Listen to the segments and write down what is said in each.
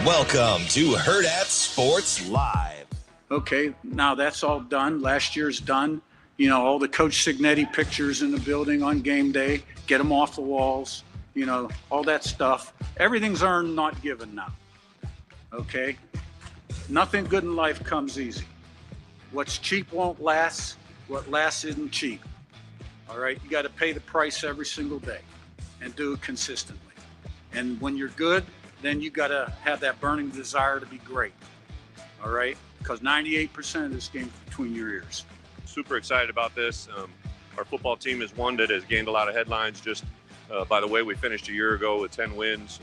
Welcome to Hurrdat Sports Live. Okay, now that's all done. Last year's done. You know, all the Coach Signetti pictures in the building on game day, get them off the walls, you know, all that stuff. Everything's earned, not given now. Okay? Nothing good in life comes easy. What's cheap won't last. What lasts isn't cheap. All right? You got to pay the price every single day and do it consistently. And when you're good, then you got to have that burning desire to be great. All right? Because 98% of this game is between your ears. Super excited about this. Our football team is one that has gained a lot of headlines just by the way we finished a year ago with 10 wins.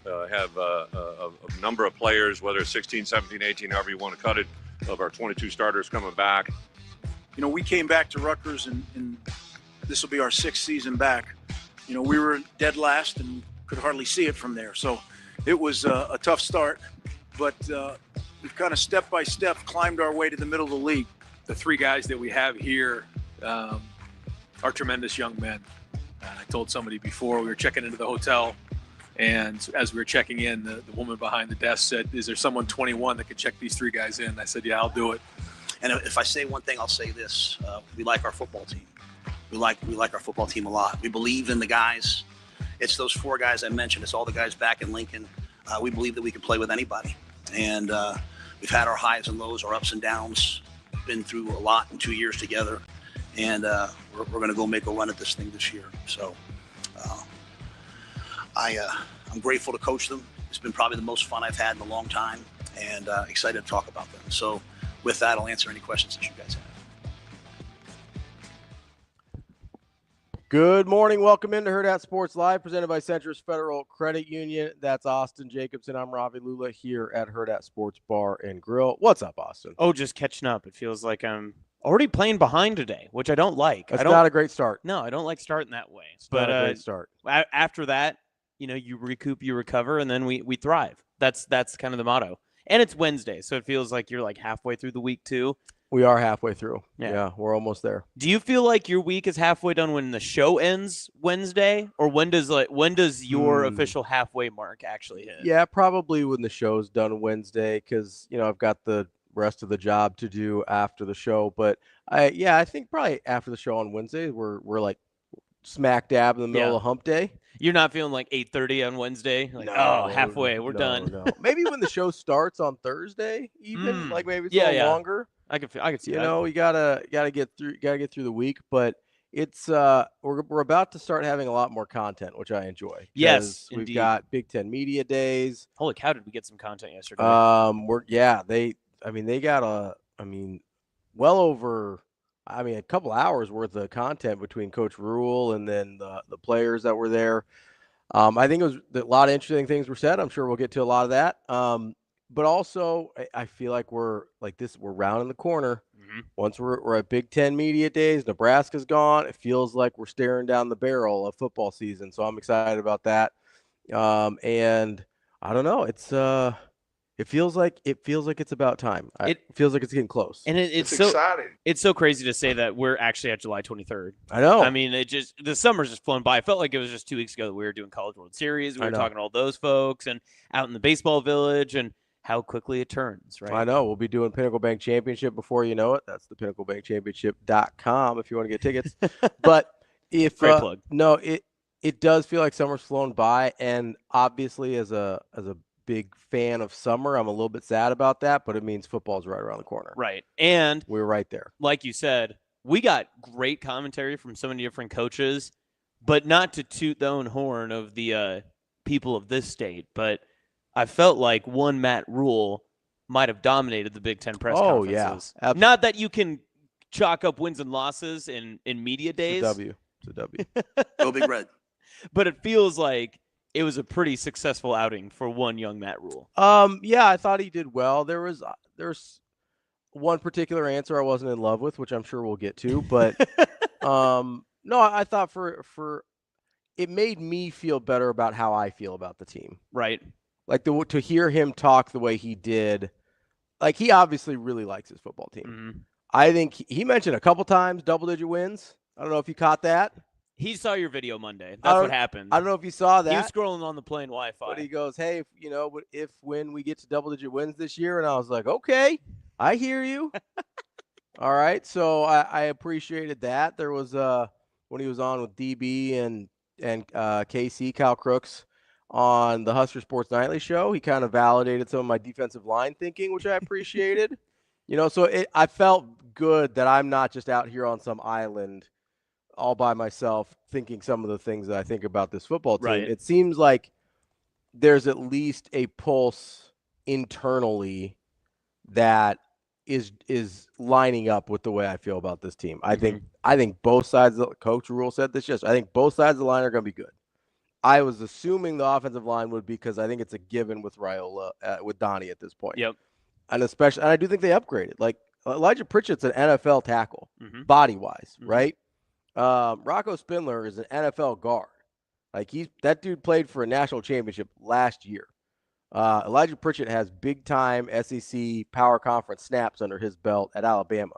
Have a number of players, whether it's 16, 17, 18, however you want to cut it, of our 22 starters coming back. You know, we came back to Rutgers, and this will be our 6th season back. You know, we were dead last and could hardly see it from there. So it was a tough start, but we've kind of step by step climbed our way to the middle of the league. The 3 guys that we have here are tremendous young men. I told somebody before we were checking into the hotel, and as we were checking in, the woman behind the desk said, "Is there someone 21 that could check these 3 guys in?" I said, "Yeah, I'll do it." And if I say one thing, I'll say this: we like our football team. We like our football team a lot. We believe in the guys. It's those 4 guys I mentioned. It's all the guys back in Lincoln. We believe that we can play with anybody, and we've had our highs and lows, our ups and downs. Been through a lot in 2 years together, and we're going to go make a run at this thing this year. So I'm grateful to coach them. It's been probably the most fun I've had in a long time, and excited to talk about them. So with that, I'll answer any questions that you guys have. Good morning. Welcome into Hurrdat Sports Live, presented by Centris Federal Credit Union. That's Austin Jacobsen. I'm Ravi Lulla here at Hurrdat Sports Bar and Grill. What's up, Austin? Oh, just catching up. It feels like I'm already playing behind today, which I don't like. That's not a great start. No, I don't like starting that way. It's not a great start. After that, you know, you recoup, you recover, and then we thrive. That's kind of the motto. And it's Wednesday, so it feels like you're like halfway through the week too. We are halfway through. Yeah, we're almost there. Do you feel like your week is halfway done when the show ends Wednesday, or when does your official halfway mark actually hit? Yeah, probably when the show's done Wednesday, because you know I've got the rest of the job to do after the show. But I think probably after the show on Wednesday, we're like smack dab in the middle of hump day. You're not feeling like 8:30 on Wednesday? Like, halfway, we're done. No. Maybe when the show starts on Thursday, even like maybe it's a little longer. I could see that. You know, you gotta get through the week, but it's we're about to start having a lot more content, which I enjoy. Yes, we've indeed. got Big Ten Media Days. Holy cow, did we get some content yesterday? They got well over a couple hours worth of content between Coach Rhule and then the players that were there. I think it was a lot of interesting things were said. I'm sure we'll get to a lot of that. But also, I feel like we're rounding the corner. Mm-hmm. Once we're at Big Ten Media Days, Nebraska's gone. It feels like we're staring down the barrel of football season. So I'm excited about that. And I don't know. It feels like it's about time. It feels like it's getting close. And it's so exciting. It's so crazy to say that we're actually at July 23rd. I know. I mean, the summer's just flown by. I felt like it was just 2 weeks ago that we were doing College World Series. We were talking to all those folks and out in the baseball village and how quickly it turns, right? I know. We'll be doing Pinnacle Bank Championship before you know it. That's the pinnaclebankchampionship.com if you want to get tickets. But if great plug. No, it does feel like summer's flown by, and obviously as a big fan of summer, I'm a little bit sad about that, but it means football's right around the corner. Right. And we're right there. Like you said, we got great commentary from so many different coaches, but not to toot the own horn of the people of this state, but I felt like one Matt Rhule might have dominated the Big Ten press conferences. Yeah. Absolutely. Not that you can chalk up wins and losses in media days. It's a W. Go Big Red. But it feels like it was a pretty successful outing for one young Matt Rhule. Yeah, I thought he did well. There's one particular answer I wasn't in love with, which I'm sure we'll get to, but no, I thought for it made me feel better about how I feel about the team. Right. Like to hear him talk the way he did, like he obviously really likes his football team. Mm-hmm. I think he mentioned a couple times double-digit wins. I don't know if you caught that. He saw your video Monday. That's what happened. I don't know if you saw that. He was scrolling on the plane Wi-Fi. But he goes, hey, when we get to double-digit wins this year, and I was like, okay, I hear you. All right, so I appreciated that. There was when he was on with DB and KC, Kyle Crooks, on the Husker Sports Nightly show, he kind of validated some of my defensive line thinking, which I appreciated. So I felt good that I'm not just out here on some island all by myself thinking some of the things that I think about this football team. Right. It seems like there's at least a pulse internally that is lining up with the way I feel about this team. I think both sides of Coach Rhule said this yesterday. I think both sides of the line are going to be good. I was assuming the offensive line would be, because I think it's a given with Raiola, with Donnie at this point. Yep. And I do think they upgraded. Like Elijah Pritchett's an NFL tackle, body-wise, right? Rocco Spindler is an NFL guard. Like that dude played for a national championship last year. Elijah Pritchett has big-time SEC Power Conference snaps under his belt at Alabama.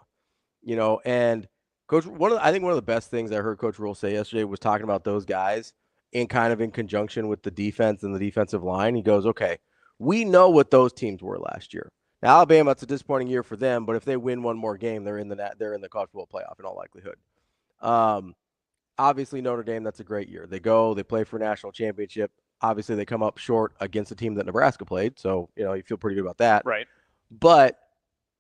And Coach, I think one of the best things I heard Coach Rhule say yesterday was talking about those guys in conjunction with the defense and the defensive line. He goes, okay, we know what those teams were last year. Now, Alabama, it's a disappointing year for them, but if they win one more game, they're in the college football playoff in all likelihood. Obviously, Notre Dame, that's a great year. They play for a national championship. Obviously, they come up short against a team that Nebraska played, so you feel pretty good about that. Right. But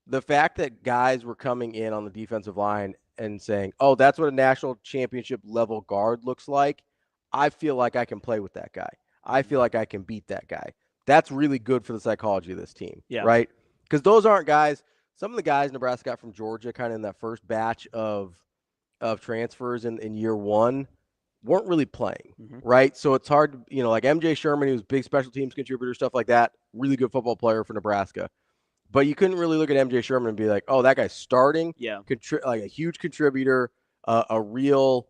the fact that guys were coming in on the defensive line and saying, "Oh, that's what a national championship level guard looks like," I feel like I can play with that guy. I feel like I can beat that guy. That's really good for the psychology of this team, right? Because those aren't guys. Some of the guys Nebraska got from Georgia, kind of in that first batch of transfers in year one, weren't really playing, right? So it's hard to, like MJ Sherman, he was a big special teams contributor, stuff like that. Really good football player for Nebraska. But you couldn't really look at MJ Sherman and be like, oh, that guy's starting, like a huge contributor, a real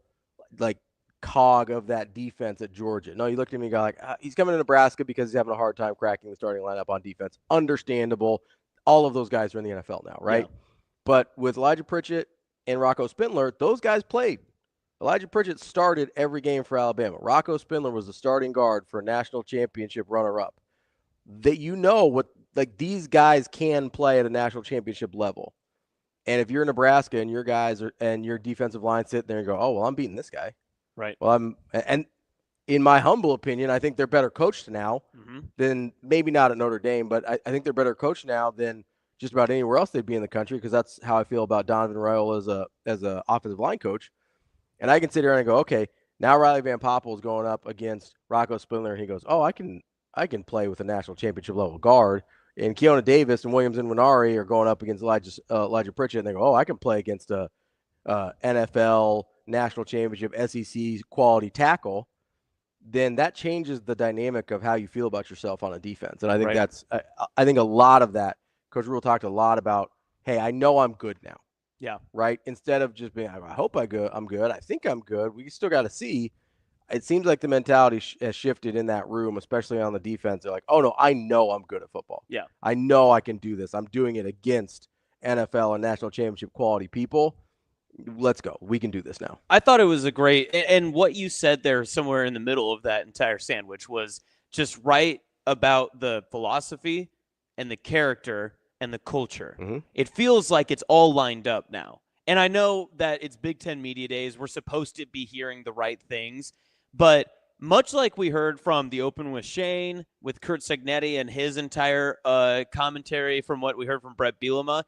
cog of that defense at Georgia. No, you looked at me and go he's coming to Nebraska because he's having a hard time cracking the starting lineup on defense. Understandable. All of those guys are in the NFL now, right? Yeah. But with Elijah Pritchett and Rocco Spindler, those guys played. Elijah Pritchett started every game for Alabama. Rocco Spindler was the starting guard for a national championship runner-up. These guys can play at a national championship level. And if you're Nebraska and your guys and your defensive line sit there and go, oh, well, I'm beating this guy. Right. Well, and in my humble opinion, I think they're better coached now than, maybe not at Notre Dame, but I think they're better coached now than just about anywhere else they'd be in the country, because that's how I feel about Donovan Raiola as a offensive line coach. And I can sit here and go, okay, now Riley Van Poppel is going up against Rocco Spindler, and he goes, oh, I can play with a national championship level guard. And Keona Davis and Williams and Winari are going up against Elijah Pritchett, and they go, oh, I can play against a NFL national championship SEC quality tackle. Then that changes the dynamic of how you feel about yourself on a defense. And I think I think a lot of that, Coach Rhule talked a lot about, hey, I know I'm good now. Yeah. Right? Instead of just being, I hope I'm good. I think I'm good. We still got to see. It seems like the mentality has shifted in that room, especially on the defense. They're like, oh, no, I know I'm good at football. Yeah. I know I can do this. I'm doing it against NFL and national championship quality people. Let's go. We can do this now. I thought it was a great – and what you said there somewhere in the middle of that entire sandwich was just right about the philosophy and the character and the culture. It feels like it's all lined up now. And I know that it's Big Ten Media Days. We're supposed to be hearing the right things. But much like we heard from the Open with Shane, with Curt Cignetti and his entire commentary from what we heard from Brett Bielema,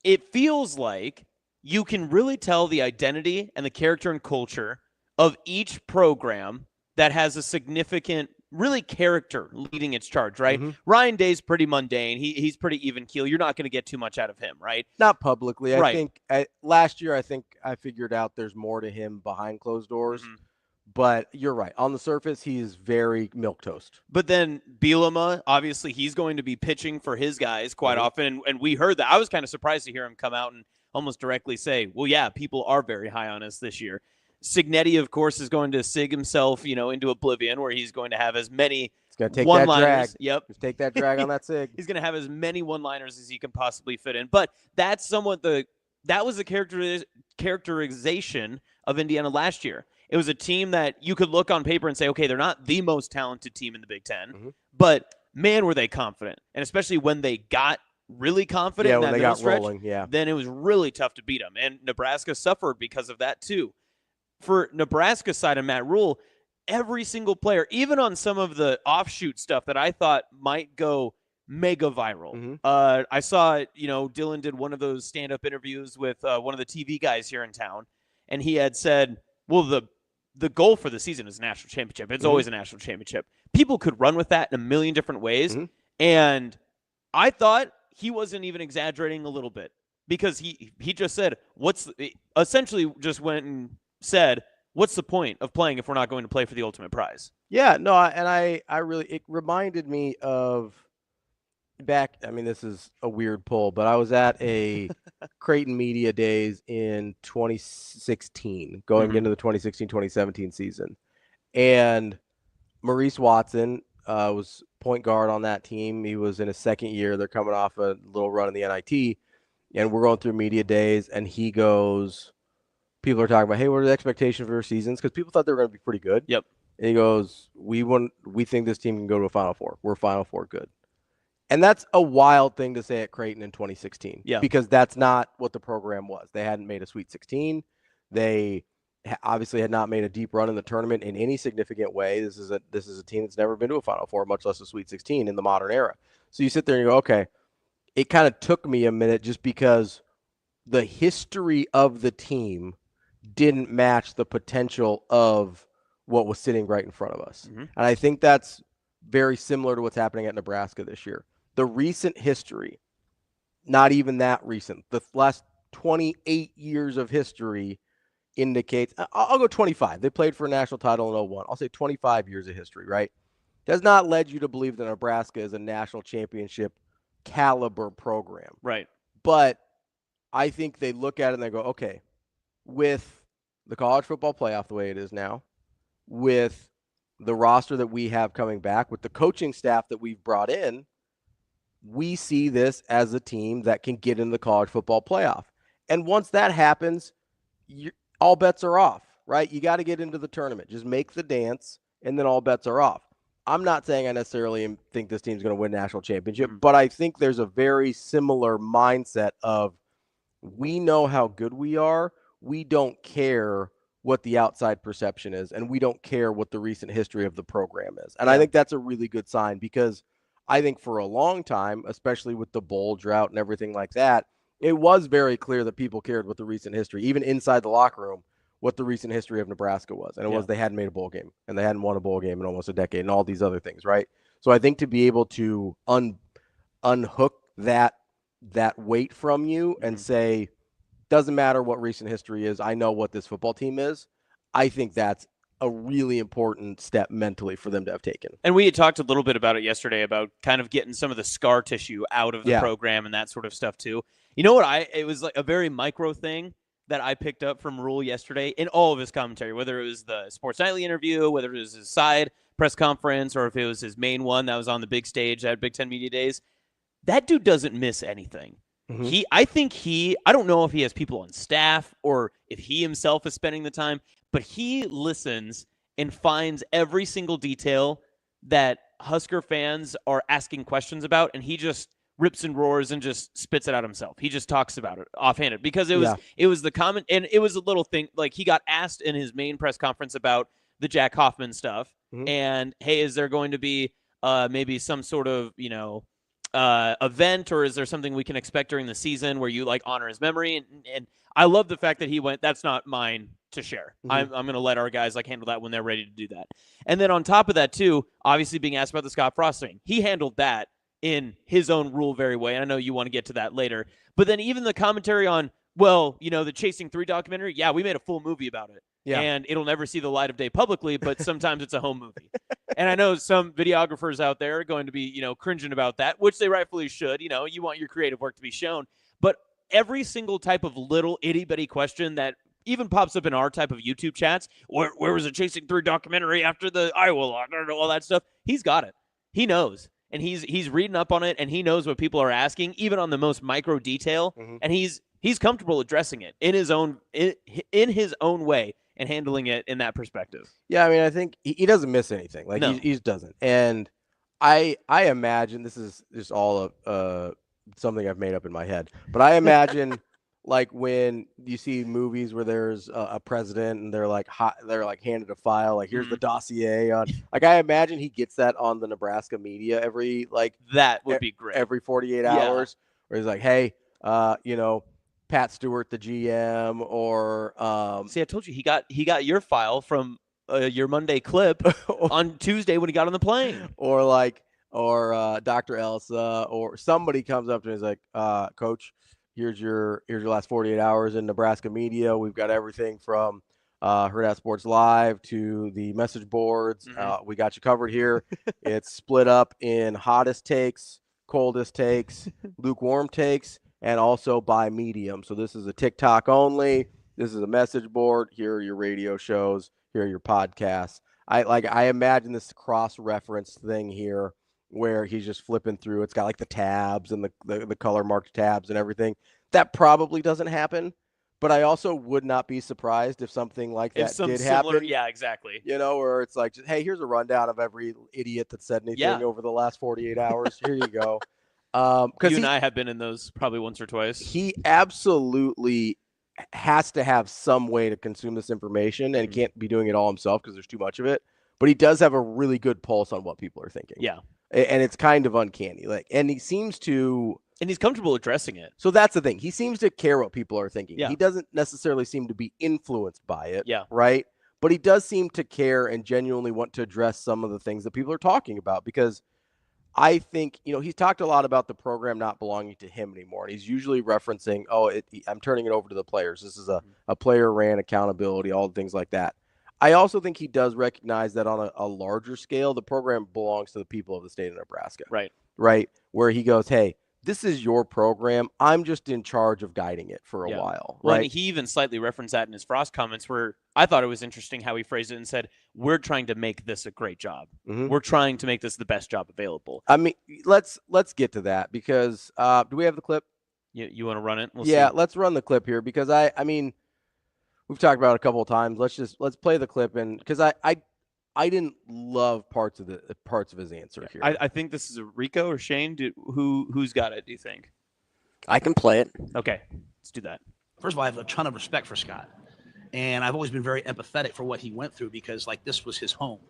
it feels like you can really tell the identity and the character and culture of each program that has a significant, really, character leading its charge, right? Ryan Day's pretty mundane. He's pretty even keel. You're not going to get too much out of him, right? Not publicly. I think last year, I figured out there's more to him behind closed doors. But you're right. On the surface, he is very milquetoast. But then Bielema, obviously, he's going to be pitching for his guys quite often. And we heard that. I was kind of surprised to hear him come out and almost directly say, well, yeah, people are very high on us this year. Cignetti, of course, is going to sig himself, into oblivion, where he's going to have as many one-liners. Yep. Just take that drag on that sig. He's going to have as many one-liners as he can possibly fit in. But that's somewhat that was the characterization of Indiana last year. It was a team that you could look on paper and say, okay, they're not the most talented team in the Big Ten, but man, were they confident. And especially when they got really confident in that middle stretch, then it was really tough to beat them. And Nebraska suffered because of that too. For Nebraska's side of Matt Rhule, every single player, even on some of the offshoot stuff that I thought might go mega viral. I saw, Dylan did one of those stand-up interviews with one of the TV guys here in town, and he had said, well, the goal for the season is a national championship. It's always a national championship. People could run with that in a million different ways, and I thought he wasn't even exaggerating a little bit, because he just said, essentially just went and said, what's the point of playing if we're not going to play for the ultimate prize? Yeah, no, I really, it reminded me of this is a weird pull, but I was at a Creighton Media Days in 2016, going into the 2016-2017 season. And Maurice Watson was point guard on that team. He was in his second year. They're coming off a little run in the NIT, and we're going through Media Days, and he goes, people are talking about, hey, what are the expectations for their seasons? Because people thought they were going to be pretty good. Yep. And he goes, we think this team can go to a Final Four. We're Final Four good. And that's a wild thing to say at Creighton in 2016. Yeah. Because that's not what the program was. They hadn't made a Sweet 16. They obviously had not made a deep run in the tournament in any significant way. This is a team that's never been to a Final Four, much less a Sweet 16 in the modern era. So you sit there and you go, okay, it kind of took me a minute just because the history of the team didn't match the potential of what was sitting right in front of us. And I think that's very similar to what's happening at Nebraska this year. The recent history, not even that recent, the last 28 years of history indicates, I'll go 25. They played for a national title in 2001. I'll say 25 years of history, right? Does not lead you to believe that Nebraska is a national championship caliber program. Right. But I think they look at it and they go, okay, with the college football playoff the way it is now, with the roster that we have coming back, with the coaching staff that we've brought in, we see this as a team that can get in the college football playoff. And once that happens, all bets are off, right? You got to get into the tournament. Just make the dance, and then all bets are off. I'm not saying I necessarily think this team's going to win national championship, but I think there's a very similar mindset of, we know how good we are. We don't care what the outside perception is, and we don't care what the recent history of the program is. And I think that's a really good sign, because I think for a long time, especially with the bowl drought and everything like that, it was very clear that people cared what the recent history, even inside the locker room, what the recent history of Nebraska was. And it was they hadn't made a bowl game, and they hadn't won a bowl game in almost a decade, and all these other things, right? So I think to be able to unhook that weight from you and say, doesn't matter what recent history is, I know what this football team is, I think that's a really important step mentally for them to have taken. And we had talked a little bit about it yesterday, about kind of getting some of the scar tissue out of the program and that sort of stuff too. You know what? It was like a very micro thing that I picked up from Rhule yesterday in all of his commentary, whether it was the Sports Nightly interview, whether it was his side press conference, or if it was his main one that was on the big stage at Big Ten Media Days. That dude doesn't miss anything. I don't know if he has people on staff or if he himself is spending the time, but he listens and finds every single detail that Husker fans are asking questions about, and he just rips and roars and just spits it out himself. He just talks about it offhanded, because it was the comment, and it was a little thing, like he got asked in his main press conference about the Jack Hoffman stuff, and hey, is there going to be maybe some sort of, event, or is there something we can expect during the season where you like honor his memory? And I love the fact that he went, that's not mine to share. I'm going to let our guys handle that when they're ready to do that. And then on top of that too, obviously being asked about the Scott Frost thing, he handled that in his own Rhule very way. And I know you want to get to that later, but then even the commentary on, the Chasing 3 documentary. Yeah, we made a full movie about it. Yeah. And it'll never see the light of day publicly, but sometimes it's a home movie. And I know some videographers out there are going to be, cringing about that, which they rightfully should. You want your creative work to be shown. But every single type of little itty-bitty question that even pops up in our type of YouTube chats, where was the Chasing 3 documentary after the Iowa law, all that stuff, he's got it. He knows. And he's reading up on it, and he knows what people are asking, even on the most micro detail. And he's comfortable addressing it in his own way. and handling it in that perspective. Yeah, I mean, I think he doesn't miss anything. Like No. he doesn't. And I imagine this is just all something I've made up in my head, but I imagine like when you see movies where there's a president and they're like handed a file, like here's the dossier on. Like I imagine he gets that on the Nebraska media every that would be great every 48 hours, where he's like, hey, Pat Stewart, the GM, or see, I told you he got your file from your Monday clip on Tuesday when he got on the plane, or Dr. Elsa, or somebody comes up to him and is like, Coach, here's your last 48 hours in Nebraska media. We've got everything from Hurrdat Sports Live to the message boards. We got you covered here. It's split up in hottest takes, coldest takes, lukewarm takes, and also by medium. So this is a TikTok only. This is a message board. Here are your radio shows. Here are your podcasts. I imagine this cross-reference thing here where he's just flipping through. It's got like the tabs and the color marked tabs and everything. That probably doesn't happen, but I also would not be surprised if something like that did happen. Yeah, exactly. Where it's like, hey, here's a rundown of every idiot that said anything over the last 48 hours. Here you go. Because you and I have been in those probably once or twice. He absolutely has to have some way to consume this information, and he can't be doing it all himself because there's too much of it. But he does have a really good pulse on what people are thinking. Yeah. And it's kind of uncanny. And he seems to... And he's comfortable addressing it. So that's the thing. He seems to care what people are thinking. Yeah. He doesn't necessarily seem to be influenced by it. Yeah. Right? But he does seem to care and genuinely want to address some of the things that people are talking about, because I think, he's talked a lot about the program not belonging to him anymore. And he's usually referencing, I'm turning it over to the players. This is a player ran accountability, all things like that. I also think he does recognize that on a larger scale, the program belongs to the people of the state of Nebraska. Right. Right. Where he goes, hey, this is your program. I'm just in charge of guiding it for a while. Well, right. And he even slightly referenced that in his Frost comments, where I thought it was interesting how he phrased it and said, we're trying to make this a great job. Mm-hmm. We're trying to make this the best job available. I mean, let's get to that, because do we have the clip? You want to run it? We'll see. Let's run the clip here, because I mean, we've talked about it a couple of times. Let's play the clip, and because I didn't love parts of his answer here. I think this is a Rico or Shane. Who's got it, do you think? I can play it. Okay, let's do that. First of all, I have a ton of respect for Scott. And I've always been very empathetic for what he went through, because, this was his home.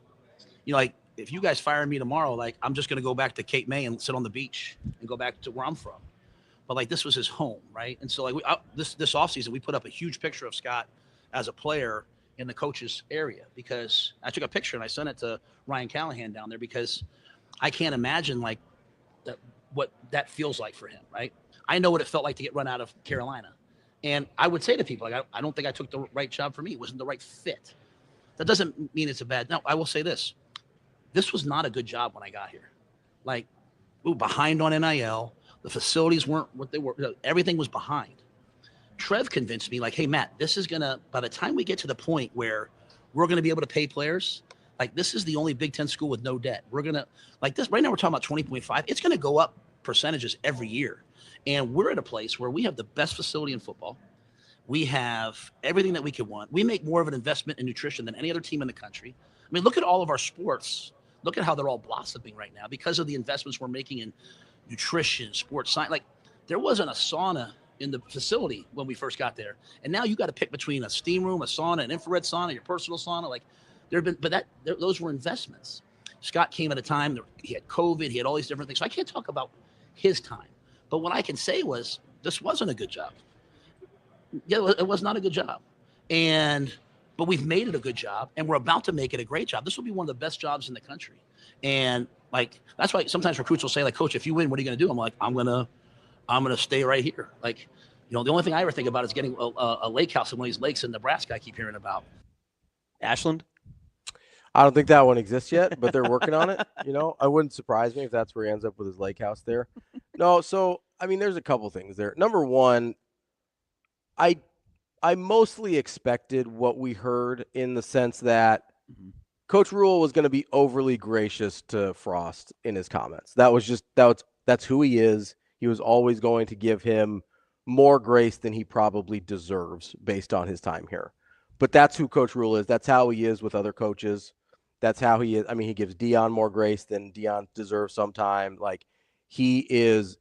If you guys fire me tomorrow, I'm just going to go back to Cape May and sit on the beach and go back to where I'm from. But, this was his home, right? And so, this offseason, we put up a huge picture of Scott as a player in the coach's area, because I took a picture and I sent it to Ryan Callahan down there, because I can't imagine what that feels like for him, right? I know what it felt like to get run out of Carolina. And I would say to people, I don't think I took the right job for me. It wasn't the right fit. That doesn't mean it's a bad. No, I will say this. This was not a good job when I got here. We were behind on NIL. The facilities weren't what they were. Everything was behind. Trev convinced me, hey, Matt, this is going to, by the time we get to the point where we're going to be able to pay players, this is the only Big Ten school with no debt. We're going to, this, right now we're talking about 20.5. It's going to go up percentages every year. And we're at a place where we have the best facility in football. We have everything that we could want. We make more of an investment in nutrition than any other team in the country. I mean, look at all of our sports. Look at how they're all blossoming right now because of the investments we're making in nutrition, sports science. There wasn't a sauna in the facility when we first got there. And now you got to pick between a steam room, a sauna, an infrared sauna, your personal sauna. Those were investments. Scott came at a time that he had COVID, he had all these different things. So I can't talk about his time. But what I can say was, this wasn't a good job. Yeah, it was not a good job. But we've made it a good job, and we're about to make it a great job. This will be one of the best jobs in the country. And that's why sometimes recruits will say, Coach, if you win, what are you going to do? I'm like, I'm going to stay right here. The only thing I ever think about is getting a lake house in one of these lakes in Nebraska I keep hearing about. Ashland? I don't think that one exists yet, but they're working on it. I wouldn't surprise me if that's where he ends up with his lake house there. No, so, I mean, there's a couple things there. Number one, I mostly expected what we heard, in the sense that Coach Rhule was going to be overly gracious to Frost in his comments. That's who he is. He was always going to give him more grace than he probably deserves based on his time here. But that's who Coach Rhule is. That's how he is with other coaches. That's how he is. I mean, he gives Dion more grace than Dion deserves sometimes. Like, he is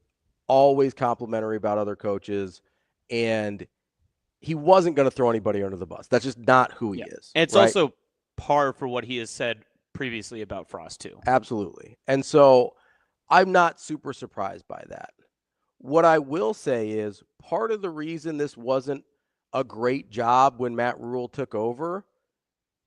always complimentary about other coaches, and he wasn't going to throw anybody under the bus. That's just not who he is. And it's also par for what he has said previously about Frost too. Absolutely. And so I'm not super surprised by that. What I will say is part of the reason this wasn't a great job when Matt Rhule took over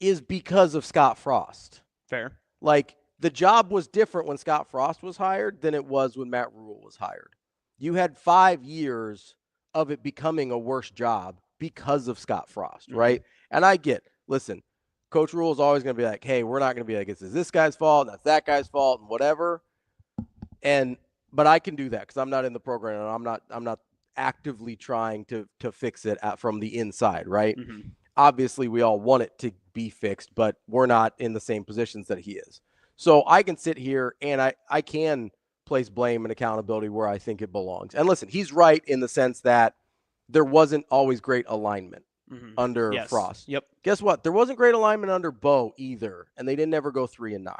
is because of Scott Frost. Fair. Like, the job was different when Scott Frost was hired than it was when Matt Rhule was hired. You had 5 years of it becoming a worse job because of Scott Frost, right? And I get, listen, Coach Rhule is always going to be like, hey, we're not going to be like, it's this guy's fault, that's that guy's fault, and whatever. But I can do that because I'm not in the program, and I'm not actively trying to fix it from the inside, right? Obviously, we all want it to be fixed, but we're not in the same positions that he is. So I can sit here and I can place blame and accountability where I think it belongs. And listen, he's right in the sense that there wasn't always great alignment under Frost. Yep. Guess what? There wasn't great alignment under Bo either, and they didn't ever go 3-9.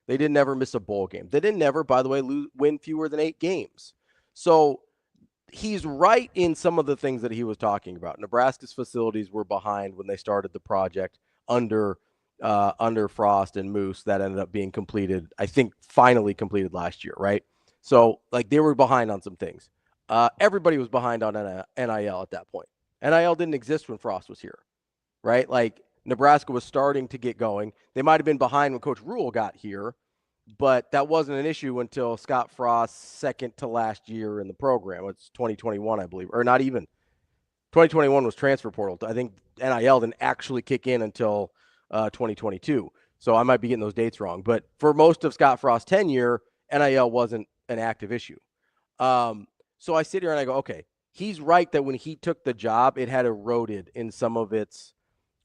They didn't ever miss a bowl game. They didn't ever, by the way, win fewer than 8 games. So he's right in some of the things that he was talking about. Nebraska's facilities were behind when they started the project under Frost and Moose. That ended up being completed, I think, finally completed last year, right? So, like, they were behind on some things. Everybody was behind on NIL at that point. NIL didn't exist when Frost was here, right? Like, Nebraska was starting to get going. They might have been behind when Coach Rhule got here, but that wasn't an issue until Scott Frost's second to last year in the program. It's 2021, I believe, or not even. 2021 was transfer portal. I think NIL didn't actually kick in until 2022. So I might be getting those dates wrong. But for most of Scott Frost's tenure, NIL wasn't an active issue. So I sit here and I go, okay, he's right that when he took the job, it had eroded in some of its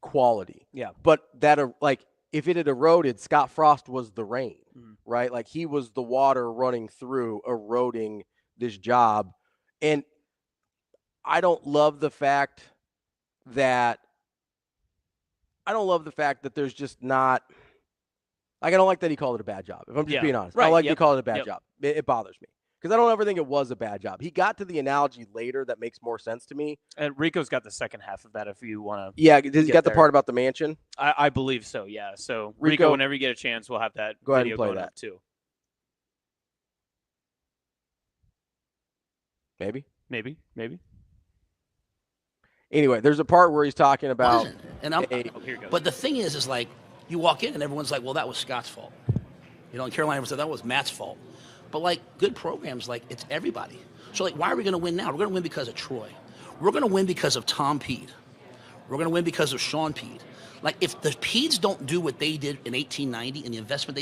quality. Yeah. But that, like, if it had eroded, Scott Frost was the rain, right? Like, he was the water running through, eroding this job. And I don't love the fact that there's just not, like, I don't like that he called it a bad job. If I'm just being honest, I don't like that he called it a bad job. It bothers me because I don't ever think it was a bad job. He got to the analogy later that makes more sense to me. And Rico's got the second half of that if you want to. Yeah, does he got the part about the mansion? I believe so, yeah. So, Rico, whenever you get a chance, we'll have that video going up too. Maybe. Anyway, there's a part where he's talking about. But the thing is like, you walk in and everyone's like, well, that was Scott's fault. You know, in Carolina, said that was Matt's fault. But, like, good programs, like, it's everybody. So, like, why are we going to win now? We're going to win because of Troy. We're going to win because of Tom Pede. We're going to win because of Sean Pede. Like, if the Pedes don't do what they did in 1890 and the investment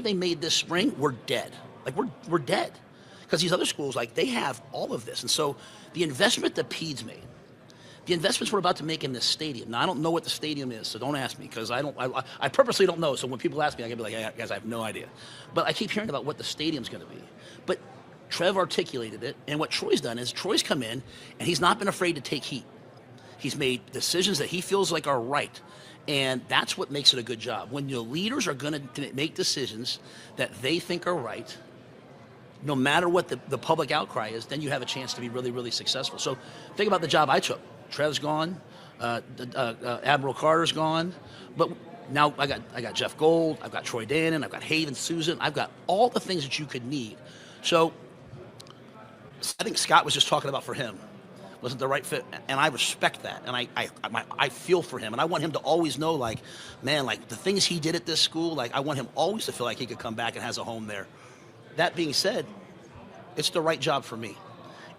they made this spring, we're dead. Like, we're dead. Because these other schools, like, they have all of this. And so the investment that Pedes made, the investments we're about to make in this stadium. Now, I don't know what the stadium is, so don't ask me, because I purposely don't know. So when people ask me, I can be like, hey, guys, I have no idea. But I keep hearing about what the stadium's going to be. But Trev articulated it, and what Troy's done is Troy's come in, and he's not been afraid to take heat. He's made decisions that he feels like are right, and that's what makes it a good job. When your leaders are going to make decisions that they think are right, no matter what the public outcry is, then you have a chance to be really, really successful. So think about the job I took. Trev's gone, Admiral Carter's gone, but now I got Jeff Gold, I've got Troy Dannon, I've got Haven Susan, I've got all the things that you could need. So I think Scott was just talking about for him wasn't the right fit, and I respect that, and I feel for him, and I want him to always know, like, man, like, the things he did at this school, like, I want him always to feel like he could come back and has a home there. That being said, it's the right job for me.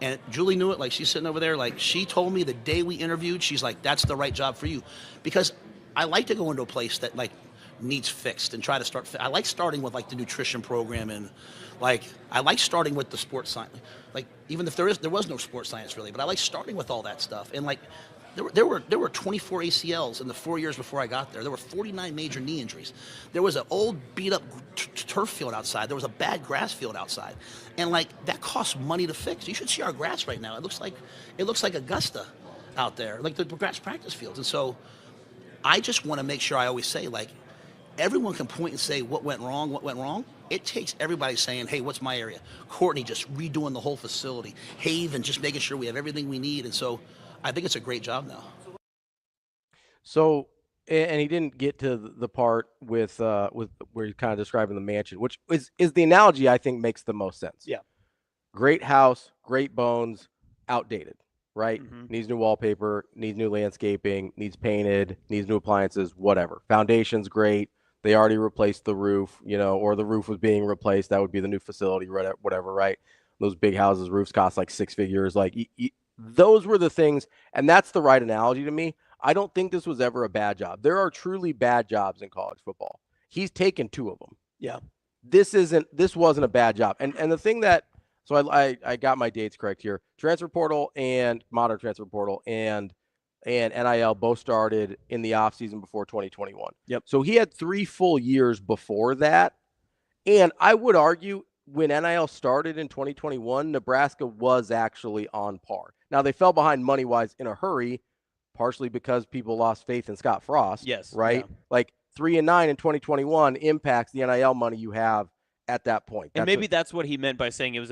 And Julie knew it, like, she's sitting over there, like, she told me the day we interviewed, she's like, that's the right job for you. Because I like to go into a place that, like, needs fixed and try to start. I like starting with, like, the nutrition program, and, like, I like starting with the sports science. Like, even if there was no sports science really, but I like starting with all that stuff. And, like, there were 24 ACLs in the 4 years before I got there. There were 49 major knee injuries. There was an old beat-up turf field outside. There was a bad grass field outside, and, like, that costs money to fix. You should see our grass right now. It looks like Augusta. out there, like the grass practice fields. And so I just want to make sure I always say, like, everyone can point and say what went wrong. It takes everybody saying, hey, what's my area? Courtney just redoing the whole facility. Haven just making sure we have everything we need. And so I think it's a great job now. So, and he didn't get to the part with where he's kind of describing the mansion, which is the analogy I think makes the most sense. Yeah. Great house, great bones, outdated, right? Mm-hmm. Needs new wallpaper, needs new landscaping, needs painted, needs new appliances, whatever. Foundation's great. They already replaced the roof, or the roof was being replaced. That would be the new facility, whatever, right? Those big houses, roofs cost like 6 figures. Like those were the things, and that's the right analogy to me. I don't think this was ever a bad job. There are truly bad jobs in college football. He's taken 2 of them. Yeah. This wasn't a bad job. And the thing that, so I got my dates correct here. Transfer portal and modern transfer portal and NIL both started in the offseason before 2021. Yep. So he had 3 full years before that. And I would argue when NIL started in 2021, Nebraska was actually on par. Now they fell behind money-wise in a hurry, partially because people lost faith in Scott Frost. Yes. Right? Yeah. Like 3-9 in 2021 impacts the NIL money you have at that point. And maybe that's what he meant by saying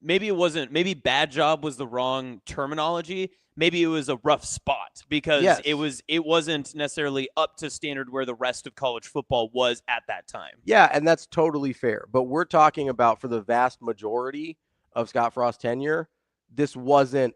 maybe bad job was the wrong terminology. Maybe it was a rough spot because it wasn't necessarily up to standard where the rest of college football was at that time. Yeah, and that's totally fair. But we're talking about for the vast majority of Scott Frost's tenure, this wasn't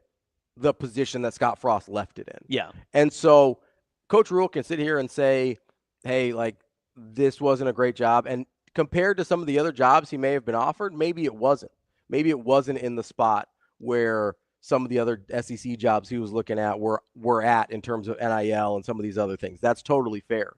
the position that Scott Frost left it in. Yeah. And so Coach Rhule can sit here and say, hey, like, this wasn't a great job. And compared to some of the other jobs he may have been offered, maybe it wasn't. Maybe it wasn't in the spot where some of the other SEC jobs he was looking at were at in terms of NIL and some of these other things. That's totally fair.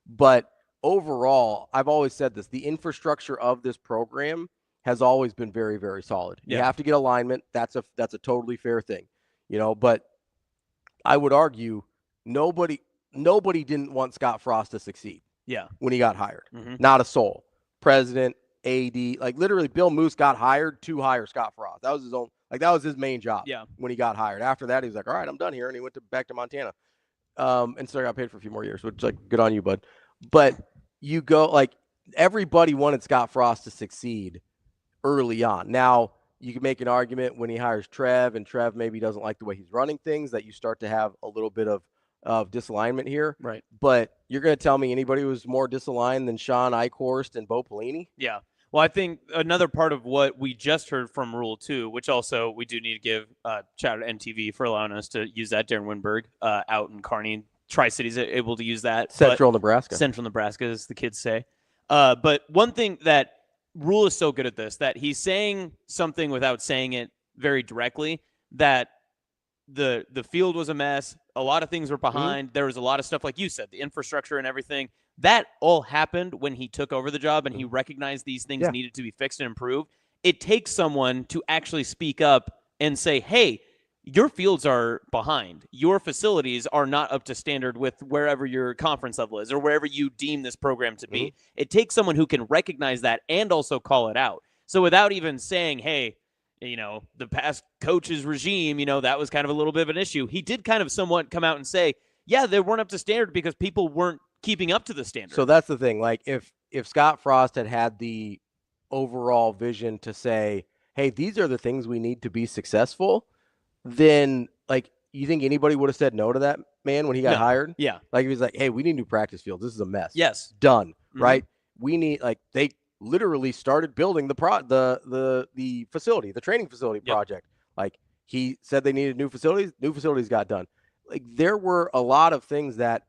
But overall, I've always said this, the infrastructure of this program has always been very, very solid. Yeah. You have to get alignment. That's a totally fair thing. But I would argue nobody didn't want Scott Frost to succeed. Yeah. When he got hired. Mm-hmm. Not a soul. President, AD, like literally Bill Moose got hired to hire Scott Frost. That was his own, that was his main job. Yeah. When he got hired. After that, he was like, all right, I'm done here. And he went back to Montana. And still got paid for a few more years, which good on you, bud. But you go everybody wanted Scott Frost to succeed early on. Now you can make an argument when he hires Trev and Trev maybe doesn't like the way he's running things that you start to have a little bit of disalignment here. Right. But you're going to tell me anybody was more disaligned than Sean Eichhorst and Bo Pelini? Yeah. Well, I think another part of what we just heard from Rhule, too, which also we do need to give shout out to MTV for allowing us to use that. Darren Winberg out in Kearney. Tri-Cities able to use that. Central Nebraska. Central Nebraska, as the kids say. But one thing that Rhule is so good at this, that he's saying something without saying it very directly, that the field was a mess. A lot of things were behind. Mm-hmm. There was a lot of stuff, like you said, the infrastructure and everything. That all happened when he took over the job and he recognized these things needed to be fixed and improved. It takes someone to actually speak up and say, hey, your fields are behind. Your facilities are not up to standard with wherever your conference level is or wherever you deem this program to be. Mm-hmm. It takes someone who can recognize that and also call it out. So without even saying, hey, the past coach's regime, that was kind of a little bit of an issue. He did kind of somewhat come out and say, yeah, they weren't up to standard because people weren't keeping up to the standard. So that's the thing. Like if Scott Frost had the overall vision to say, hey, these are the things we need to be successful, then you think anybody would have said no to that man when he got hired? Yeah. Like he was like, hey, we need new practice fields. This is a mess. Yes. Done. Mm-hmm. Right. We need they literally started building the facility, the training facility project. Like he said they needed new facilities got done. Like there were a lot of things that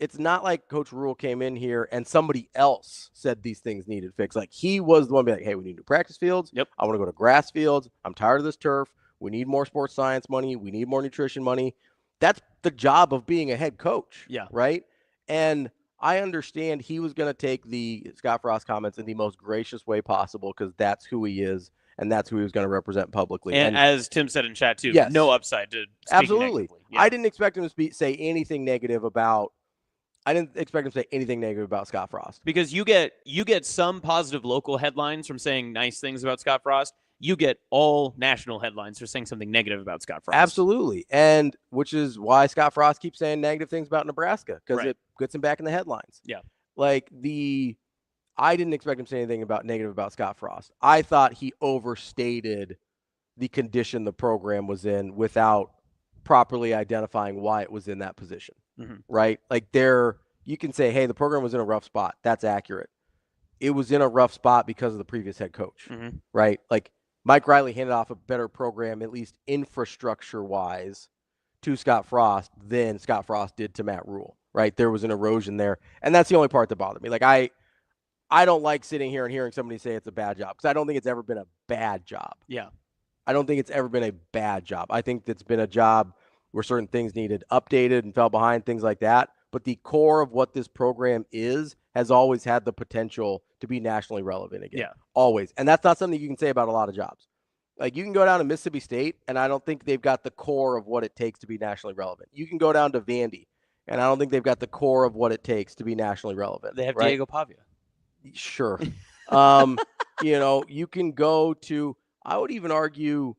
it's not like Coach Rhule came in here and somebody else said these things needed fixed. Like he was the one being like, hey, we need new practice fields. Yep. I want to go to grass fields. I'm tired of this turf. We need more sports science money. We need more nutrition money. That's the job of being a head coach. Yeah. Right. And I understand he was going to take the Scott Frost comments in the most gracious way possible because that's who he is and that's who he was going to represent publicly. And as Tim said in chat too, no upside to absolutely. Yeah. I didn't expect him to say anything negative about. I didn't expect him to say anything negative about Scott Frost because you get some positive local headlines from saying nice things about Scott Frost. you get all national headlines for saying something negative about Scott Frost. Absolutely. And which is why Scott Frost keeps saying negative things about Nebraska, because it gets him back in the headlines. Yeah. Like I didn't expect him to say anything negative about Scott Frost. I thought he overstated the condition the program was in without properly identifying why it was in that position. Right? Like you can say, hey, the program was in a rough spot. That's accurate. It was in a rough spot because of the previous head coach. Right? Like Mike Riley handed off a better program, at least infrastructure-wise, to Scott Frost than Scott Frost did to Matt Rhule. Right? There was an erosion there. And that's the only part that bothered me. Like I don't like sitting here and hearing somebody say it's a bad job, because I don't think it's ever been a bad job. Yeah. I don't think it's ever been a bad job. I think it's been a job where certain things needed updated and fell behind, things like that. But the core of what this program has always had the potential to be nationally relevant again. Yeah. Always. And that's not something you can say about a lot of jobs. Like, you can go down to Mississippi State, and I don't think they've got the core of what it takes to be nationally relevant. You can go down to Vandy, and I don't think they've got the core of what it takes to be nationally relevant. They have Diego Pavia. Sure. You can go to, I would even argue,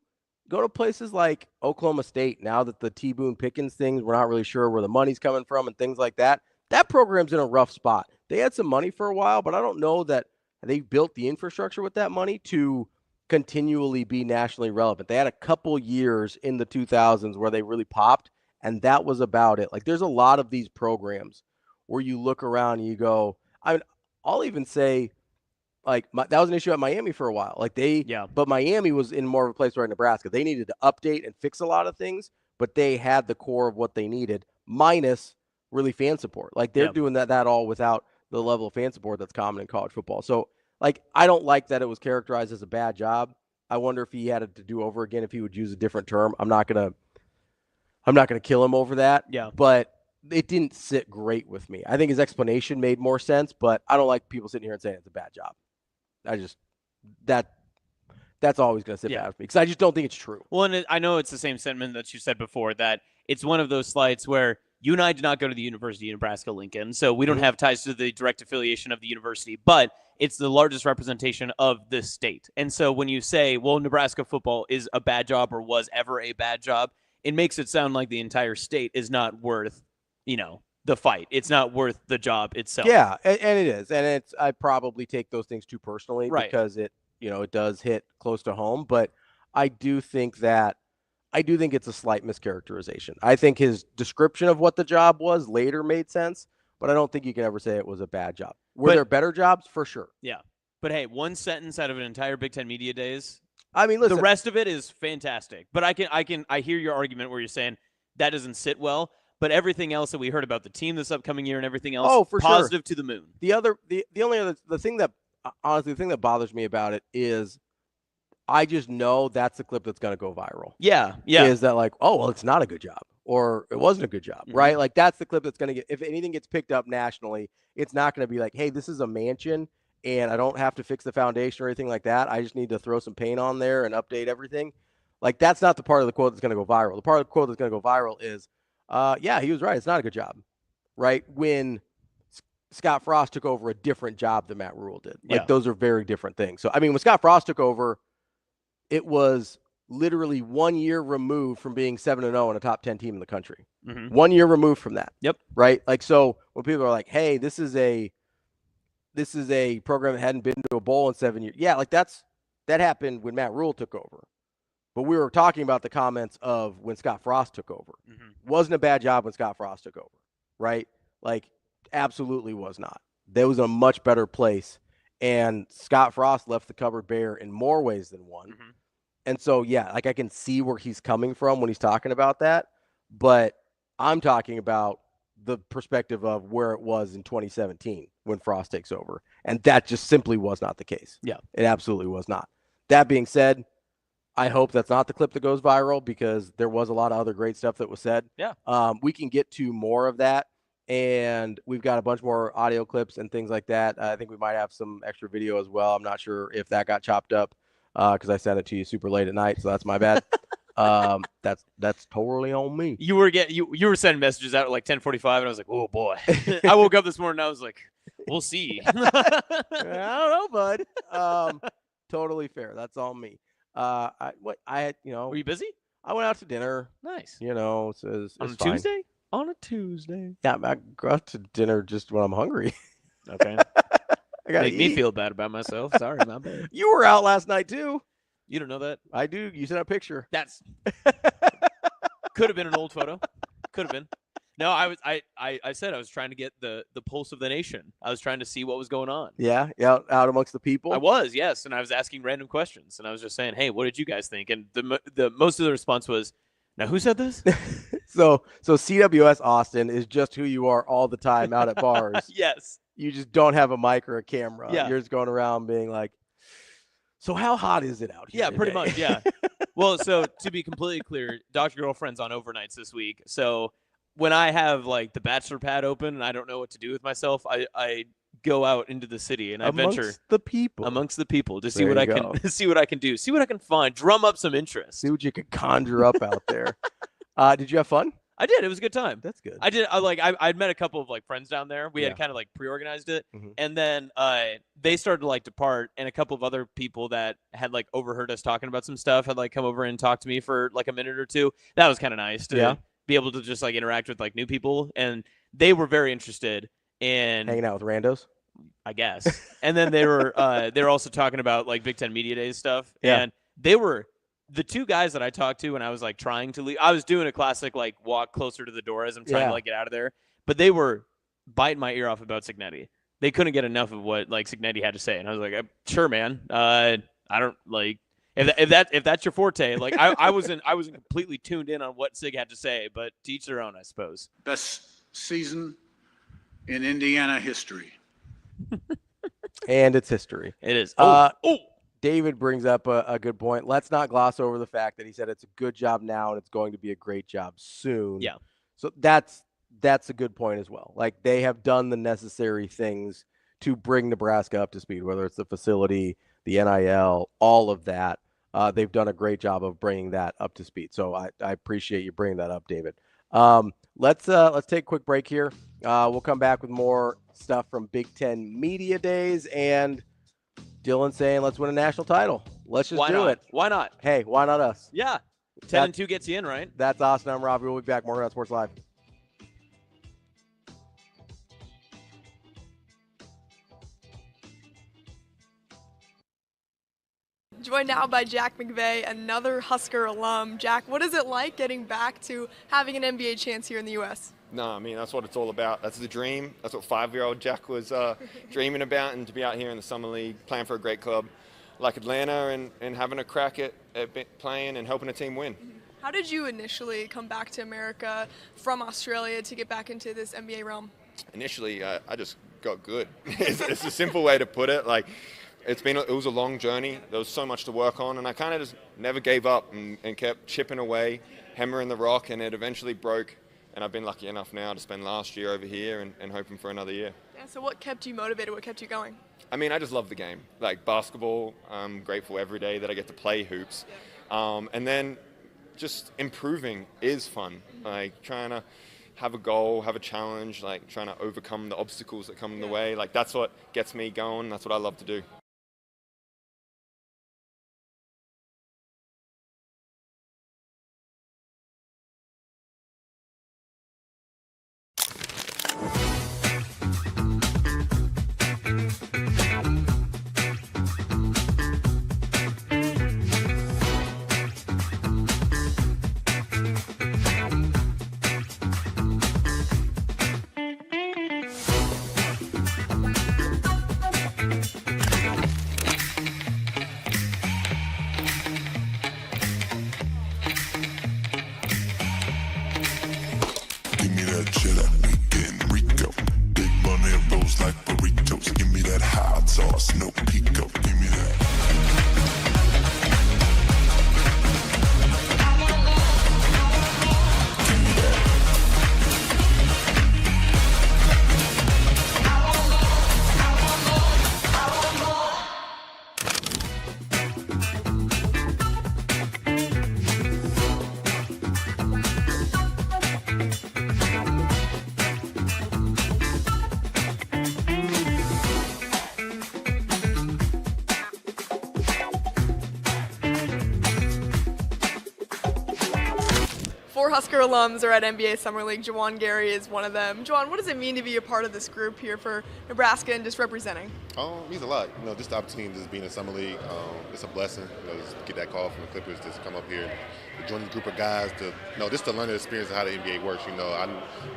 go to places like Oklahoma State now that the T. Boone Pickens things, we're not really sure where the money's coming from and things like that. That program's in a rough spot. They had some money for a while, but I don't know that they built the infrastructure with that money to continually be nationally relevant. They had a couple years in the 2000s where they really popped, and that was about it. Like, there's a lot of these programs where you look around and you go, I'll even say, like, that was an issue at Miami for a while. Like, but Miami was in more of a place where Nebraska. They needed to update and fix a lot of things, but they had the core of what they needed, minus really fan support. Like, they're doing that all without the level of fan support that's common in college football. So, like, I don't like that it was characterized as a bad job. I wonder if he had it to do over again, if he would use a different term. I'm not gonna kill him over that. Yeah. But it didn't sit great with me. I think his explanation made more sense, but I don't like people sitting here and saying it's a bad job. That's always going to sit bad with me, because I just don't think it's true. Well, and I know it's the same sentiment that you said before, that it's one of those slides where you and I did not go to the University of Nebraska-Lincoln, so we don't have ties to the direct affiliation of the university, but it's the largest representation of this state. And so when you say, well, Nebraska football is a bad job or was ever a bad job, it makes it sound like the entire state is not worth, the fight. It's not worth the job itself. Yeah, and it is. And I probably take those things too personally, because it does hit close to home. But I do think it's a slight mischaracterization. I think his description of what the job was later made sense, but I don't think you can ever say it was a bad job. Were there better jobs? For sure. Yeah. But hey, one sentence out of an entire Big Ten media days. I mean, listen, the rest of it is fantastic. But I hear your argument where you're saying that doesn't sit well. But everything else that we heard about the team this upcoming year and everything else, positive to the moon. The thing that bothers me about it is I just know that's the clip that's going to go viral. Yeah. Is that like, oh, well, it's not a good job, or it wasn't a good job, right? Like, that's the clip that's going to get, if anything gets picked up nationally, it's not going to be like, hey, this is a mansion and I don't have to fix the foundation or anything like that. I just need to throw some paint on there and update everything. Like, that's not the part of the quote that's going to go viral. The part of the quote that's going to go viral is, yeah, he was right. It's not a good job, right? When Scott Frost took over a different job than Matt Rhule did. Like, those are very different things. So, I mean, when Scott Frost took over, it was literally 1 year removed from being 7-0 and a top 10 team in the country. 1 year removed from that. Yep. Right? Like, so when people are like, hey, this is a program that hadn't been to a bowl in 7 years. Yeah, like, that happened when Matt Rhule took over. But we were talking about the comments of when Scott Frost took over. Wasn't a bad job when Scott Frost took over, right? Like, absolutely was not. There was a much better place. And Scott Frost left the cupboard bare in more ways than one. And so, yeah, like, I can see where he's coming from when he's talking about that. But I'm talking about the perspective of where it was in 2017 when Frost takes over. And that just simply was not the case. Yeah. It absolutely was not. That being said, I hope that's not the clip that goes viral, because there was a lot of other great stuff that was said. Yeah. We can get to more of that, and we've got a bunch more audio clips and things like that. I think we might have some extra video as well. I'm not sure if that got chopped up because I sent it to you super late at night, so that's my bad. That's totally on me. You were sending messages out at like 10:45, and I was like, oh boy. I woke up this morning and I was like, we'll see. I don't know, bud. Totally fair. That's on me. Were you busy? I went out to dinner. Nice. It's On a fine. Tuesday? On a Tuesday. Yeah, I go out to dinner just when I'm hungry. Okay. I gotta Make me eat. feel bad about myself. Sorry, my bad. You were out last night too. You don't know that? I do. You sent a picture. That's could have been an old photo. Could have been. No, I said I was trying to get the pulse of the nation. I was trying to see what was going on. Yeah, out amongst the people. I was, yes, and I was asking random questions, and I was just saying, "Hey, what did you guys think?" And the most of the response was, "Now, who said this?" So CWS Austin is just who you are all the time out at bars. Yes. You just don't have a mic or a camera. Yeah. You're just going around being like, "So how hot is it out here?" Yeah, pretty today?" much. Yeah. Well, so to be completely clear, Dr. Girlfriend's on overnights this week. So when I have like the bachelor pad open and I don't know what to do with myself, I go out into the city and I venture amongst the people to see There what I you can go. see what I can do, see what I can find, drum up some interest. See what you can conjure up out there. Did you have fun? I did. It was a good time. That's good. I did. I'd met a couple of like friends down there. We Yeah. had kind of like pre-organized it, Mhm. and then they started to like depart, and a couple of other people that had like overheard us talking about some stuff had like come over and talked to me for like a minute or two. That was kind of nice to be able to just like interact with like new people, and they were very interested in Hanging out with randos. I guess. And then they were also talking about like Big Ten Media Days stuff, Yeah. and they were. The two guys that I talked to when I was like trying to leave, I was doing a classic like walk closer to the door as I'm trying to like get out of there. But they were biting my ear off about Cignetti. They couldn't get enough of what like Cignetti had to say, and I was like, "Sure, man. I don't like if that's your forte." Like I wasn't completely tuned in on what Sig had to say, but to each their own, I suppose. Best season in Indiana history. And it's history. It is. David brings up a good point. Let's not gloss over the fact that he said it's a good job now and it's going to be a great job soon. Yeah. So that's a good point as well. Like they have done the necessary things to bring Nebraska up to speed, whether it's the facility, the NIL, all of that. They've done a great job of bringing that up to speed. So I appreciate you bringing that up, David. Let's take a quick break here. We'll come back with more stuff from Big Ten Media Days and Dylan saying, let's win a national title. Let's just do it. Why not? Hey, why not us? Yeah. 10-2 gets you in, right? That's awesome. I'm Ravi. We'll be back. More Hurrdat Sports Live. Joined now by Jack McVay, another Husker alum. Jack, what is it like getting back to having an NBA chance here in the U.S.? No, I mean, that's what it's all about. That's the dream. That's what 5-year-old Jack was dreaming about, and to be out here in the Summer League, playing for a great club like Atlanta and having a crack at playing and helping a team win. How did you initially come back to America from Australia to get back into this NBA realm? Initially, I just got good. It's a simple way to put it. Like, it was a long journey. There was so much to work on, and I kind of just never gave up and kept chipping away, hammering the rock, and it eventually broke. And I've been lucky enough now to spend last year over here and hoping for another year. Yeah, so what kept you motivated? What kept you going? I mean, I just love the game. Like basketball, I'm grateful every day that I get to play hoops. And then just improving is fun. Like trying to have a goal, have a challenge, like trying to overcome the obstacles that come in the way. Like that's what gets me going. That's what I love to do. 4 Husker alums are at NBA Summer League. Jawan Gary is one of them. Jawan, what does it mean to be a part of this group here for Nebraska and just representing? It means a lot. Just the opportunity to just be in the Summer League. It's a blessing, just to get that call from the Clippers to come up here and join this group of guys just to learn the experience of how the NBA works. I've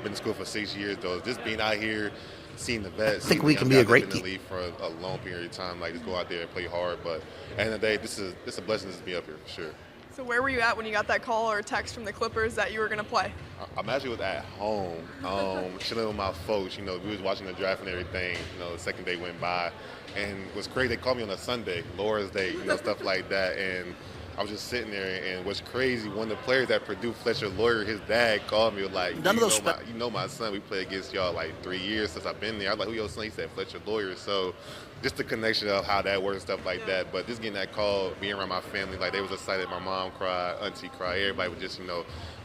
been in school for 6 years, though. Just being out here, seeing the vets. I think we can be a great team. In the league for a long period of time, just go out there and play hard. But at the end of the day, this is a blessing just to be up here for sure. So where were you at when you got that call or text from the Clippers that you were going to play? I'm actually at home, chilling with my folks. We was watching the draft and everything. The second day went by, and it was crazy. They called me on a Sunday, Laura's Day, stuff like that. And I was just sitting there, and what's crazy, one of the players that Purdue, Fletcher Lawyer, his dad called me like, you know my son, we played against y'all 3 years since I've been there. I was like, who your son? He said Fletcher Lawyer. So just the connection of how that works and stuff like that. But just getting that call, being around my family, they was excited. My mom cried, auntie cried, everybody was just,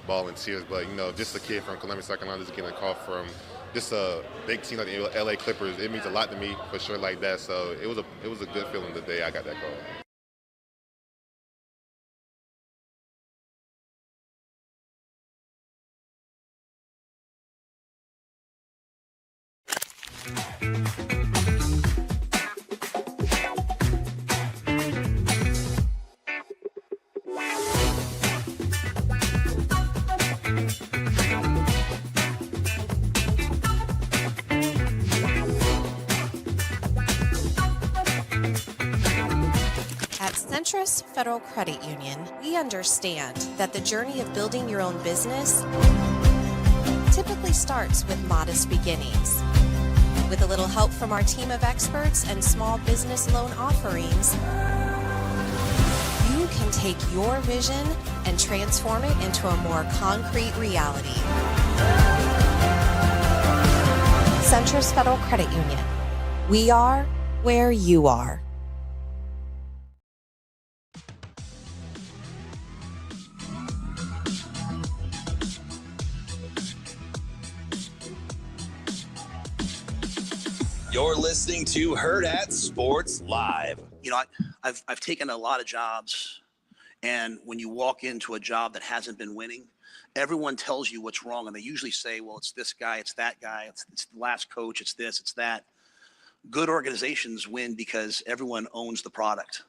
bawling tears. But, just a kid from Columbia, South Carolina, just getting a call from just a big team like the LA Clippers, it means a lot to me for sure like that. So it was a good feeling the day I got that call. At Sjuts Federal Credit Union, we understand that the journey of building your own business typically starts with modest beginnings. With a little help from our team of experts and small business loan offerings, you can take your vision and transform it into a more concrete reality. Sjuts Federal Credit Union. We are where you are. You're listening to Hurrdat Sports Live. I've taken a lot of jobs, and when you walk into a job that hasn't been winning, everyone tells you what's wrong, and they usually say, well, it's this guy, it's that guy, it's the last coach, it's this, it's that. Good organizations win because everyone owns the product.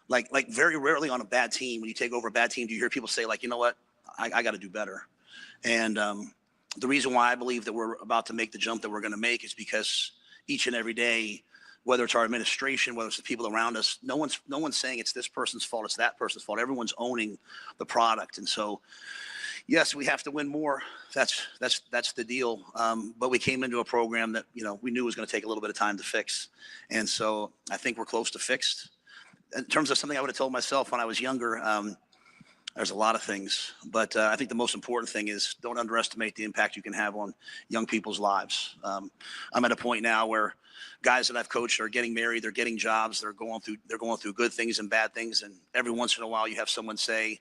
Like very rarely on a bad team, when you take over a bad team, do you hear people say, you know what, I got to do better. And the reason why I believe that we're about to make the jump that we're going to make is because each and every day, whether it's our administration, whether it's the people around us, no one's saying it's this person's fault, it's that person's fault. Everyone's owning the product. And so, yes, we have to win more. That's the deal. But we came into a program that, we knew was going to take a little bit of time to fix. And so I think we're close to fixed. In terms of something I would have told myself when I was younger, there's a lot of things, but I think the most important thing is don't underestimate the impact you can have on young people's lives. I'm at a point now where guys that I've coached are getting married, they're getting jobs, they're going through good things and bad things, and every once in a while you have someone say,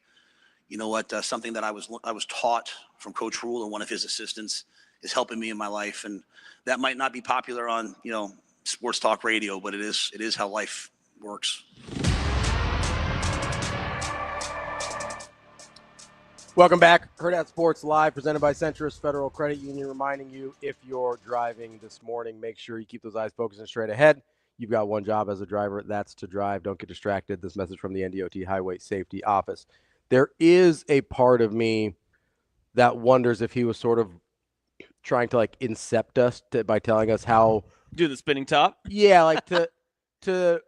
you know what, something that I was taught from Coach Rhule or one of his assistants is helping me in my life, and that might not be popular on sports talk radio, but it is how life works. Welcome back. Hurrdat Sports Live, presented by Sjuts Federal Credit Union, reminding you if you're driving this morning, make sure you keep those eyes focused and straight ahead. You've got one job as a driver, that's to drive. Don't get distracted. This message from the NDOT Highway Safety Office. There is a part of me that wonders if he was sort of trying to incept us by telling us how do the spinning top. Yeah, to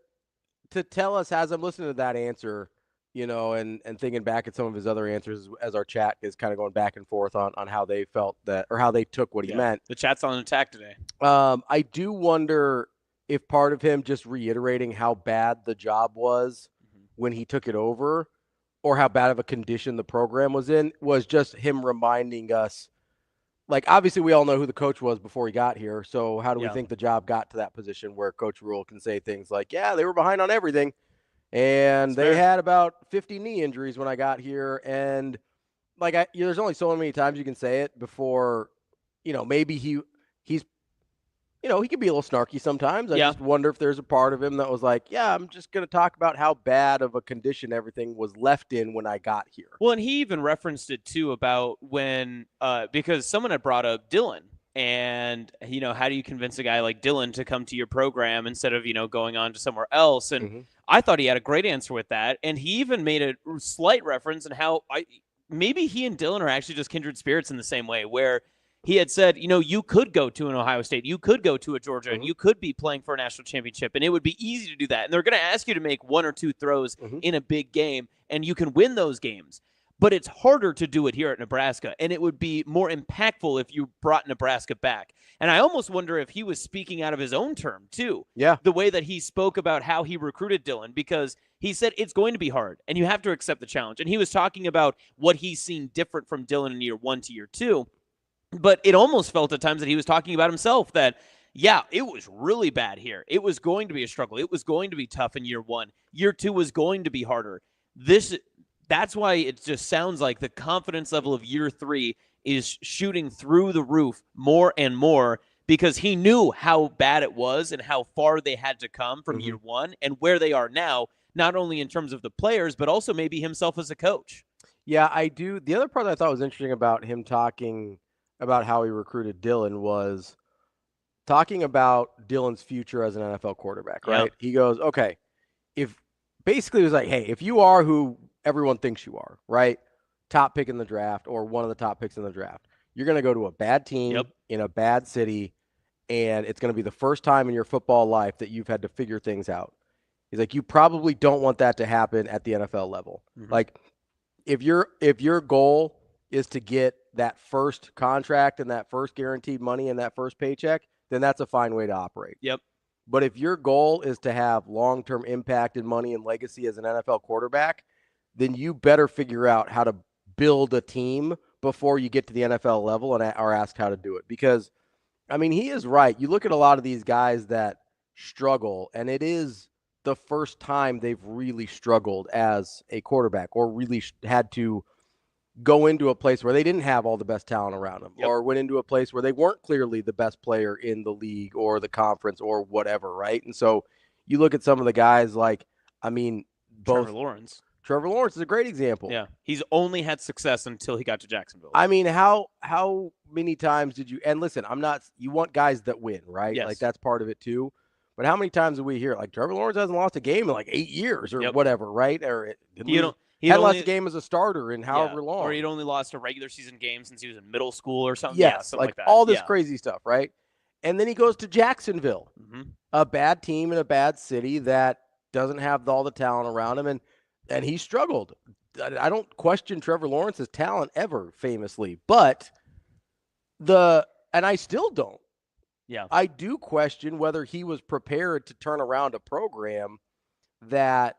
tell us as I'm listening to that answer, and thinking back at some of his other answers as our chat is kind of going back and forth on how they felt that or how they took what he meant. The chat's on attack today. I do wonder if part of him just reiterating how bad the job was when he took it over, or how bad of a condition the program was in, was just him reminding us, obviously we all know who the coach was before he got here. So how do we think the job got to that position where Coach Rhule can say things like, yeah, they were behind on everything. And they had about 50 knee injuries when I got here. And there's only so many times you can say it before, maybe he's he can be a little snarky sometimes. I Yeah. just wonder if there's a part of him that was like, yeah, I'm just going to talk about how bad of a condition everything was left in when I got here. Well, and he even referenced it too about when because someone had brought up Dylan. And, how do you convince a guy like Dylan to come to your program instead of, going on to somewhere else? And I thought he had a great answer with that. And he even made a slight reference in how maybe he and Dylan are actually just kindred spirits in the same way, where he had said, you could go to an Ohio State, you could go to a Georgia, and you could be playing for a national championship, and it would be easy to do that. And they're going to ask you to make one or two throws in a big game, and you can win those games. But it's harder to do it here at Nebraska, and it would be more impactful if you brought Nebraska back. And I almost wonder if he was speaking out of his own term, too. Yeah. The way that he spoke about how he recruited Dylan, because he said it's going to be hard, and you have to accept the challenge. And he was talking about what he's seen different from Dylan in year 1 to year 2. But it almost felt at times that he was talking about himself that, yeah, it was really bad here. It was going to be a struggle. It was going to be tough in year 1. Year 2 was going to be harder. That's why it just sounds like the confidence level of year 3 is shooting through the roof more and more, because he knew how bad it was and how far they had to come from year 1 and where they are now, not only in terms of the players, but also maybe himself as a coach. Yeah, I do. The other part that I thought was interesting about him talking about how he recruited Dylan was talking about Dylan's future as an NFL quarterback, right? Yep. He goes, okay, basically it was like, hey, if you are who everyone thinks you are, right? Top pick in the draft or one of the top picks in the draft, you're going to go to a bad team in a bad city, and it's going to be the first time in your football life that you've had to figure things out. He's like, you probably don't want that to happen at the NFL level. Like, if your goal is to get that first contract and that first guaranteed money and that first paycheck, then that's a fine way to operate. Yep. But if your goal is to have long-term impact and money and legacy as an NFL quarterback, then you better figure out how to build a team before you get to the NFL level and are asked how to do it. Because, I mean, he is right. You look at a lot of these guys that struggle, and it is the first time they've really struggled as a quarterback or really had to go into a place where they didn't have all the best talent around them or went into a place where they weren't clearly the best player in the league or the conference or whatever, right? And so you look at some of the guys like, I mean, both Trevor Lawrence is a great example. Yeah. He's only had success until he got to Jacksonville. I mean, how many times did you – and listen, you want guys that win, right? Yes. Like, that's part of it too. But how many times do we hear, like, Trevor Lawrence hasn't lost a game in like 8 years or whatever, right? Or he hadn't lost a game as a starter in however long. Or he'd only lost a regular season game since he was in middle school or something. Yes, something like that. All this crazy stuff, right? And then he goes to Jacksonville, a bad team in a bad city that doesn't have all the talent around him, and he struggled. I don't question Trevor Lawrence's talent ever, famously, but and I still don't. Yeah. I do question whether he was prepared to turn around a program that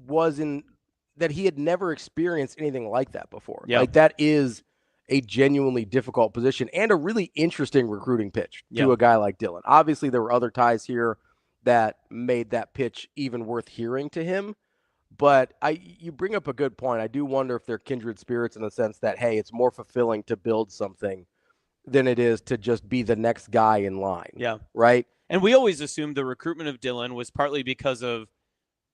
that he had never experienced anything like that before. Yeah. Like, that is a genuinely difficult position and a really interesting recruiting pitch to a guy like Dylan. Obviously, there were other ties here that made that pitch even worth hearing to him. But you bring up a good point. I do wonder if they're kindred spirits in the sense that, hey, it's more fulfilling to build something than it is to just be the next guy in line. Yeah. Right? And we always assumed the recruitment of Dylan was partly because of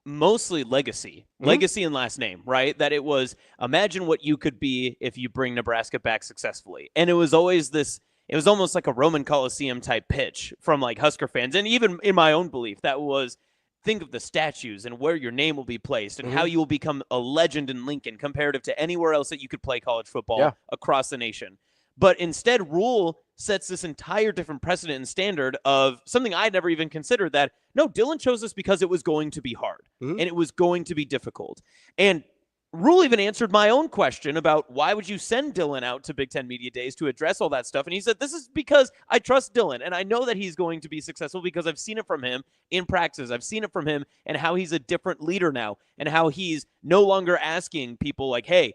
mostly legacy and last name, right? That it was, imagine what you could be if you bring Nebraska back successfully. And it was always it was almost like a Roman Coliseum type pitch from like Husker fans. And even in my own belief, that was, think of the statues and where your name will be placed and how you will become a legend in Lincoln comparative to anywhere else that you could play college football across the nation. But instead, Rhule sets this entire different precedent and standard of something I'd never even considered, that, no, Dylan chose this because it was going to be hard and it was going to be difficult. And Rhule even answered my own question about why would you send Dylan out to Big Ten Media Days to address all that stuff. And he said, this is because I trust Dylan, and I know that he's going to be successful because I've seen it from him in practice. I've seen it from him and how he's a different leader now and how he's no longer asking people like, hey,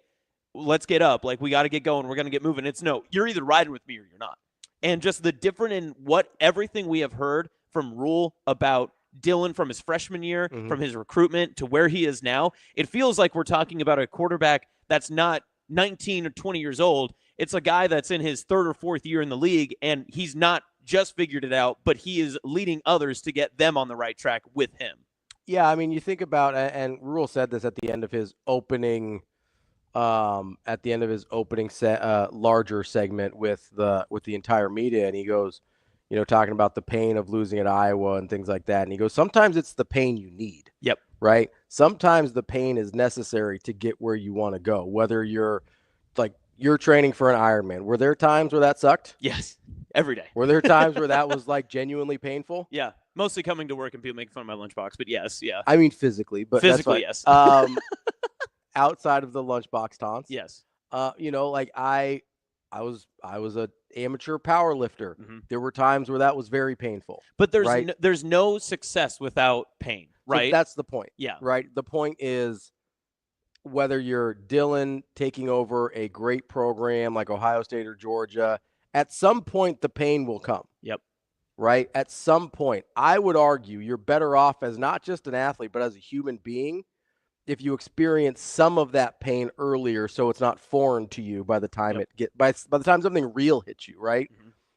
let's get up. Like, we got to get going. We're going to get moving. It's no, you're either riding with me or you're not. And just the different in what everything we have heard from Rhule about Dylan from his freshman year, from his recruitment to where he is now, it feels like we're talking about a quarterback that's not 19 or 20 years old. It's a guy that's in his third or fourth year in the league, and he's not just figured it out, but he is leading others to get them on the right track with him. Yeah, I mean, you think about, and Rhule said this at the end of his opening larger segment with the entire media, and he goes, talking about the pain of losing at Iowa and things like that. And he goes, sometimes it's the pain you need. Yep. Right? Sometimes the pain is necessary to get where you want to go, whether you're training for an Ironman. Were there times where that sucked? Yes. Every day. Were there times where that was genuinely painful? Yeah. Mostly coming to work and people making fun of my lunchbox, but yes. Yeah. I mean, physically, physically, yes. Outside of the lunchbox taunts. Yes. I was an amateur power lifter. Mm-hmm. There were times where that was very painful. But there's right? there's no success without pain, right? So that's the point. Yeah. Right. The point is whether you're Dylan taking over a great program like Ohio State or Georgia, at some point the pain will come. Yep. Right. At some point, I would argue you're better off as not just an athlete, but as a human being if you experience some of that pain earlier, so it's not foreign to you by the time by the time something real hits you, right?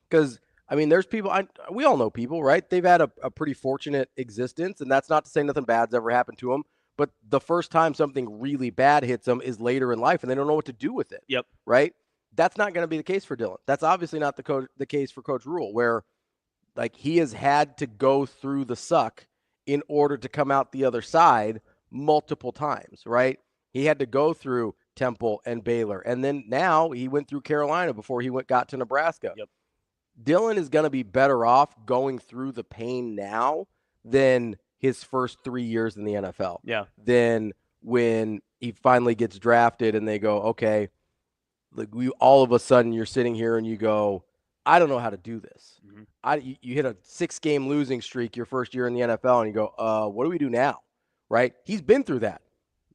Because I mean, there's people we all know people, right? They've had a pretty fortunate existence, and that's not to say nothing bad's ever happened to them. But the first time something really bad hits them is later in life, and they don't know what to do with it. Yep. Right. That's not going to be the case for Dylan. That's obviously not the case for Coach Rhule, where he has had to go through the suck in order to come out the other side multiple times, right? He had to go through Temple and Baylor, and then now he went through Carolina before he got to Nebraska. Yep. Dylan is going to be better off going through the pain now than his first 3 years in the NFL. Yeah. Then when he finally gets drafted and they go, okay, all of a sudden you're sitting here and you go, I don't know how to do this. Mm-hmm. You hit a 6-game losing streak your first year in the NFL and you go, what do we do now? Right? He's been through that.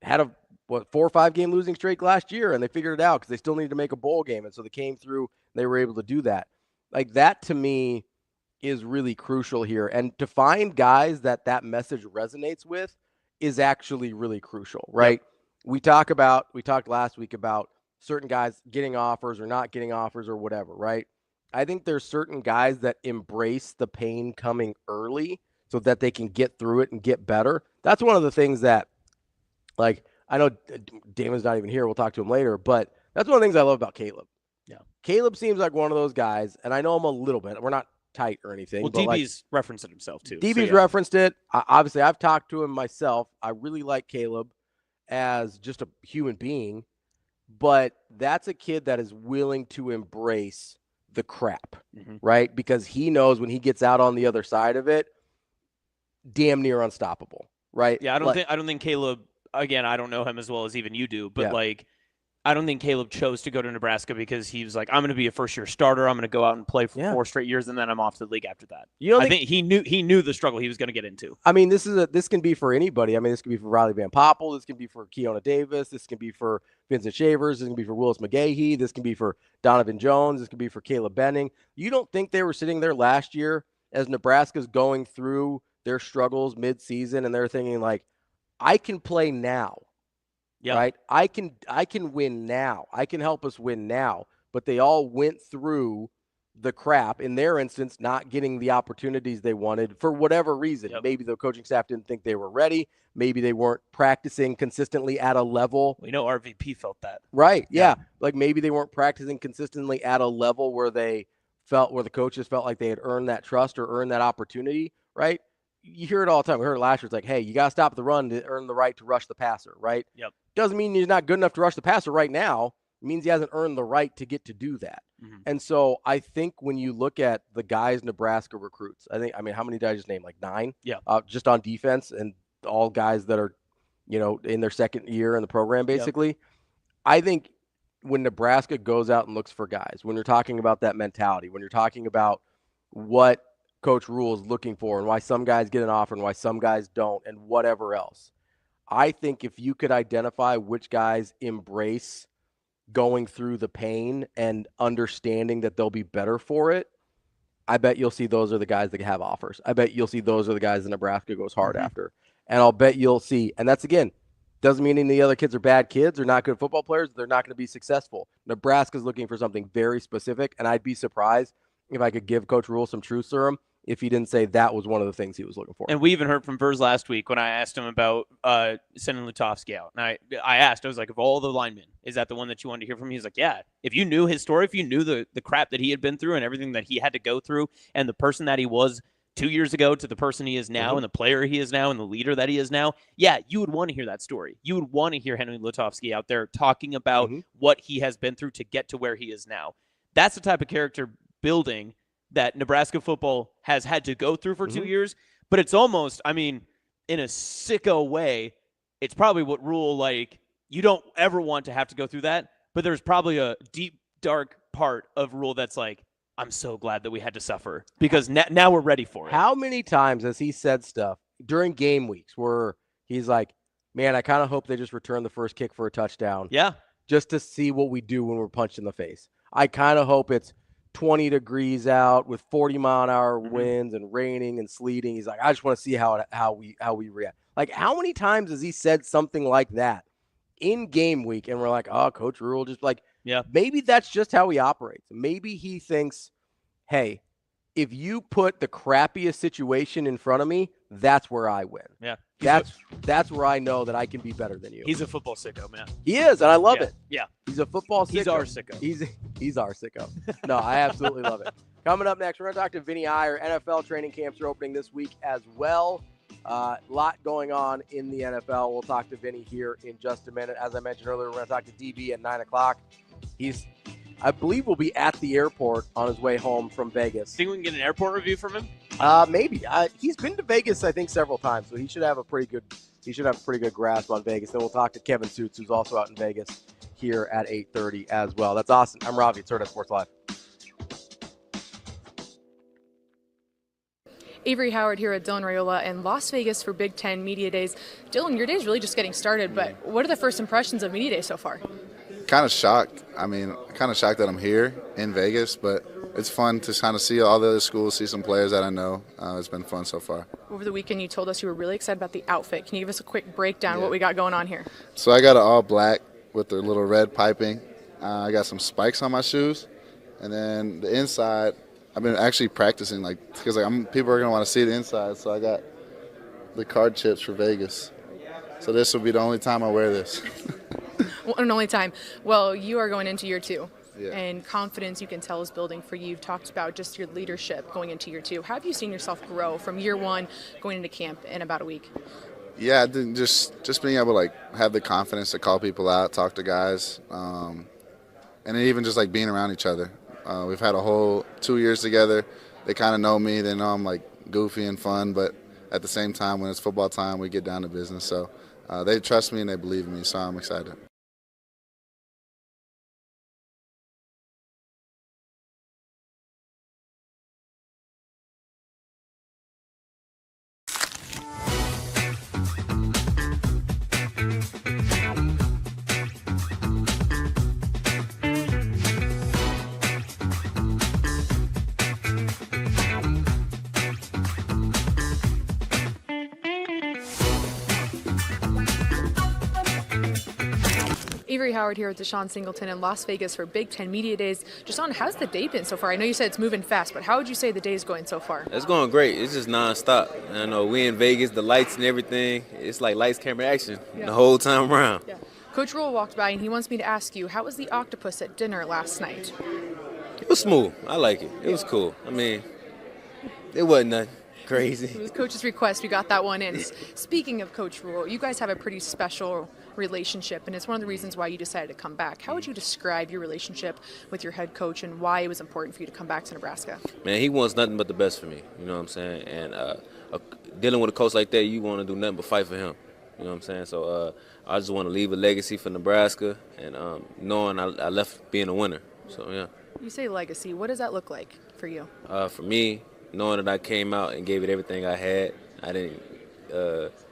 Had a 4 or 5 game losing streak last year, and they figured it out because they still needed to make a bowl game, and so they came through. And they were able to do that. That to me is really crucial here, and to find guys that message resonates with is actually really crucial, right? Yep. We talked last week about certain guys getting offers or not getting offers or whatever, right? I think there's certain guys that embrace the pain coming early so that they can get through it and get better. That's one of the things that, I know Damon's not even here. We'll talk to him later, but that's one of the things I love about Caleb. Yeah. Caleb seems like one of those guys, and I know him a little bit. We're not tight or anything. Well, but DB's referenced it himself, too. DB's referenced it. Obviously, I've talked to him myself. I really like Caleb as just a human being, but that's a kid that is willing to embrace the crap, right? Because he knows when he gets out on the other side of it, damn near unstoppable, right? Yeah, I don't think Caleb, again, I don't know him as well as even you do, but I don't think Caleb chose to go to Nebraska because he was like, I'm going to be a first-year starter. I'm going to go out and play for 4 straight years, and then I'm off to the league after that. I think he knew the struggle he was going to get into. I mean, this can be for anybody. I mean, this can be for Riley Van Poppel. This can be for Keona Davis. This can be for Vincent Shavers. This can be for Willis McGahee. This can be for Donovan Jones. This can be for Caleb Benning. You don't think they were sitting there last year as Nebraska's going through their struggles mid-season, and they're thinking I can play now. Yeah. Right. I can win now. I can help us win now. But they all went through the crap, in their instance, not getting the opportunities they wanted for whatever reason. Yep. Maybe the coaching staff didn't think they were ready. Maybe they weren't practicing consistently at a level. We know RVP felt that. Right. Yeah. Maybe they weren't practicing consistently at a level where the coaches felt like they had earned that trust or earned that opportunity. Right. You hear it all the time. We heard it last year. It's like, hey, you got to stop the run to earn the right to rush the passer, right? Yep. Doesn't mean he's not good enough to rush the passer right now. It means he hasn't earned the right to get to do that. Mm-hmm. And so I think when you look at the guys Nebraska recruits, how many did I just name? 9? Yeah. Just on defense, and all guys that are, in their second year in the program, basically. Yep. I think when Nebraska goes out and looks for guys, when you're talking about that mentality, when you're talking about what Coach Rhule is looking for and why some guys get an offer and why some guys don't and whatever else. I think if you could identify which guys embrace going through the pain and understanding that they'll be better for it, I bet you'll see those are the guys that have offers. I bet you'll see those are the guys that Nebraska goes hard after. And I'll bet you'll see, and that's, again, doesn't mean any of the other kids are bad kids or not good football players. They're not going to be successful. Nebraska's looking for something very specific, and I'd be surprised if I could give Coach Rhule some truth serum if he didn't say that was one of the things he was looking for. And we even heard from Vers last week when I asked him about sending Lutovsky out. And I asked, I was like, of all the linemen, is that the one that you wanted to hear from? He's like, yeah. If you knew his story, if you knew the crap that he had been through and everything that he had to go through and the person that he was 2 years ago to the person he is now and the player he is now and the leader that he is now, yeah, you would want to hear that story. You would want to hear Henry Lutovsky out there talking about what he has been through to get to where he is now. That's the type of character building that Nebraska football has had to go through for 2 years. But it's almost, I mean, in a sicko way, it's probably what Rhule, like, you don't ever want to have to go through that. But there's probably a deep, dark part of Rhule that's like, I'm so glad that we had to suffer because now we're ready for it. How many times has he said stuff during game weeks where he's like, man, I kind of hope they just return the first kick for a touchdown. Yeah. Just to see what we do when we're punched in the face. I kind of hope it's 20 degrees out with 40-mile-an-hour winds and raining and sleeting. He's like, I just want to see how we react. Like, how many times has he said something like that in game week? And we're like, oh, Coach Rhule just like, yeah, maybe that's just how he operates. Maybe he thinks, hey, if you put the crappiest situation in front of me, that's where I win. Yeah. That's where I know that I can be better than you. He's a football sicko, man. He is, and I love it. Yeah. He's a football sicko. He's our sicko. He's our sicko. No, I absolutely love it. Coming up next, we're going to talk to Vinnie Iyer. NFL training camps are opening this week as well. Lot going on in the NFL. We'll talk to Vinnie here in just a minute. As I mentioned earlier, we're going to talk to DB at 9 o'clock. I believe will be at the airport on his way home from Vegas. Think we can get an airport review from him? Maybe. He's been to Vegas, I think, several times, so he should have a pretty good grasp on Vegas. Then we'll talk to Kevin Sjuts, who's also out in Vegas, here at 8:30 as well. That's awesome. I'm Ravi. It's Hurrdat Sports Live. Avery Howard here at Dylan Raiola in Las Vegas for Big Ten Media Days. Dylan, your day is really just getting started, but what are the first impressions of Media Day so far? Kind of shocked. Kind of shocked that I'm here in Vegas, but it's fun to kind of see all the other schools, see some players that I know. It's been fun so far. Over the weekend, you told us you were really excited about the outfit. Can you give us a quick breakdown of what we got going on here? So I got it all black with the little red piping. I got some spikes on my shoes, and then the inside, I've been actually practicing, because people are going to want to see the inside, so I got the card chips for Vegas. So this will be the only time I wear this. One and only time. Well, you are going into year two, yeah. And confidence, you can tell, is building for you. You've talked about just your leadership going into year two. How have you seen yourself grow from year one going into camp in about a week? Yeah, just being able to have the confidence to call people out, talk to guys, and then even just being around each other. We've had a whole 2 years together. They kind of know me. They know I'm goofy and fun, but at the same time, when it's football time, we get down to business. So they trust me and they believe in me, so I'm excited. Avery Howard here with Deshaun Singleton in Las Vegas for Big Ten Media Days. Deshaun, how's the day been so far? I know you said it's moving fast, but how would you say the day is going so far? It's going great. It's just nonstop. I know we in Vegas, the lights and everything. It's like lights, camera, action the whole time around. Yeah. Coach Rhule walked by and he wants me to ask you, how was the octopus at dinner last night? It was smooth. I like it. It was cool. It wasn't nothing crazy. It was Coach's request. We got that one in. Speaking of Coach Rhule, you guys have a pretty special relationship, and it's one of the reasons why you decided to come back. How would you describe your relationship with your head coach and why it was important for you to come back to Nebraska? Man, he wants nothing but the best for me. You know what I'm saying? And dealing with a coach like that, you want to do nothing but fight for him. You know what I'm saying? So I just want to leave a legacy for Nebraska, and knowing I left being a winner. So, yeah. You say legacy. What does that look like for you? For me, knowing that I came out and gave it everything I had, I didn't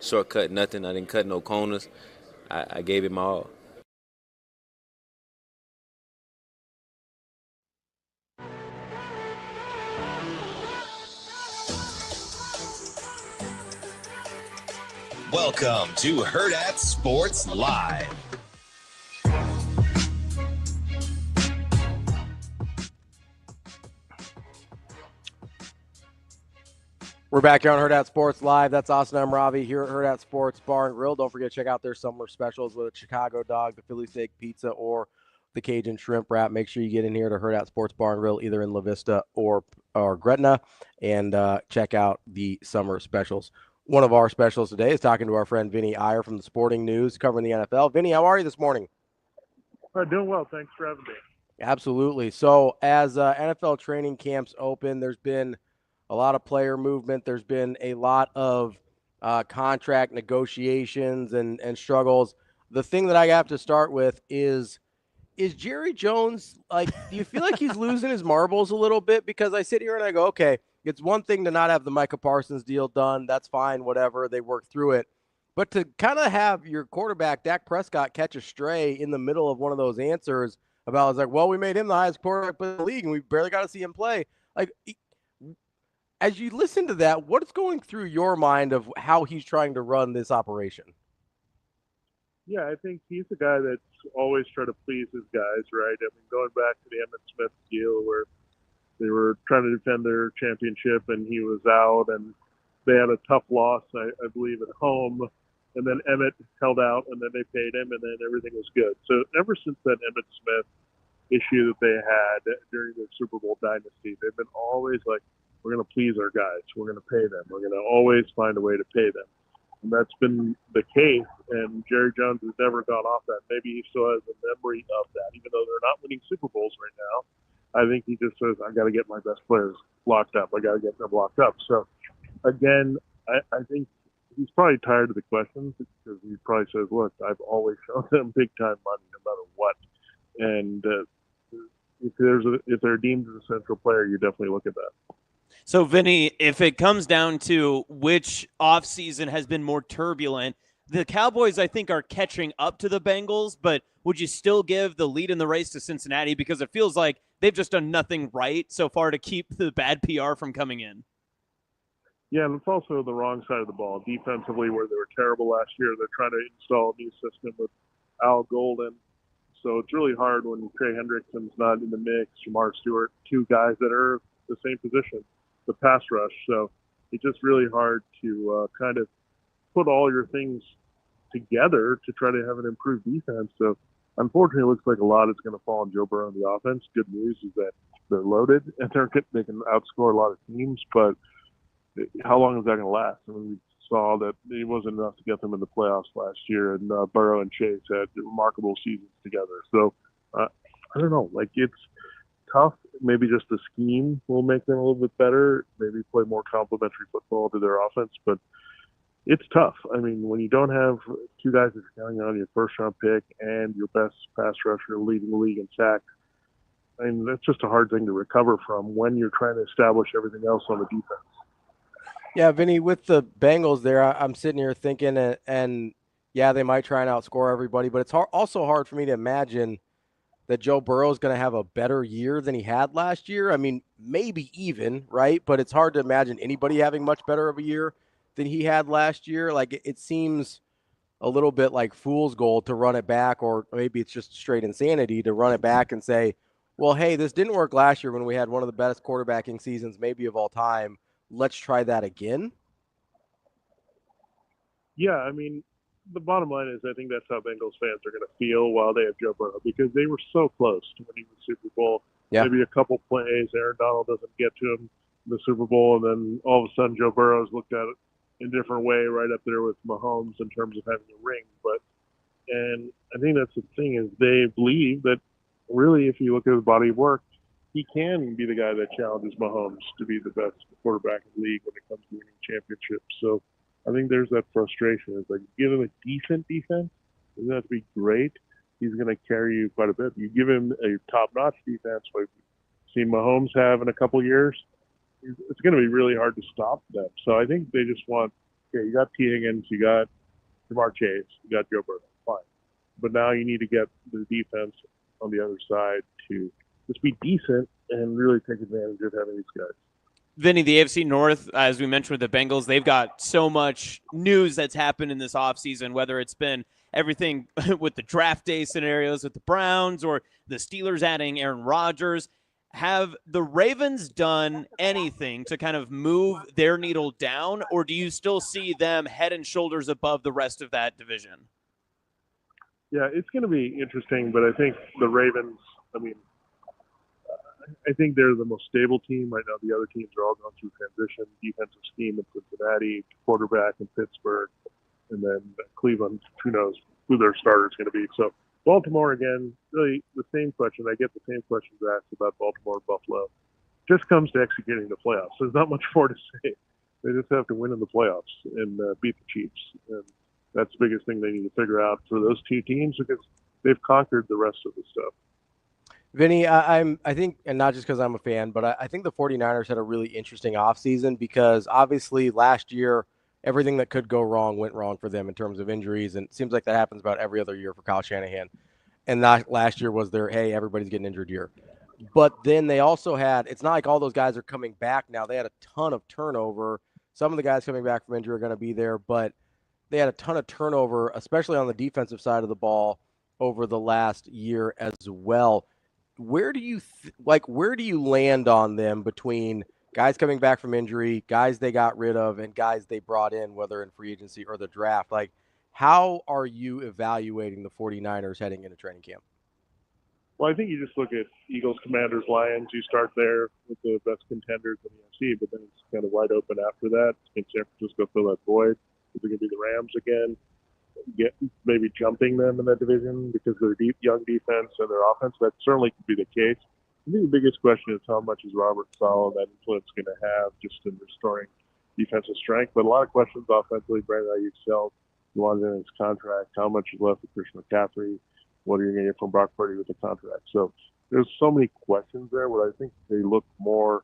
shortcut nothing. I didn't cut no corners. I gave it my all. Welcome to Hurrdat Sports Live. We're back here on Hurrdat Sports Live. That's Austin. I'm Ravi here at Hurrdat Sports Bar and Grill. Don't forget to check out their summer specials with a Chicago dog, the Philly steak pizza, or the Cajun shrimp wrap. Make sure you get in here to Hurrdat Sports Bar and Grill, either in La Vista or Gretna, and check out the summer specials. One of our specials today is talking to our friend Vinnie Iyer from the Sporting News, covering the NFL. Vinnie, how are you this morning? Doing well. Thanks for having me. Absolutely. So as NFL training camps open, there's been a lot of player movement. There's been a lot of contract negotiations and struggles. The thing that I have to start with is Jerry Jones, like, do you feel like he's losing his marbles a little bit? Because I sit here and I go, okay, it's one thing to not have the Micah Parsons deal done. That's fine, whatever. They work through it. But to kind of have your quarterback, Dak Prescott, catch a stray in the middle of one of those answers about, it's like, well, we made him the highest quarterback in the league, and we barely got to see him play. Like, as you listen to that, what is going through your mind of how he's trying to run this operation? Yeah, I think he's a guy that's always trying to please his guys, right? I mean, going back to the Emmitt Smith deal where they were trying to defend their championship and he was out, and they had a tough loss, I believe, at home. And then Emmitt held out, and then they paid him, and then everything was good. So ever since that Emmitt Smith issue that they had during their Super Bowl dynasty, they've been always like, we're going to please our guys. We're going to pay them. We're going to always find a way to pay them. And that's been the case, and Jerry Jones has never gone off that. Maybe he still has a memory of that, even though they're not winning Super Bowls right now. I think he just says, I got to get my best players locked up. I got to get them locked up. So, again, I think he's probably tired of the questions, because he probably says, look, I've always shown them big-time money no matter what. And if they're deemed as a central player, you definitely look at that. So, Vinny, if it comes down to which offseason has been more turbulent, the Cowboys, I think, are catching up to the Bengals, but would you still give the lead in the race to Cincinnati? Because it feels like they've just done nothing right so far to keep the bad PR from coming in. Yeah, and it's also the wrong side of the ball. Defensively, where they were terrible last year, they're trying to install a new system with Al Golden. So it's really hard when Trey Hendrickson's not in the mix, Jamar Stewart, two guys that are the same position, the pass rush. So it's just really hard to kind of put all your things together to try to have an improved defense. So unfortunately, it looks like a lot is going to fall on Joe Burrow and the offense. Good news is that they're loaded and they can outscore a lot of teams, but how long is that going to last? I mean, we saw that it wasn't enough to get them in the playoffs last year, and Burrow and Chase had remarkable seasons together. So I don't know. Like, it's tough. Maybe just the scheme will make them a little bit better. Maybe play more complementary football to their offense, but it's tough. I mean, when you don't have two guys that are counting on your first-round pick and your best pass rusher leading the league in sacks, I mean, that's just a hard thing to recover from when you're trying to establish everything else on the defense. Yeah, Vinny, with the Bengals there, I'm sitting here thinking, and yeah, they might try and outscore everybody, but it's also hard for me to imagine that Joe Burrow is going to have a better year than he had last year. I mean, maybe even, right? But it's hard to imagine anybody having much better of a year than he had last year. Like, it seems a little bit like fool's gold to run it back, or maybe it's just straight insanity to run it back and say, well, hey, this didn't work last year when we had one of the best quarterbacking seasons maybe of all time. Let's try that again. Yeah, I mean, the bottom line is I think that's how Bengals fans are going to feel while they have Joe Burrow, because they were so close to winning the Super Bowl. Yeah. Maybe a couple plays, Aaron Donald doesn't get to him in the Super Bowl, and then all of a sudden Joe Burrow's looked at it in a different way, right up there with Mahomes in terms of having a ring. And I think that's the thing, is they believe that really, if you look at his body of work, he can be the guy that challenges Mahomes to be the best quarterback in the league when it comes to winning championships. So I think there's that frustration. It's like, give him a decent defense. It doesn't have to be great. He's going to carry you quite a bit. You give him a top-notch defense, like we've seen Mahomes have in a couple years, it's going to be really hard to stop them. So I think they just want, okay, you got T. Higgins, you got Jamar Chase, you got Joe Burrow, fine. But now you need to get the defense on the other side to just be decent and really take advantage of having these guys. Vinny, the AFC North, as we mentioned with the Bengals, they've got so much news that's happened in this offseason, whether it's been everything with the draft day scenarios with the Browns or the Steelers adding Aaron Rodgers. have the Ravens done anything to kind of move their needle down, or do you still see them head and shoulders above the rest of that division? Yeah, it's going to be interesting, but I think the Ravens, I think they're the most stable team right now. The other teams are all going through transition, defensive scheme in Cincinnati, quarterback in Pittsburgh, and then Cleveland, who knows who their starter is going to be. So Baltimore, again, really the same question. I get the same questions asked about Baltimore and Buffalo. Just comes to executing the playoffs. There's not much more to say. They just have to win in the playoffs and beat the Chiefs. And that's the biggest thing they need to figure out for those two teams, because they've conquered the rest of the stuff. Vinny, I think, and not just because I'm a fan, but I think the 49ers had a really interesting offseason because obviously last year, everything that could go wrong went wrong for them in terms of injuries. And it seems like that happens about every other year for Kyle Shanahan. And that last year was their, hey, everybody's getting injured year. But then they also had, it's not like all those guys are coming back now. They had a ton of turnover. Some of the guys coming back from injury are going to be there, but they had a ton of turnover, especially on the defensive side of the ball over the last year as well. Where do you where do you land on them between guys coming back from injury, guys they got rid of, and guys they brought in, whether in free agency or the draft? Like, how are you evaluating the 49ers heading into training camp? Well, I think you just look at Eagles, Commanders, Lions. You start there with the best contenders in the NFC, but then it's kind of wide open after that. Can San Francisco fill that void? Is it going to be the Rams again? Maybe jumping them in that division because of their young defense and their offense. That certainly could be the case. I think the biggest question is how much is Robert Saleh and that influence going to have just in restoring defensive strength. But a lot of questions offensively. Brandon Ayuk sells. You wanted in his contract. How much is left of Christian McCaffrey? What are you going to get from Brock Purdy with the contract? So there's so many questions there where I think they look more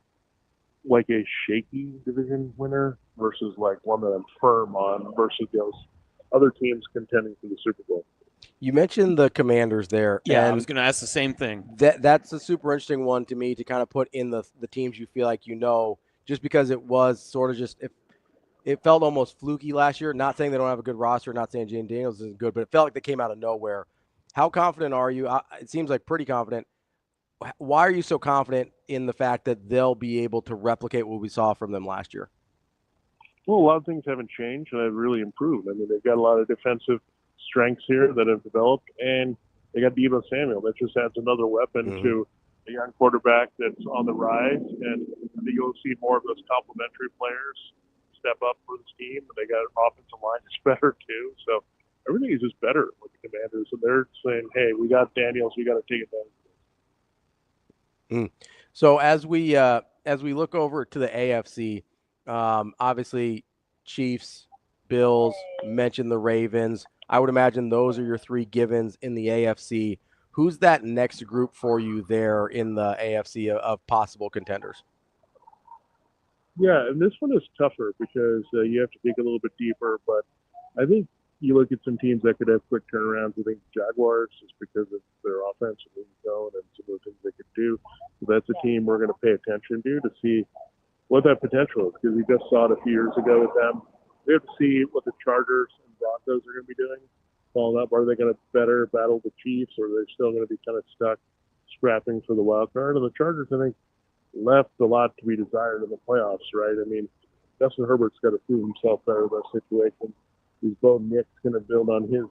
like a shaky division winner versus like one that I'm firm on versus those other teams contending for the Super Bowl. You mentioned the Commanders there. Yeah, I was going to ask the same thing. That's a super interesting one to me to kind of put in the teams you feel like just because it was sort of just it felt almost fluky last year. Not saying they don't have a good roster, not saying Jane Daniels isn't good, but it felt like they came out of nowhere. How confident are you? It seems like pretty confident. Why are you so confident in the fact that they'll be able to replicate what we saw from them last year? Well, a lot of things haven't changed and have really improved. I mean, they've got a lot of defensive strengths here that have developed, and they got Deebo Samuel. That just adds another weapon to a young quarterback that's on the rise. And I think you'll see more of those complementary players step up for this team. And they got an offensive line that's better too. So everything is just better with the Commanders. And they're saying, hey, we got Daniels. We got to take advantage of this. So as we look over to the AFC, obviously Chiefs, Bills, mentioned the Ravens. I would imagine those are your three givens in the AFC. Who's that next group for you there in the AFC of possible contenders? Yeah, and this one is tougher because you have to dig a little bit deeper. But I think you look at some teams that could have quick turnarounds. I think Jaguars, just because of their offense and zone and some of the things they could do. So that's a team we're going to pay attention to see what that potential is, because we just saw it a few years ago with them. We have to see what the Chargers and Broncos are going to be doing. Following up, are they going to better battle the Chiefs, or are they still going to be kind of stuck scrapping for the wild card? And the Chargers, I think, left a lot to be desired in the playoffs, right? I mean, Justin Herbert's got to prove himself better in those situations. Is Bo Nix going to build on his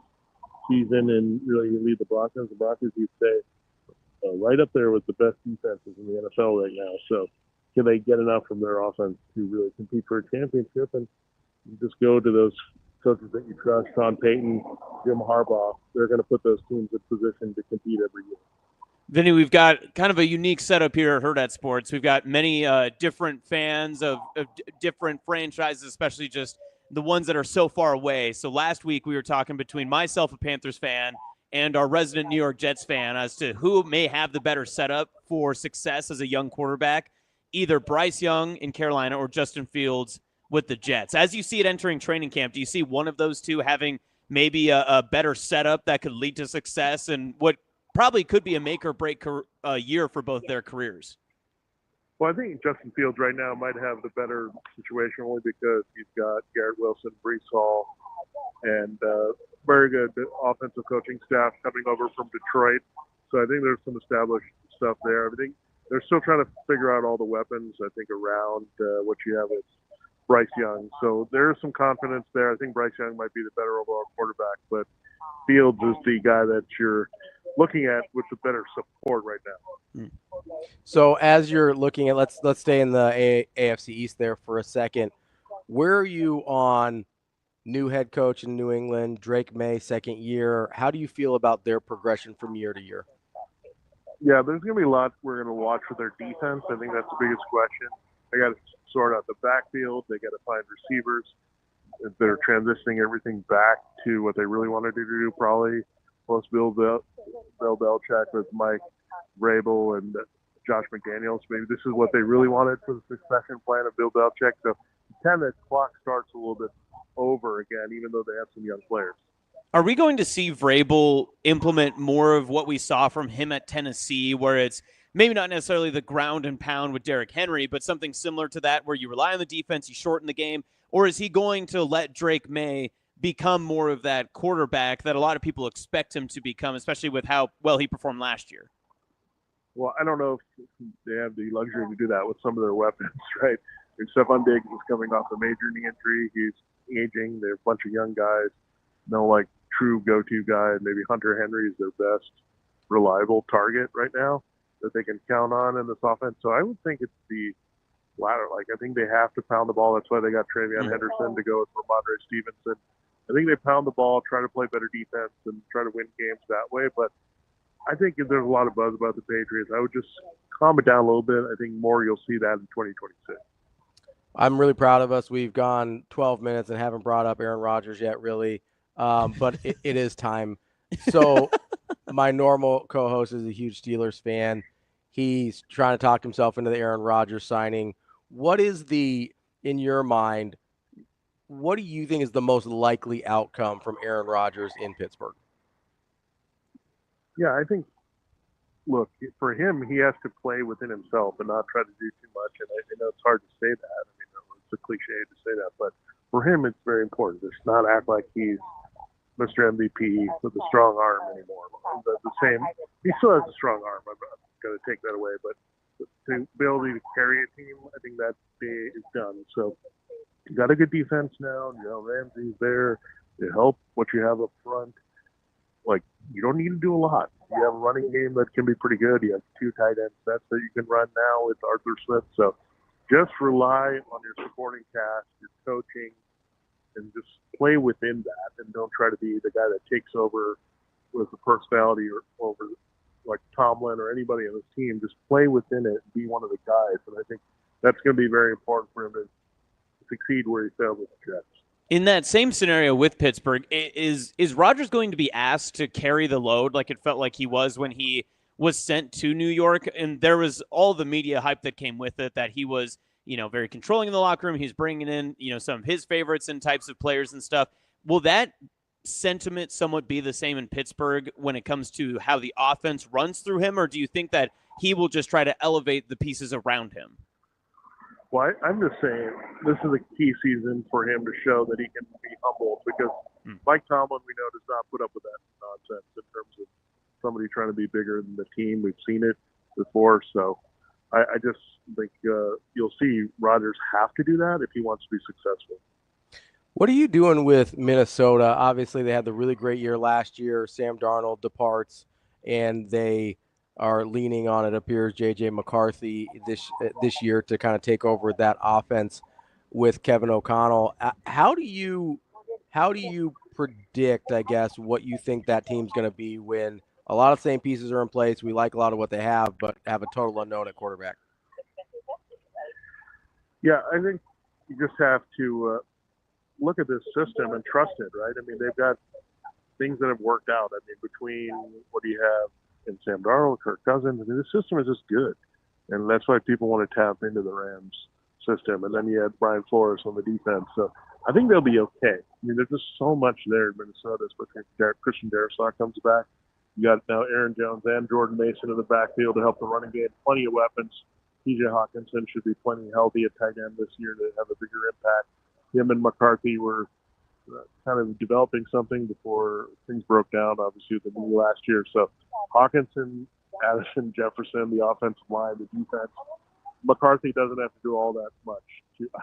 season and really lead the Broncos? The Broncos, you'd say, right up there with the best defenses in the NFL right now. So can they get enough from their offense to really compete for a championship? And you just go to those coaches that you trust, Sean Payton, Jim Harbaugh. They're going to put those teams in position to compete every year. Vinny, we've got kind of a unique setup here at Hurrdat Sports. We've got many different fans of different franchises, especially just the ones that are so far away. So last week we were talking between myself, a Panthers fan, and our resident New York Jets fan as to who may have the better setup for success as a young quarterback, either Bryce Young in Carolina or Justin Fields with the Jets. As you see it entering training camp, do you see one of those two having maybe a better setup that could lead to success and what probably could be a make or break year for both their careers? Well, I think Justin Fields right now might have the better situation only because he's got Garrett Wilson, Breece Hall, and very good offensive coaching staff coming over from Detroit. So I think there's some established stuff there. I think they're still trying to figure out all the weapons, I think, around what you have with Bryce Young. So there's some confidence there. I think Bryce Young might be the better overall quarterback, but Fields is the guy that you're looking at with the better support right now. So as you're looking at, let's stay in the AFC East there for a second. Where are you on new head coach in New England, Drake May, second year? How do you feel about their progression from year to year? Yeah, there's going to be a lot we're going to watch with their defense. I think that's the biggest question. They got to sort out the backfield. They got to find receivers. They're transitioning everything back to what they really wanted to do, probably. Plus Bill Belichick with Mike Vrabel and Josh McDaniels. Maybe this is what they really wanted for the succession plan of Bill Belichick. So kind of the clock starts a little bit over again, even though they have some young players. Are we going to see Vrabel implement more of what we saw from him at Tennessee, where it's maybe not necessarily the ground and pound with Derrick Henry, but something similar to that where you rely on the defense, you shorten the game? Or is he going to let Drake May become more of that quarterback that a lot of people expect him to become, especially with how well he performed last year? Well, I don't know if they have the luxury to do that with some of their weapons, right? And Stephon Diggs is coming off a major knee injury. He's aging. There's a bunch of young guys. No, like, true go-to guy. Maybe Hunter Henry is their best reliable target right now that they can count on in this offense. So I would think it's the latter. Like, I think they have to pound the ball. That's why they got Travion Henderson to go with Ramondre Stevenson. I think they pound the ball, try to play better defense, and try to win games that way. But I think if there's a lot of buzz about the Patriots, I would just calm it down a little bit. I think more you'll see that in 2026. I'm really proud of us. We've gone 12 minutes and haven't brought up Aaron Rodgers yet, really. But it is time. So my normal co-host is a huge Steelers fan. He's trying to talk himself into the Aaron Rodgers signing. What is in your mind, what do you think is the most likely outcome from Aaron Rodgers in Pittsburgh? Yeah, I think, look, for him, he has to play within himself and not try to do too much. And I know it's hard to say that. I mean, it's a cliche to say that. But for him, it's very important. Just not act like he's Mr. MVP with a strong arm anymore. The same, he still has a strong arm. I'm not going to take that away, but the ability to carry a team, I think that day is done. So you got a good defense now. You know, Ramsey's there to help what you have up front. Like, you don't need to do a lot. You have a running game that can be pretty good. You have 2 tight end sets that you can run now with Arthur Smith. So just rely on your supporting cast, your coaching, and just play within that, and don't try to be the guy that takes over with the personality or over like Tomlin or anybody on his team. Just play within it and be one of the guys. And I think that's going to be very important for him to succeed where he failed with the Jets. In that same scenario with Pittsburgh, is Rodgers going to be asked to carry the load like it felt like he was when he was sent to New York? And there was all the media hype that came with it, that he was, very controlling in the locker room. He's bringing in, some of his favorites and types of players and stuff. Will that sentiment somewhat be the same in Pittsburgh when it comes to how the offense runs through him? Or do you think that he will just try to elevate the pieces around him? Well, I'm just saying this is a key season for him to show that he can be humble, because Mike Tomlin, we know, does not put up with that nonsense in terms of somebody trying to be bigger than the team. We've seen it before. So I just think you'll see Rodgers have to do that if he wants to be successful. What are you doing with Minnesota? Obviously, they had the really great year last year. Sam Darnold departs, and they are leaning on, it appears, J.J. McCarthy this year to kind of take over that offense with Kevin O'Connell. How do you predict, I guess, what you think that team's going to be when a lot of the same pieces are in place? We like a lot of what they have, but have a total unknown at quarterback. Yeah, I think you just have to look at this system and trust it, right? I mean, they've got things that have worked out. I mean, between what do you have in Sam Darnold, Kirk Cousins, I mean, the system is just good. And that's why people want to tap into the Rams system. And then you had Brian Flores on the defense. So I think they'll be okay. I mean, there's just so much there in Minnesota, especially if Christian Darrisaw comes back. You got now Aaron Jones and Jordan Mason in the backfield to help the running game. Plenty of weapons. T.J. Hawkinson should be plenty healthy at tight end this year to have a bigger impact. Him and McCarthy were kind of developing something before things broke down, obviously, with the knee last year. So Hawkinson Addison, Jefferson, the offensive line, the defense. McCarthy doesn't have to do all that much,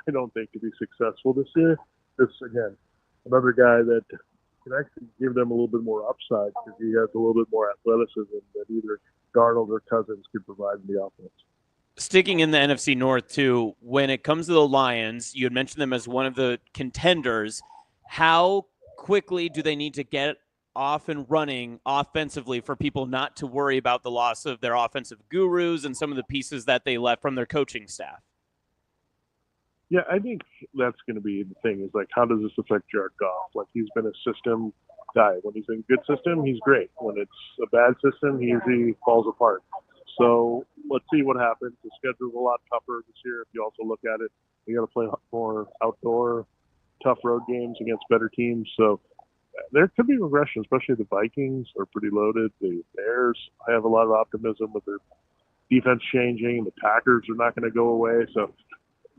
I don't think, to be successful this year. This, again, another guy that can actually give them a little bit more upside because he has a little bit more athleticism that either Darnold or Cousins could provide in the offense. Sticking in the NFC North, too, when it comes to the Lions, you had mentioned them as one of the contenders. How quickly do they need to get off and running offensively for people not to worry about the loss of their offensive gurus and some of the pieces that they left from their coaching staff? Yeah, I think that's going to be the thing is, like, how does this affect Jared Goff? Like, he's been a system guy. When he's in a good system, he's great. When it's a bad system, he usually falls apart. So let's see what happens. The schedule's a lot tougher this year. If you also look at it, you got to play more outdoor, tough road games against better teams. So there could be regression, especially the Vikings are pretty loaded. The Bears, I have a lot of optimism with their defense changing. The Packers are not going to go away. So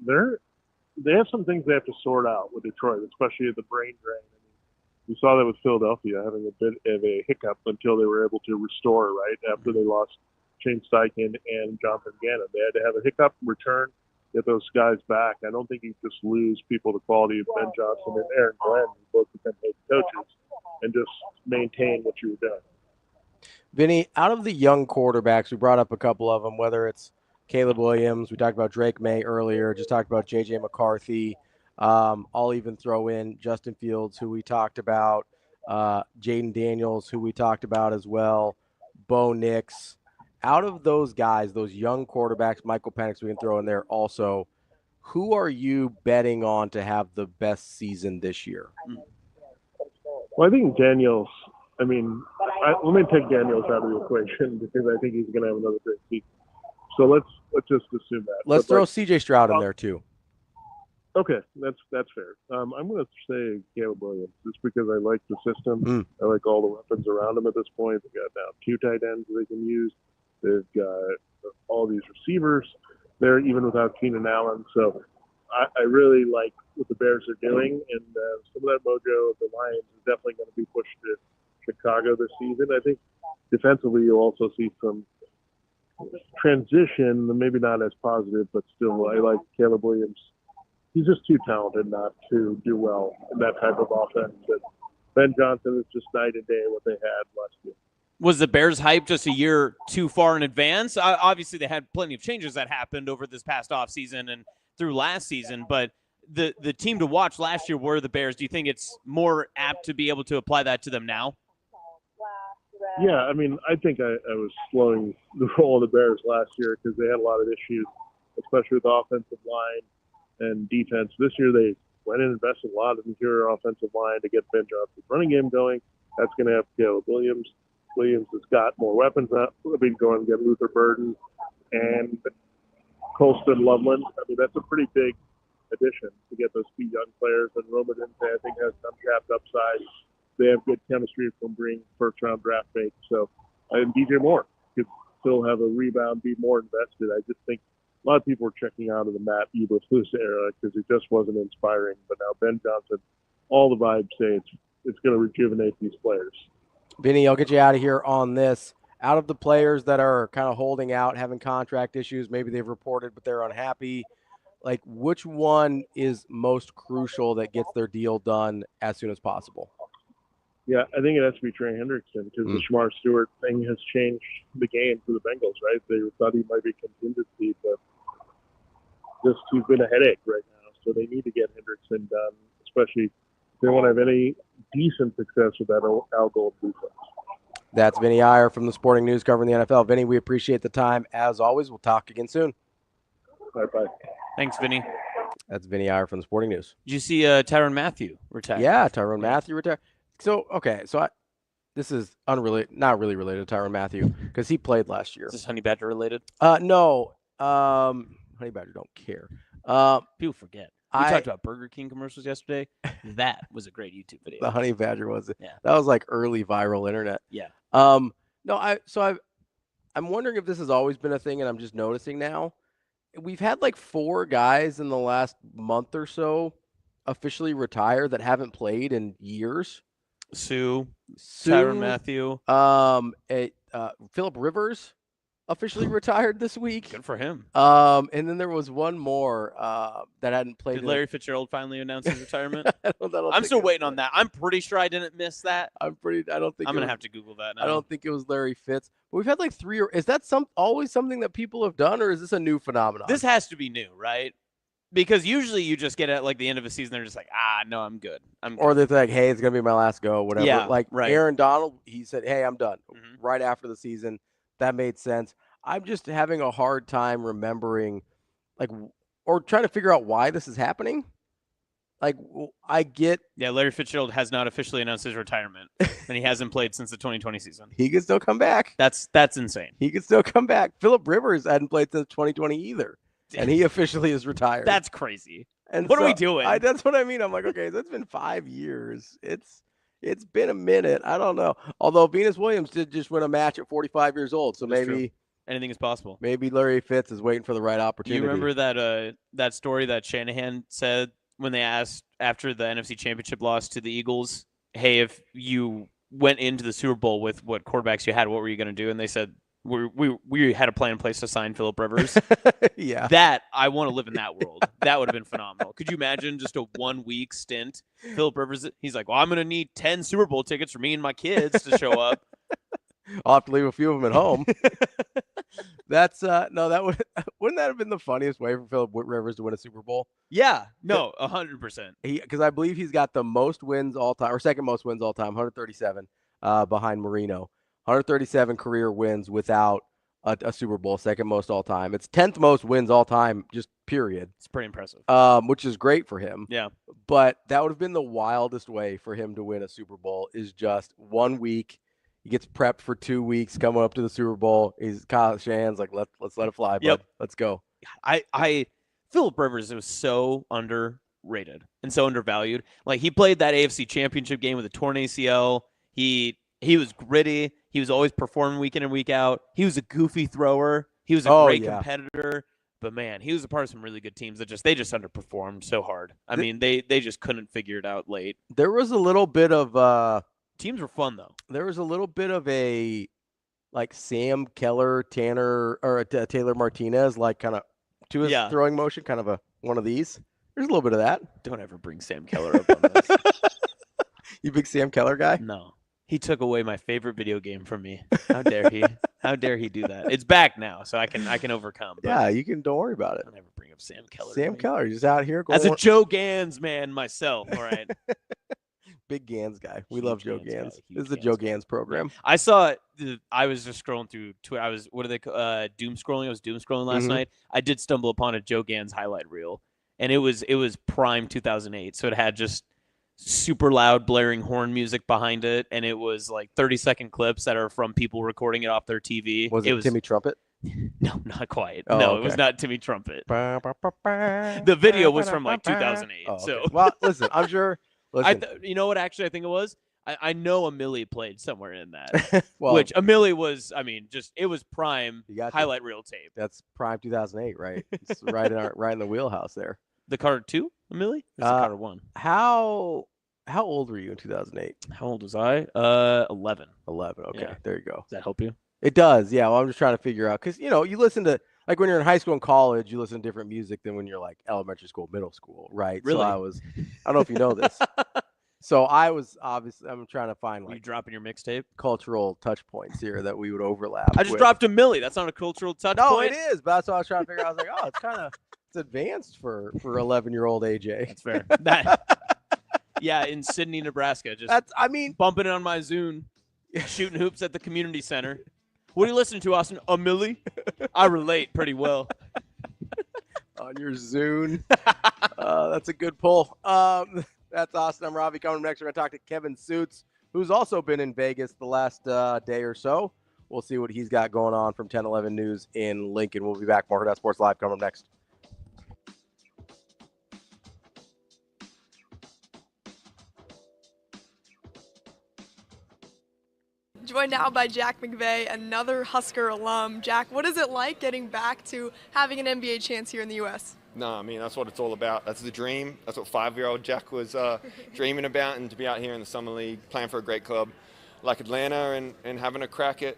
they have some things they have to sort out with Detroit, especially the brain drain. I mean, we saw that with Philadelphia having a bit of a hiccup until they were able to restore, right, after they lost Shane Steichen and Jonathan Gannon. They had to have a hiccup, return, get those guys back. I don't think you just lose people to quality of Ben Johnson and Aaron Glenn, who both become head coaches, and just maintain what you were doing. Vinny, out of the young quarterbacks, we brought up a couple of them, whether it's Caleb Williams, we talked about Drake May earlier, just talked about J.J. McCarthy. I'll even throw in Justin Fields, who we talked about, Jaden Daniels, who we talked about as well, Bo Nix. Out of those guys, those young quarterbacks, Michael Penix we can throw in there also, who are you betting on to have the best season this year? Well, I think Daniels, let me take Daniels out of the equation because I think he's going to have another great season. So let's just assume that. Let's throw C.J. Stroud in there too. Okay, that's fair. I'm going to say Caleb Williams just because I like the system. I like all the weapons around him at this point. They've got now 2 tight ends they can use. They've got all these receivers there, even without Keenan Allen. So I really like what the Bears are doing, and some of that mojo of the Lions is definitely going to be pushed to Chicago this season. I think defensively you'll also see some transition, maybe not as positive, but still I like Caleb Williams. He's just too talented not to do well in that type of offense. But Ben Johnson is just night and day what they had last year. Was the Bears hype just a year too far in advance? Obviously, they had plenty of changes that happened over this past offseason and through last season, but the team to watch last year were the Bears. Do you think it's more apt to be able to apply that to them now? Yeah, I mean, I think I was slowing the roll of the Bears last year because they had a lot of issues, especially with the offensive line and defense. This year they went and invested a lot in the interior offensive line to get Ben Johnson's running game going. That's going to have Caleb Williams. Williams has got more weapons now. We'll be going to get Luther Burden and Colston Loveland. I mean, that's a pretty big addition to get those 2 young players. And Roma Dente, I think, has uncapped upside. They have good chemistry from being first-round draft picks. So, and DJ Moore could still have a rebound, be more invested. I just think a lot of people are checking out of the Matt Eberflus era because it just wasn't inspiring. But now Ben Johnson, all the vibes say it's going to rejuvenate these players. Vinny, I'll get you out of here on this. Out of the players that are kind of holding out, having contract issues, maybe they've reported but they're unhappy, like which one is most crucial that gets their deal done as soon as possible? Yeah, I think it has to be Trey Hendrickson because the Shamar Stewart thing has changed the game for the Bengals, right? They thought he might be contingency, but just he's been a headache right now. So they need to get Hendrickson done, especially if they want to have any decent success with that Al Gold defense. That's Vinnie Iyer from the Sporting News covering the NFL. Vinny, we appreciate the time. As always, we'll talk again soon. Bye-bye. Thanks, Vinny. That's Vinnie Iyer from the Sporting News. Did you see Tyrann Mathieu retire? Yeah, Tyrann Mathieu retired. So, okay, this is not really related to Tyrann Mathieu because he played last year. Is this Honey Badger related? No. Honey Badger don't care. People forget. We talked about Burger King commercials yesterday. That was a great YouTube video. The Honey Badger was it? Yeah. That was like early viral internet. Yeah. I'm wondering if this has always been a thing and I'm just noticing now. We've had like 4 guys in the last month or so officially retire that haven't played in years. Sue, Tyrann Mathieu, Phillip Rivers officially retired this week. Good for him. And then there was one more that hadn't played. Did Larry Fitzgerald finally announce his retirement? I'm I'm still waiting on that. I'm pretty sure I didn't miss that. I don't think I'm gonna have to Google that now. I don't think it was Larry Fitz. But we've had like 3 or is that always something that people have done, or is this a new phenomenon? This has to be new, right? Because usually you just get at like the end of a season, they're just like, no, I'm good. Or they're like, hey, it's gonna be my last go, whatever. Yeah, like right. Aaron Donald, he said, hey, I'm done right after the season. That made sense. I'm just having a hard time remembering, or trying to figure out why this is happening. I get. Yeah, Larry Fitzgerald has not officially announced his retirement, and he hasn't played since the 2020 season. He can still come back. That's insane. He can still come back. Phillip Rivers hadn't played since 2020 either, and he officially is retired. That's crazy. And what are we doing? That's what I mean. I'm like, okay, that's been 5 years. It's been a minute. I don't know. Although Venus Williams did just win a match at 45 years old, so That's maybe true. Anything is possible. Maybe Larry Fitz is waiting for the right opportunity. You remember that story that Shanahan said when they asked after the NFC Championship loss to the Eagles, hey, if you went into the Super Bowl with what quarterbacks you had, what were you going to do? And they said, we had a plan in place to sign Phillip Rivers. Yeah. That, I want to live in that world. That would have been phenomenal. Could you imagine just a 1-week stint? Phillip Rivers, he's like, well, I'm going to need 10 Super Bowl tickets for me and my kids to show up. I'll have to leave a few of them at home. That's no, that wouldn't that have been the funniest way for Phillip Rivers to win a Super Bowl? Yeah, no, 100%. Because I believe he's got the most wins all time, or second most wins all time, 137, behind Marino. 137 career wins without a Super Bowl, second most all time. It's 10th most wins all time, just period. It's pretty impressive. Which is great for him. Yeah. But that would have been the wildest way for him to win a Super Bowl is just 1 week. He gets prepped for 2 weeks coming up to the Super Bowl. Kyle Shanahan's like, let's let it fly, bud. Yep. Let's go. Phillip Rivers was so underrated and so undervalued. Like, he played that AFC Championship game with a torn ACL. He was gritty. He was always performing week in and week out. He was a goofy thrower. He was a great competitor. But man, he was a part of some really good teams that they just underperformed so hard. I mean, they just couldn't figure it out late. There was a little bit of teams were fun though. There was a little bit of a Sam Keller, Taylor Martinez, kind of to his throwing motion, kind of one of these. There's a little bit of that. Don't ever bring Sam Keller up on this. You big Sam Keller guy? No. He took away my favorite video game from me. How dare he? How dare he do that? It's back now, so I can overcome. But yeah, you can. Don't worry about it. Don't ever bring up Sam Keller. Sam Keller, he's out here going as a Joe Gans man myself. All right. Big Gans guy. We love Joe Gans. This is the Joe Gans program. I saw. I was just scrolling through Twitter. I was doom scrolling. I was doom scrolling last night. I did stumble upon a Joe Gans highlight reel, and it was prime 2008. So it had just super loud blaring horn music behind it, and it was like 30-second clips that are from people recording it off their TV. Was it Timmy Trumpet? No, not quite. Oh, no, okay. It was not Timmy Trumpet. The video was from like 2008. Oh, okay. So well, listen, I'm sure. Listen. You know what? Actually, I think it was. I know Amelie played somewhere in that. Well, which Amelie was. I mean, it was prime highlight reel tape. That's prime 2008, right? It's right in the wheelhouse there. The Carter 2, Amelie? Or the Carter 1? How old were you in 2008? How old was I? 11. 11. Okay, Yeah. there you go. Does that help you? It does. Yeah. Well, I'm just trying to figure out because you listen to when you're in high school and college, you listen to different music than when you're like elementary school, middle school, right? Really? So I don't know if you know this. So I was obviously I'm trying to find you dropping your mixtape cultural touch points here that we would overlap. I just dropped Amelie. That's not a cultural touch point. No, it is. But that's what I was trying to figure out. I was like, oh, it's advanced for 11-year-old AJ. That's fair. Yeah, in Sidney, Nebraska. Just bumping it on my Zune, shooting hoops at the community center. What are you listening to, Austin? Amelie? I relate pretty well. On your Zune. That's a good pull. That's Austin. I'm Ravi. Coming next, we're going to talk to Kevin Sjuts, who's also been in Vegas the last day or so. We'll see what he's got going on from 1011 News in Lincoln. We'll be back. More Hurrdat Sports Live coming up next. Joined now by Jack McVay, another Husker alum. Jack, what is it like getting back to having an NBA chance here in the U.S.? No, I mean, that's what it's all about. That's the dream. That's what 5-year-old Jack was dreaming about, and to be out here in the Summer League, playing for a great club like Atlanta and having a crack at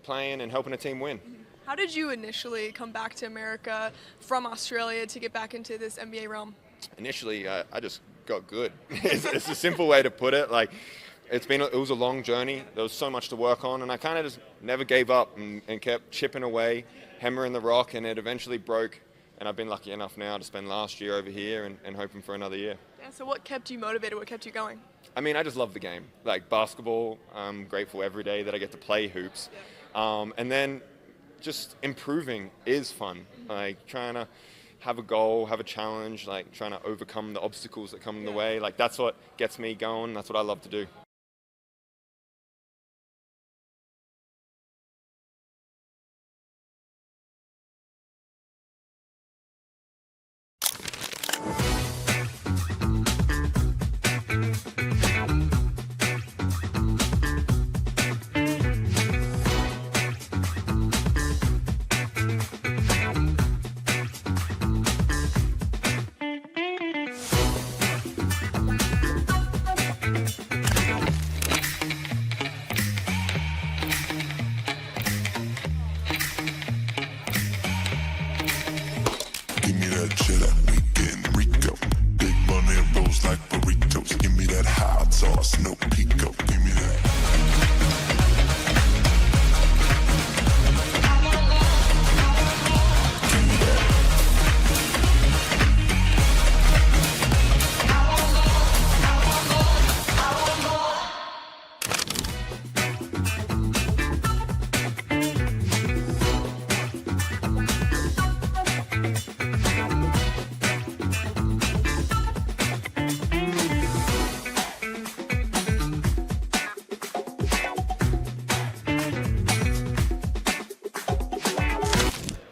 playing and helping a team win. How did you initially come back to America from Australia to get back into this NBA realm? Initially, I just got good. It's a simple way to put it. Like, it was a long journey. There was so much to work on, and I kind of just never gave up and kept chipping away, hammering the rock, and it eventually broke. And I've been lucky enough now to spend last year over here and hoping for another year. Yeah, so what kept you motivated? What kept you going? I mean, I just love the game. Like basketball, I'm grateful every day that I get to play hoops. And then just improving is fun. Like trying to have a goal, have a challenge, like trying to overcome the obstacles that come in the way. Like that's what gets me going. That's what I love to do.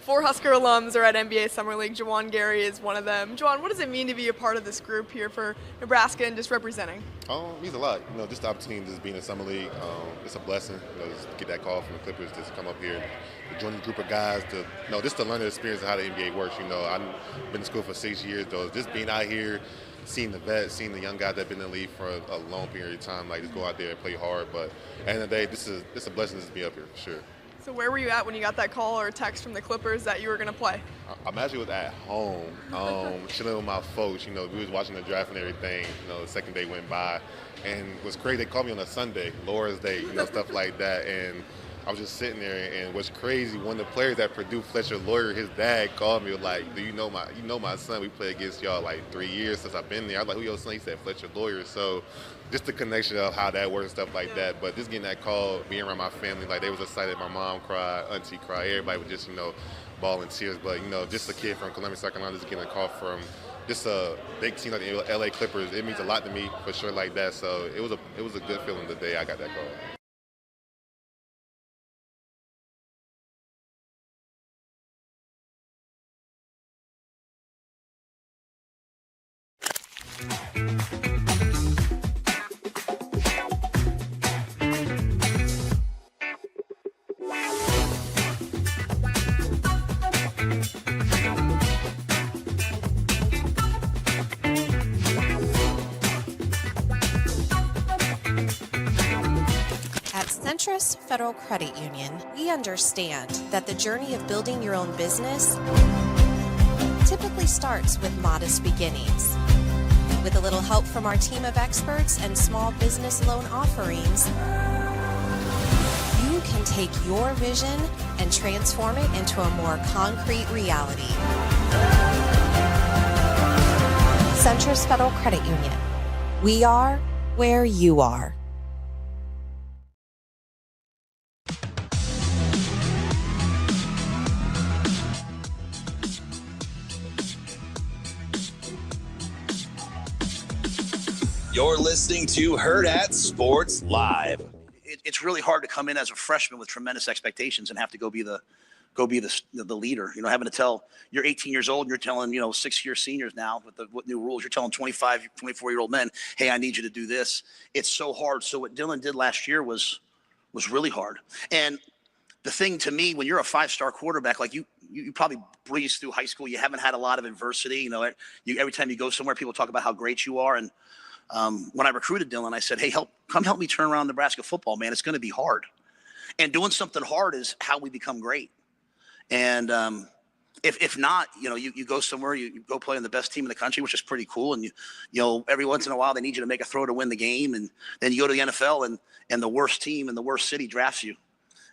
Four Husker alums are at NBA Summer League. Juwan Gary is one of them. Juwan, what does it mean to be a part of this group here for Nebraska and just representing? It means a lot. Just the opportunity to just be in the Summer League. It's a blessing, just to get that call from the Clippers just to come up here to join a group of guys just to learn the experience of how the NBA works. I've been in school for 6 years, though. Just being out here, seeing the vets, seeing the young guys that have been in the league for a long period of time, just go out there and play hard. But at the end of the day, it's a blessing just to be up here for sure. So where were you at when you got that call or text from the Clippers that you were going to play? I'm actually at home, chilling with my folks. We was watching the draft and everything. The second day went by, and it was crazy. They called me on a Sunday, Laura's Day, stuff like that. And I was just sitting there, and what's crazy, one of the players that Purdue, Fletcher Lawyer, his dad called me like, "Do you know my son? We played against y'all 3 years since I've been there." I was like, "Who your son?" He said, "Fletcher Lawyer." So just the connection of how that works and stuff like that. But just getting that call, being around my family, they was excited. My mom cried, auntie cried, everybody was just, bawling tears. But, just a kid from Columbia, South Carolina, just getting a call from just a big team like the LA Clippers, it means a lot to me for sure like that. So it was a good feeling the day I got that call. Sjuts Federal Credit Union, we understand that the journey of building your own business typically starts with modest beginnings. With a little help from our team of experts and small business loan offerings, you can take your vision and transform it into a more concrete reality. Sjuts Federal Credit Union. We are where you are. You're listening to Hurrdat Sports Live. It's really hard to come in as a freshman with tremendous expectations and have to go be the leader. Having to tell you're 18 years old and you're telling 6-year seniors now with new rules. You're telling 25, 24-year-old men, hey, I need you to do this. It's so hard. So what Dylan did last year was really hard. And the thing to me, when you're a 5-star quarterback, like you probably breezed through high school. You haven't had a lot of adversity. Every time you go somewhere, people talk about how great you are. And when I recruited Dylan, I said, hey, come help me turn around Nebraska football, man. It's going to be hard. And doing something hard is how we become great. And if not, you go somewhere, you go play on the best team in the country, which is pretty cool. And every once in a while they need you to make a throw to win the game, and then you go to the NFL and the worst team in the worst city drafts you,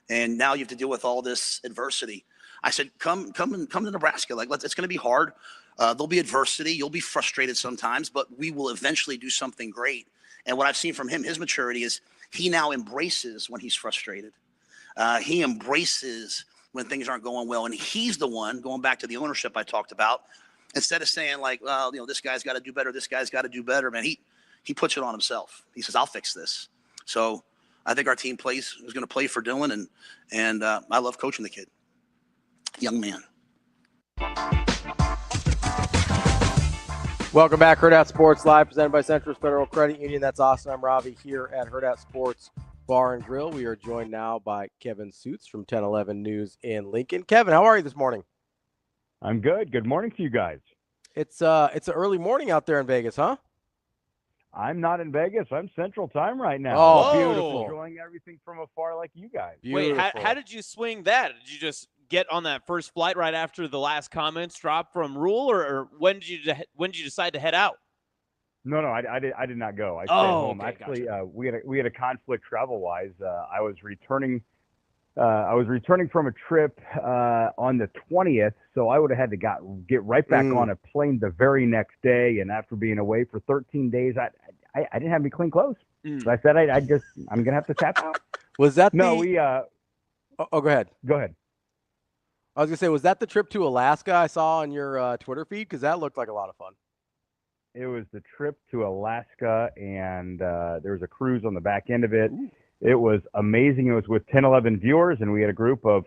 and now you have to deal with all this adversity. I said, come to Nebraska. Like, it's going to be hard. There'll be adversity. You'll be frustrated sometimes, but we will eventually do something great. And what I've seen from him, his maturity is he now embraces when he's frustrated. He embraces when things aren't going well. And he's the one, going back to the ownership I talked about, instead of saying like, well, this guy's got to do better, this guy's got to do better, man, he puts it on himself. He says, I'll fix this. So I think our team is going to play for Dylan, and I love coaching the kid. Young man. Welcome back, Hurrdat Sports Live, presented by Central Federal Credit Union. That's awesome. I'm Ravi here at Hurrdat Sports Bar and Grill. We are joined now by Kevin Sjuts from 1011 News in Lincoln. Kevin, how are you this morning? I'm good. Good morning to you guys. It's an early morning out there in Vegas, huh? I'm not in Vegas. I'm Central Time right now. Oh, beautiful. Enjoying everything from afar like you guys. Beautiful. Wait, how did you swing that? Did you just get on that first flight right after the last comments dropped from Rhule, or when did you decide to head out? No, I did not go. I stayed home. Okay, Actually, gotcha. we had a conflict travel-wise. I was returning from a trip on the 20th, so I would have had to get right back on a plane the very next day. And after being away for 13 days, I didn't have any clean clothes. So I said I'm gonna have to tap out. Was that no? Go ahead. Go ahead. I was gonna say, was that the trip to Alaska I saw on your Twitter feed? Because that looked like a lot of fun. It was the trip to Alaska, and there was a cruise on the back end of it. It was amazing. It was with 10, 11 viewers, and we had a group of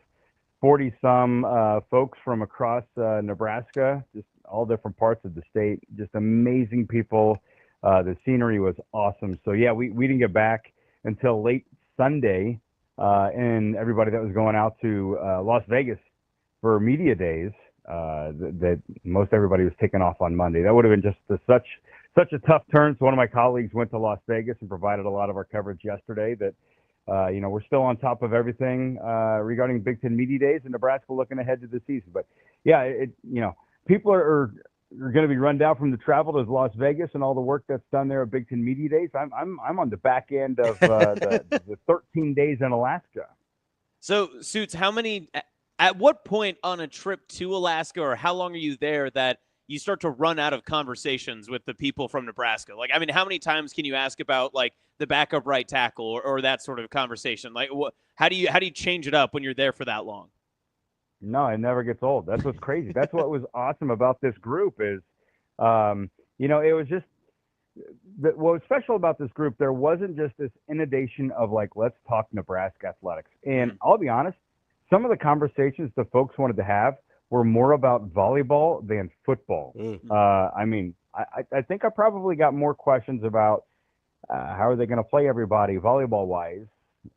40-some folks from across Nebraska, just all different parts of the state. Just amazing people. The scenery was awesome. So, yeah, we didn't get back until late Sunday, and everybody that was going out to Las Vegas for media days, that most everybody was taking off on Monday. That would have been just such a tough turn. So one of my colleagues went to Las Vegas and provided a lot of our coverage yesterday that, we're still on top of everything regarding Big Ten Media Days and Nebraska looking ahead to the season. But yeah, people are going to be run down from the travel to Las Vegas and all the work that's done there at Big Ten Media Days. I'm on the back end of the 13 days in Alaska. So, Sjuts, at what point on a trip to Alaska, or how long are you there, that you start to run out of conversations with the people from Nebraska? Like, I mean, how many times can you ask about like the backup right tackle or that sort of conversation? Like, how do you change it up when you're there for that long? No, it never gets old. That's what's crazy. That's what was awesome about this group is, it was just what was special about this group. There wasn't just this inundation of like, let's talk Nebraska athletics. And I'll be honest, some of the conversations the folks wanted to have were more about volleyball than football. I mean, I think I probably got more questions about how are they going to play everybody volleyball-wise.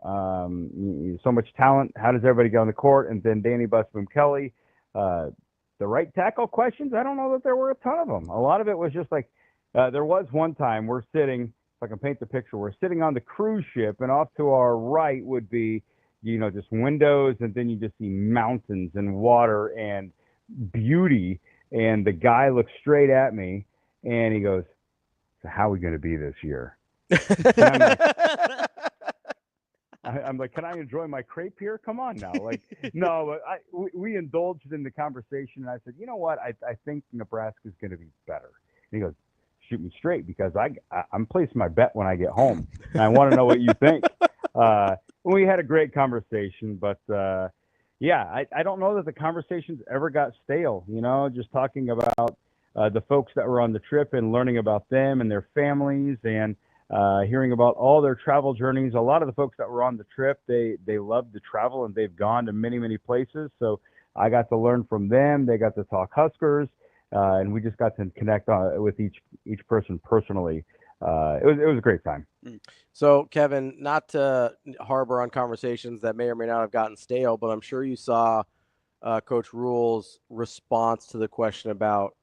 So much talent. How does everybody get on the court? And then Danny Busboom Kelly. The right tackle questions, I don't know that there were a ton of them. A lot of it was just like, there was one time we're sitting, if I can paint the picture, we're sitting on the cruise ship, and off to our right would be just windows, and then you just see mountains and water and beauty. And the guy looks straight at me and he goes, so how are we going to be this year? I'm like, can I enjoy my crepe here? Come on now. Like, no, but we indulged in the conversation, and I said, you know what? I think Nebraska's going to be better. And he goes, shoot me straight, because I'm placing my bet when I get home, and I want to know what you think. We had a great conversation, but I don't know that the conversations ever got stale, just talking about the folks that were on the trip and learning about them and their families, and hearing about all their travel journeys. A lot of the folks that were on the trip, they love to travel, and they've gone to many, many places. So I got to learn from them. They got to talk Huskers, and we just got to connect with each person personally. It was a great time. So, Kevin, not to harbor on conversations that may or may not have gotten stale, but I'm sure you saw Coach Rhule's response to the question about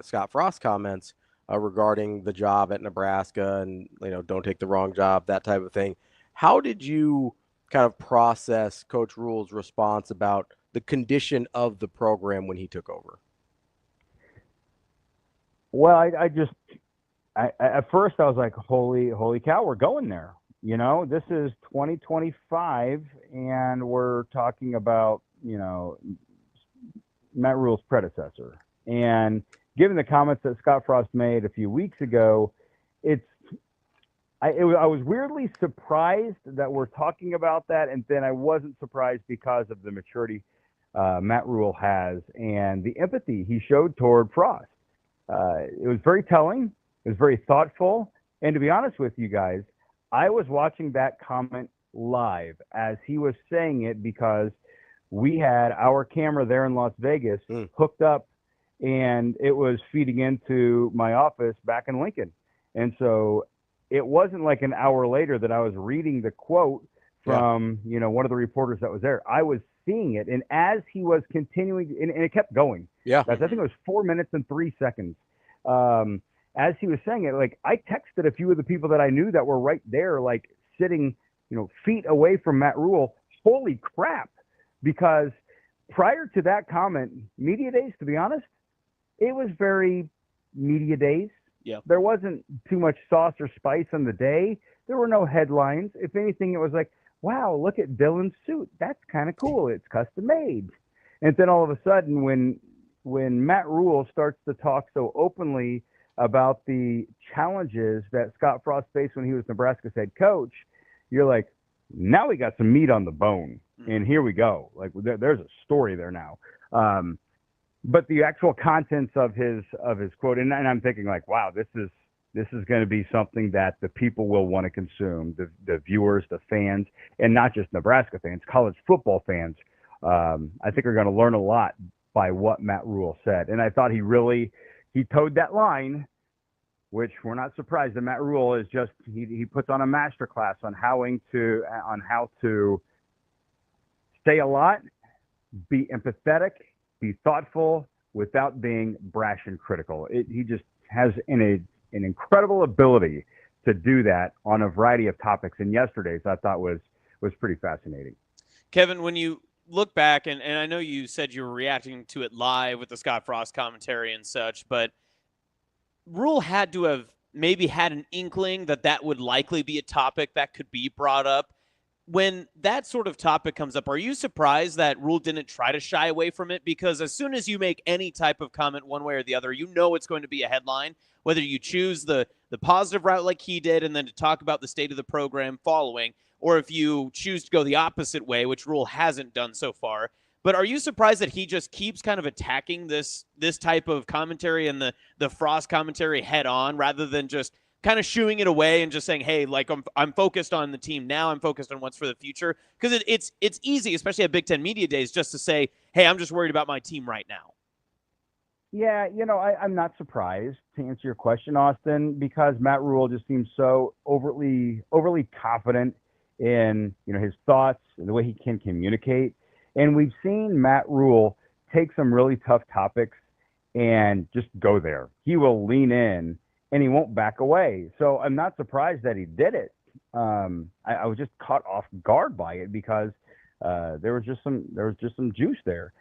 Scott Frost's comments regarding the job at Nebraska and, don't take the wrong job, that type of thing. How did you kind of process Coach Rhule's response about the condition of the program when he took over? Well, at first I was like, holy cow, we're going there. You know, this is 2025, and we're talking about, you know, Matt Rhule's predecessor. And given the comments that Scott Frost made a few weeks ago, I was weirdly surprised that we're talking about that, and then I wasn't surprised because of the maturity Matt Rhule has and the empathy he showed toward Frost. It was very telling. It was very thoughtful. And to be honest with you guys, I was watching that comment live as he was saying it because we had our camera there in Las Vegas hooked up, and it was feeding into my office back in Lincoln. And so it wasn't like an hour later that I was reading the quote from, you know, one of the reporters that was there. I was seeing it. And as he was continuing, and it kept going. Yeah. I think it was 4 minutes and 3 seconds. As he was saying it, like, I texted a few of the people that I knew that were right there, like sitting, you know, feet away from Matt Rhule. Holy crap. Because prior to that comment, media days, to be honest, it was very media days. Yeah. There wasn't too much sauce or spice on the day. There were no headlines. If anything, it was like, wow, look at Dylan's suit. That's kind of cool. It's custom made. And then all of a sudden, when Matt Rhule starts to talk so openly about the challenges that Scott Frost faced when he was Nebraska's head coach, you're like, now we got some meat on the bone. And here we go. Like, there's a story there now. But the actual contents of his quote, and I'm thinking like, wow, this is going to be something that the people will want to consume, the viewers, the fans, and not just Nebraska fans, college football fans. I think are going to learn a lot by what Matt Rhule said. And I thought he towed that line, which we're not surprised that Matt Rhule is just, he puts on a masterclass on how to say a lot, be empathetic, be thoughtful without being brash and critical. He just has an incredible ability to do that on a variety of topics. And yesterday's I thought was pretty fascinating. Kevin, when you look back, and I know you said you were reacting to it live with the Scott Frost commentary and such, but Rhule had to have maybe had an inkling that would likely be a topic that could be brought up. When that sort of topic comes up, are you surprised that Rhule didn't try to shy away from it? Because as soon as you make any type of comment one way or the other, you know it's going to be a headline, whether you choose the positive route like he did and then to talk about the state of the program following, or if you choose to go the opposite way, which Rhule hasn't done so far. But are you surprised that he just keeps kind of attacking this type of commentary and the Frost commentary head on rather than just kind of shooing it away and just saying, hey, like I'm focused on the team now. I'm focused on what's for the future. Because it's easy, especially at Big Ten Media Days, just to say, hey, I'm just worried about my team right now. Yeah, you know, I'm not surprised, to answer your question, Austin, because Matt Rhule just seems so overly confident in, you know, his thoughts and the way he can communicate. And we've seen Matt Rhule take some really tough topics and just go there. He will lean in and he won't back away. So I'm not surprised that he did it. I was just caught off guard by it because there was just some juice there.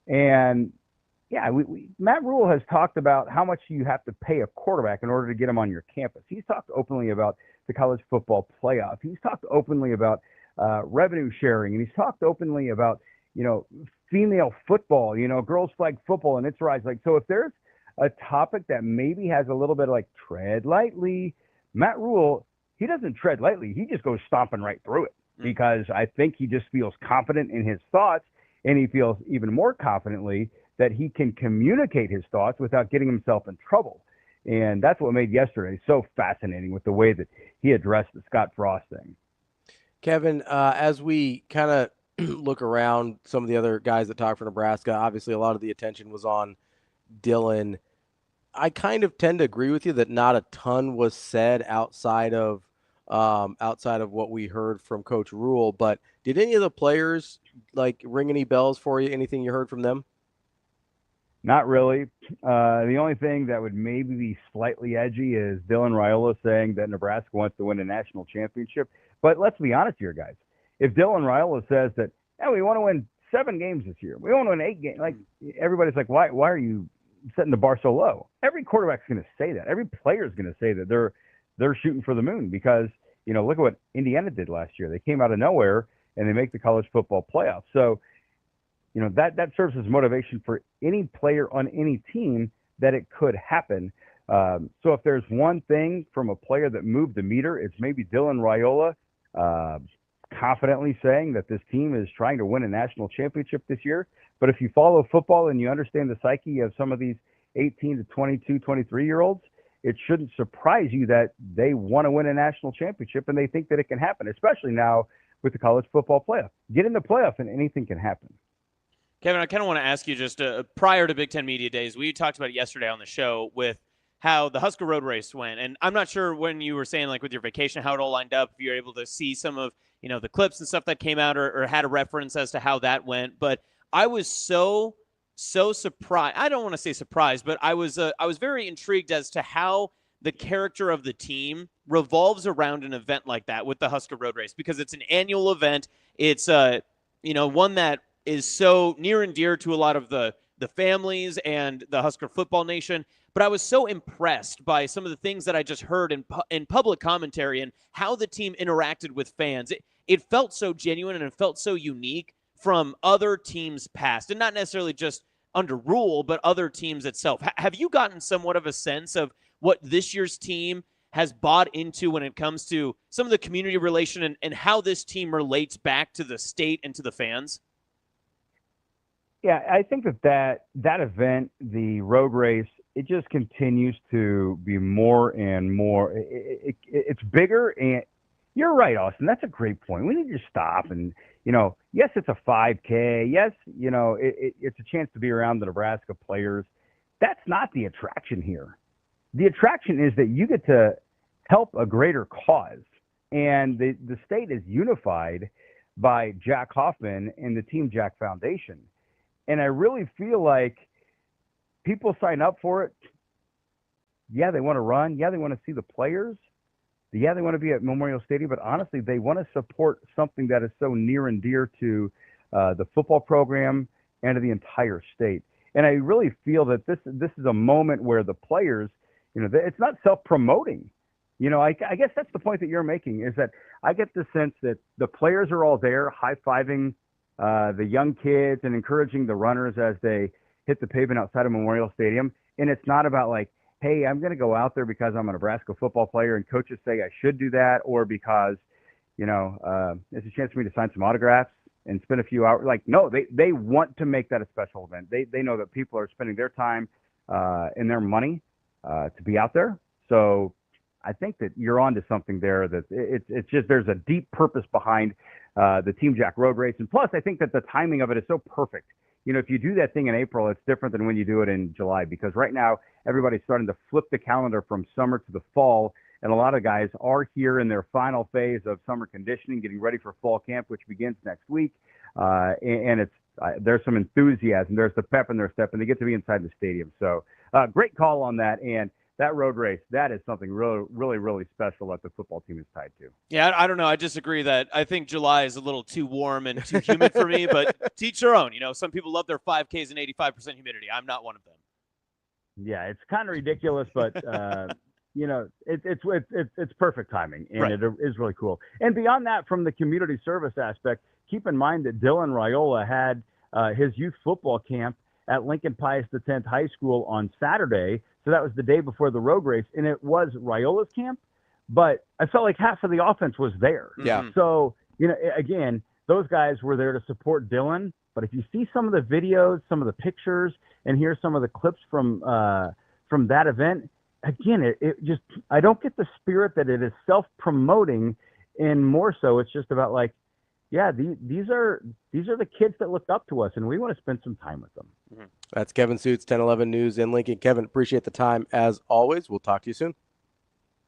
And yeah, Matt Rhule has talked about how much you have to pay a quarterback in order to get him on your campus. He's talked openly about the college football playoff. He's talked openly about revenue sharing, and he's talked openly about, you know, female football, you know, girls flag football and its rise. Like, so if there's a topic that maybe has a little bit of like tread lightly, Matt Rhule, he doesn't tread lightly. He just goes stomping right through it because I think he just feels confident in his thoughts, and he feels even more confidently that he can communicate his thoughts without getting himself in trouble. And that's what made yesterday so fascinating with the way that he addressed the Scott Frost thing. Kevin, as we kind of look around some of the other guys that talk for Nebraska, obviously a lot of the attention was on Dylan. I kind of tend to agree with you that not a ton was said outside of what we heard from Coach Rhule. But did any of the players like ring any bells for you? Anything you heard from them? Not really. The only thing that would maybe be slightly edgy is Dylan Raiola saying that Nebraska wants to win a national championship. But let's be honest here, guys. If Dylan Raiola says that, we want to win 7 games this year. We won't win 8 games. Like, everybody's like, why are you setting the bar so low? Every quarterback's going to say that. Every player's going to say that they're shooting for the moon because, look at what Indiana did last year. They came out of nowhere and they make the college football playoffs. So, that serves as motivation for any player on any team that it could happen. So if there's one thing from a player that moved the meter, it's maybe Dylan Raiola confidently saying that this team is trying to win a national championship this year. But if you follow football and you understand the psyche of some of these 18 to 22, 23-year-olds, it shouldn't surprise you that they want to win a national championship and they think that it can happen, especially now with the college football playoff. Get in the playoff and anything can happen. Kevin, I kind of want to ask you just prior to Big Ten Media Days, we talked about it yesterday on the show with how the Husker road race went. And I'm not sure when you were saying, like, with your vacation, how it all lined up, if you were able to see some of, the clips and stuff that came out or had a reference as to how that went. But I was so surprised. I don't want to say surprised, but I was very intrigued as to how the character of the team revolves around an event like that with the Husker road race, because it's an annual event. It's, one that is so near and dear to a lot of the families and the Husker football nation. But I was so impressed by some of the things that I just heard in public commentary and how the team interacted with fans. It felt so genuine and it felt so unique from other teams past, and not necessarily just under Rhule, but other teams itself. Have you gotten somewhat of a sense of what this year's team has bought into when it comes to some of the community relation and how this team relates back to the state and to the fans? Yeah, I think that event, the road race, it just continues to be more and more. It's bigger, and you're right, Austin. That's a great point. We need to stop and, yes, it's a 5K. Yes, it's a chance to be around the Nebraska players. That's not the attraction here. The attraction is that you get to help a greater cause, and the state is unified by Jack Hoffman and the Team Jack Foundation. And I really feel like people sign up for it. Yeah, they want to run. Yeah, they want to see the players. Yeah, they want to be at Memorial Stadium. But honestly, they want to support something that is so near and dear to the football program and to the entire state. And I really feel that this is a moment where the players, it's not self-promoting. I guess that's the point that you're making, is that I get the sense that the players are all there high-fiving the young kids and encouraging the runners as they hit the pavement outside of Memorial Stadium. And it's not about like, hey, I'm going to go out there because I'm a Nebraska football player and coaches say I should do that, or because, it's a chance for me to sign some autographs and spend a few hours. Like, no, they want to make that a special event. They know that people are spending their time and their money to be out there. So I think that you're onto something there. That it's just, there's a deep purpose behind the Team Jack road race. And plus, I think that the timing of it is so perfect. If you do that thing in April, it's different than when you do it in July, because right now everybody's starting to flip the calendar from summer to the fall. And a lot of guys are here in their final phase of summer conditioning, getting ready for fall camp, which begins next week. And it's there's some enthusiasm. There's the pep in their step, and they get to be inside the stadium. So great call on that. And that road race, that is something really, really, really special that the football team is tied to. Yeah, I don't know. I disagree that I think July is a little too warm and too humid for me, but to each their own. Some people love their 5Ks and 85% humidity. I'm not one of them. Yeah, it's kind of ridiculous, but it's perfect timing, and right. It is really cool. And beyond that, from the community service aspect, keep in mind that Dylan Raiola had his youth football camp at Lincoln Pius X High School on Saturday. So that was the day before the road race, and it was Raiola's camp, but I felt like half of the offense was there. Yeah. So, again, those guys were there to support Dylan, but if you see some of the videos, some of the pictures, and hear some of the clips from that event, again, it just, I don't get the spirit that it is self-promoting, and more so it's just about like, yeah, these are the kids that look up to us, and we want to spend some time with them. Mm-hmm. That's Kevin Sjuts, 1011 News in Lincoln. Kevin, appreciate the time as always. We'll talk to you soon.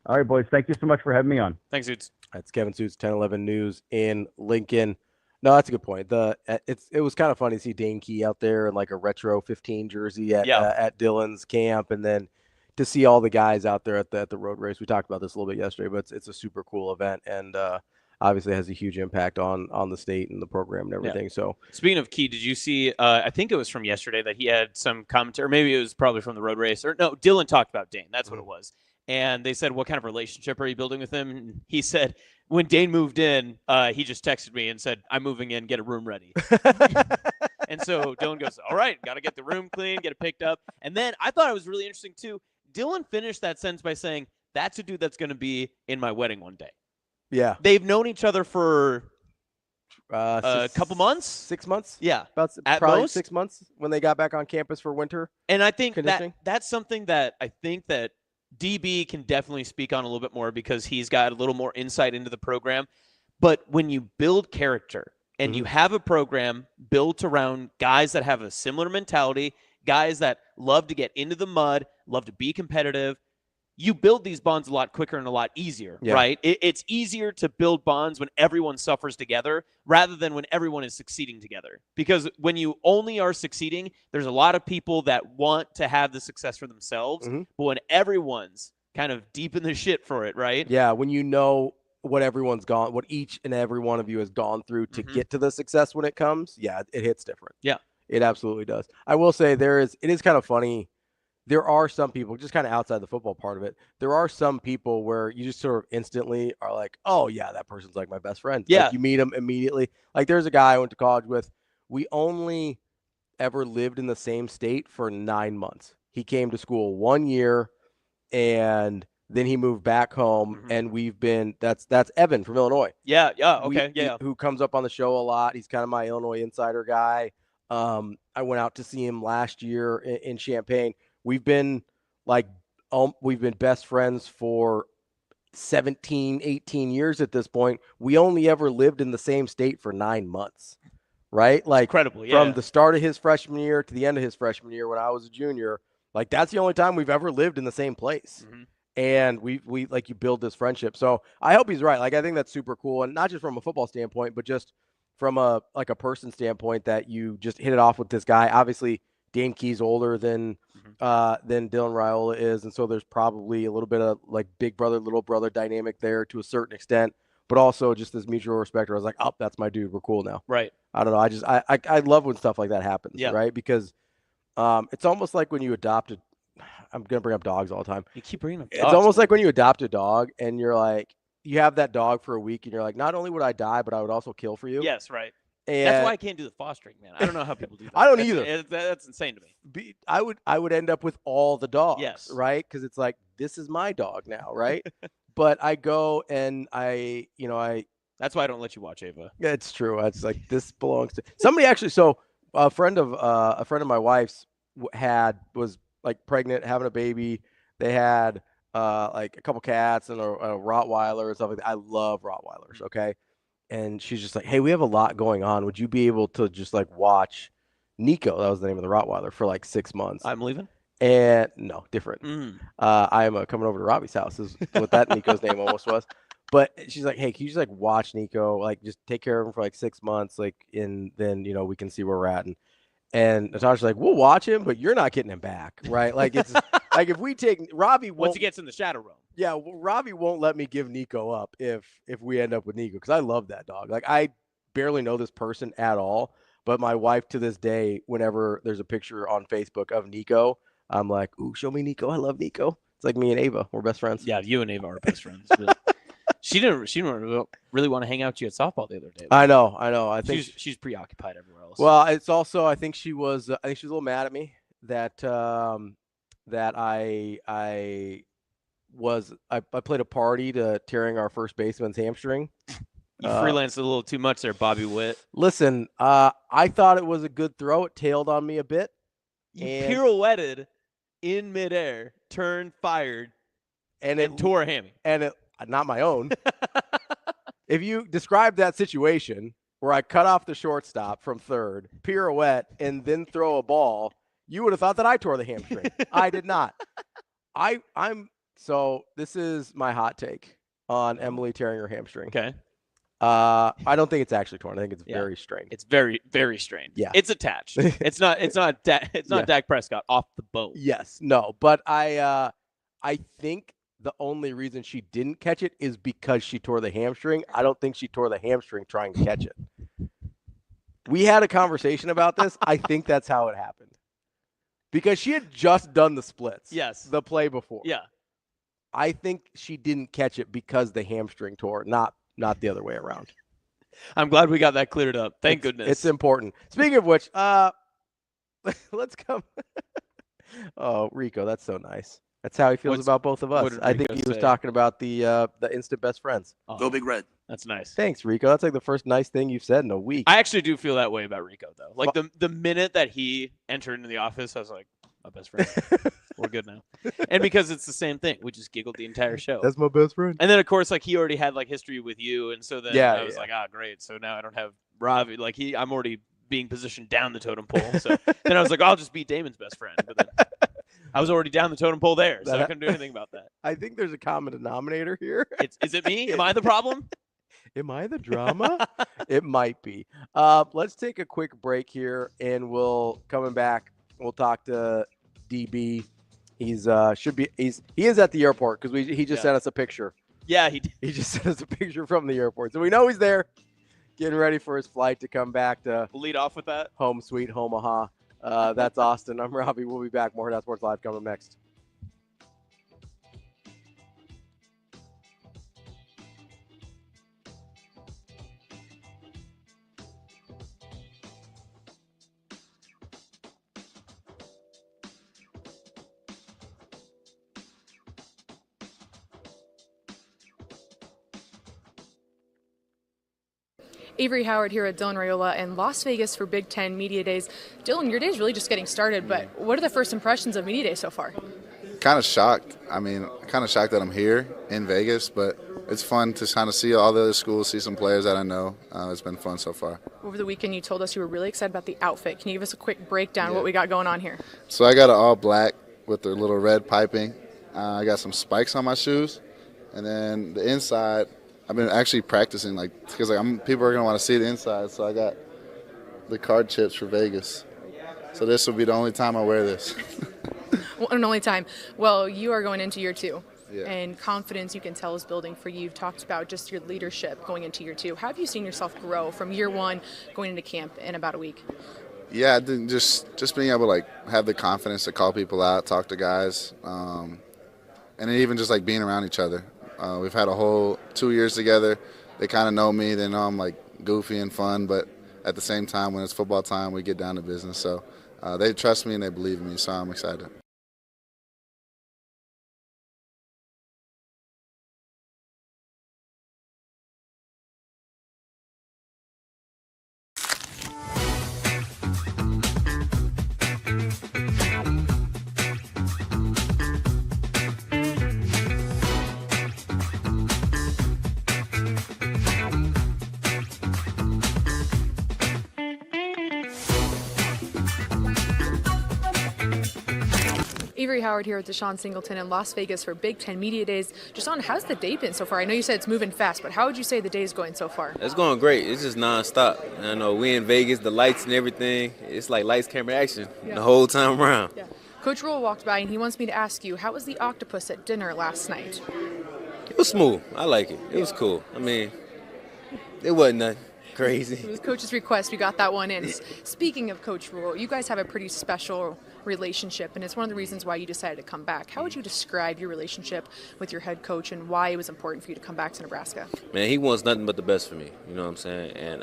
All right, boys. Thank you so much for having me on. Thanks, Sjuts. That's Kevin Sjuts, 1011 News in Lincoln. No, that's a good point. It was kind of funny to see Dane Key out there in like a retro 15 jersey at Dylan's camp, and then to see all the guys out there at the road race. We talked about this a little bit yesterday, but it's a super cool event. And obviously has a huge impact on the state and the program and everything. Yeah. So speaking of Key, did you see? I think it was from yesterday that he had some commentary, or maybe it was probably from the road race, or no, Dylan talked about Dane. That's what it was. And they said, "What kind of relationship are you building with him?" And he said, "When Dane moved in, he just texted me and said, 'I'm moving in, get a room ready.'" And so Dylan goes, "All right, got to get the room clean, get it picked up." And then I thought it was really interesting too. Dylan finished that sentence by saying, "That's a dude that's going to be in my wedding one day." Yeah. They've known each other for a couple months? 6 months? Yeah. About At probably most. 6 months when they got back on campus for winter. And I think conditioning. that's something that I think that DB can definitely speak on a little bit more because he's got a little more insight into the program. But when you build character and you have a program built around guys that have a similar mentality, guys that love to get into the mud, love to be competitive, you build these bonds a lot quicker and a lot easier, right? It's easier to build bonds when everyone suffers together rather than when everyone is succeeding together. Because when you only are succeeding, there's a lot of people that want to have the success for themselves. But when everyone's kind of deep in the shit for it, right? Yeah, when you know what each and every one of you has gone through to get to the success when it comes, yeah, it hits different. Yeah. It absolutely does. I will say it is kind of funny. There are some people, just kind of outside the football part of it, there are some people where you just sort of instantly are like, oh, yeah, that person's like my best friend. Yeah. Like you meet him immediately. Like there's a guy I went to college with. We only ever lived in the same state for 9 months. He came to school 1 year, and then he moved back home, and we've been – that's Evan from Illinois. Yeah, okay, Who comes up on the show a lot. He's kind of my Illinois insider guy. I went out to see him last year in Champaign. We've been best friends for 17, 18 years at this point. We only ever lived in the same state for 9 months, right? Like incredible, yeah. From the start of his freshman year to the end of his freshman year when I was a junior, like that's the only time we've ever lived in the same place. And we like you build this friendship. So I hope he's right. Like I think that's super cool, and not just from a football standpoint, but just from a person standpoint that you just hit it off with this guy. Obviously, Dane Key's older than Dylan Raiola is, and so there's probably a little bit of like big brother, little brother dynamic there to a certain extent, but also just this mutual respect. I was like, oh, that's my dude. We're cool now. Right. I don't know. I love when stuff like that happens. Yeah. Right. Because it's almost like when you adopted. I'm gonna bring up dogs all the time. You keep bringing up dogs. It's almost like when you adopt a dog and you're like, you have that dog for a week and you're like, not only would I die, but I would also kill for you. Yes, right. And that's why I can't do the fostering, man. I don't know how people do that. I don't either. That's insane to me. I would end up with all the dogs. Yes. Right. Because it's like, this is my dog now. Right. But I go and that's why I don't let you watch Ava. Yeah, it's true. It's like, this belongs to somebody actually. So a friend of my wife's was like pregnant, having a baby. They had like a couple cats and a Rottweiler and stuff like that. I love Rottweilers. Okay. And she's just like, hey, we have a lot going on. Would you be able to just like watch Nico? That was the name of the Rottweiler for like 6 months. I'm leaving. And no, different. I am coming over to Ravi's house is what that Nico's name almost was. But she's like, hey, can you just like watch Nico? Like just take care of him for like 6 months. Like, and then, we can see where we're at. And Natasha's like, we'll watch him, but you're not getting him back, right? Like it's like if we take Ravi once he gets in the shadow realm. Yeah, Ravi won't let me give Nico up if we end up with Nico because I love that dog. Like I barely know this person at all, but my wife to this day, whenever there's a picture on Facebook of Nico, I'm like, ooh, show me Nico. I love Nico. It's like me and Ava. We're best friends. Yeah, you and Ava are best friends. She didn't really want to hang out with you at softball the other day. I know. I think she's preoccupied everywhere else. Well, it's also I think she was a little mad at me that I played a party to tearing our first baseman's hamstring. You freelanced a little too much there, Bobby Witt. Listen, I thought it was a good throw. It tailed on me a bit. You pirouetted in midair, turned, fired, and tore a hammy. And it not my own. If you describe that situation where I cut off the shortstop from third, pirouette, and then throw a ball, you would have thought that I tore the hamstring. I did not. So this is my hot take on Emily tearing her hamstring. Okay. I don't think it's actually torn. I think it's very strained. It's very, very strained. Yeah. It's attached. It's not Dak Prescott off the boat. Yes. No. But I think the only reason she didn't catch it is because she tore the hamstring. I don't think she tore the hamstring trying to catch it. We had a conversation about this. I think that's how it happened. Because she had just done the splits. Yes. The play before. Yeah. I think she didn't catch it because the hamstring tore, not the other way around. I'm glad we got that cleared up. Thank goodness. It's important. Speaking of which, let's come. Oh, Rico, that's so nice. That's how he feels about both of us. I think he was talking about the instant best friends. Oh, Go Big Red. That's nice. Thanks, Rico. That's like the first nice thing you've said in a week. I actually do feel that way about Rico, though. Like the minute that he entered into the office, I was like, my best friend. We're good now. And because it's the same thing, we just giggled the entire show. That's my best friend. And then, of course, like he already had like history with you, and so then I was like, great. So now I don't have Ravi. Like I'm already being positioned down the totem pole. So then I was like, I'll just be Damon's best friend. But then I was already down the totem pole there, so I couldn't do anything about that. I think there's a common denominator here. Is it me? Am I the problem? Am I the drama? It might be. Let's take a quick break here, and we'll coming back. We'll talk to DB. He is at the airport because he just sent us a picture. Yeah, he just sent us a picture from the airport, so we know he's there, getting ready for his flight to come back to. We'll lead off with that. Home sweet Omaha. That's Austin. I'm Ravi. We'll be back. More Hurrdat Sports Live coming up next. Avery Howard here at Dylan Raiola in Las Vegas for Big Ten Media Days. Dylan, your day is really just getting started, but what are the first impressions of Media Day so far? Kind of shocked. Kind of shocked that I'm here in Vegas, but it's fun to kind of see all the other schools, see some players that I know. It's been fun so far. Over the weekend, you told us you were really excited about the outfit. Can you give us a quick breakdown of what we got going on here? So I got it all black with the little red piping. I got some spikes on my shoes, and then the inside, I've been actually practicing, because people are going to want to see the inside, so I got the card chips for Vegas. So this will be the only time I wear this. One and only time. Well, you are going into year two, Yeah. and confidence you can tell is building for you. You've talked about just your leadership going into year two. How have you seen yourself grow from year one going into camp in about a week? Yeah, just being able to have the confidence to call people out, talk to guys, and then even just being around each other. We've had a whole 2 years together. They kind of know me. They know I'm goofy and fun, but at the same time, when it's football time, we get down to business. So they trust me and they believe in me, so I'm excited. Avery Howard here with Deshaun Singleton in Las Vegas for Big Ten Media Days. Deshaun, how's the day been so far? I know you said it's moving fast, but how would you say the day is going so far? It's going great. It's just nonstop. I know we in Vegas, the lights and everything. It's like lights, camera, action the whole time around. Yeah. Coach Rhule walked by and he wants me to ask you, how was the octopus at dinner last night? It was smooth. I like it. It was cool. It wasn't nothing crazy. It was Coach's request. We got that one in. Speaking of Coach Rhule, you guys have a pretty special relationship, and it's one of the reasons why you decided to come back. How would you describe your relationship with your head coach and why it was important for you to come back to Nebraska? Man, he wants nothing but the best for me. You know what I'm saying? And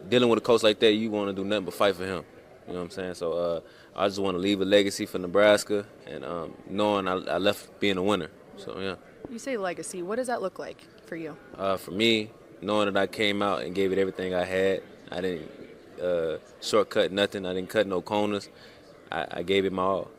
dealing with a coach like that, you want to do nothing but fight for him. You know what I'm saying? So I just want to leave a legacy for Nebraska, and knowing I left being a winner. So, yeah. You say legacy. What does that look like for you? For me, knowing that I came out and gave it everything I had, I didn't shortcut nothing. I didn't cut no corners. I gave it my all.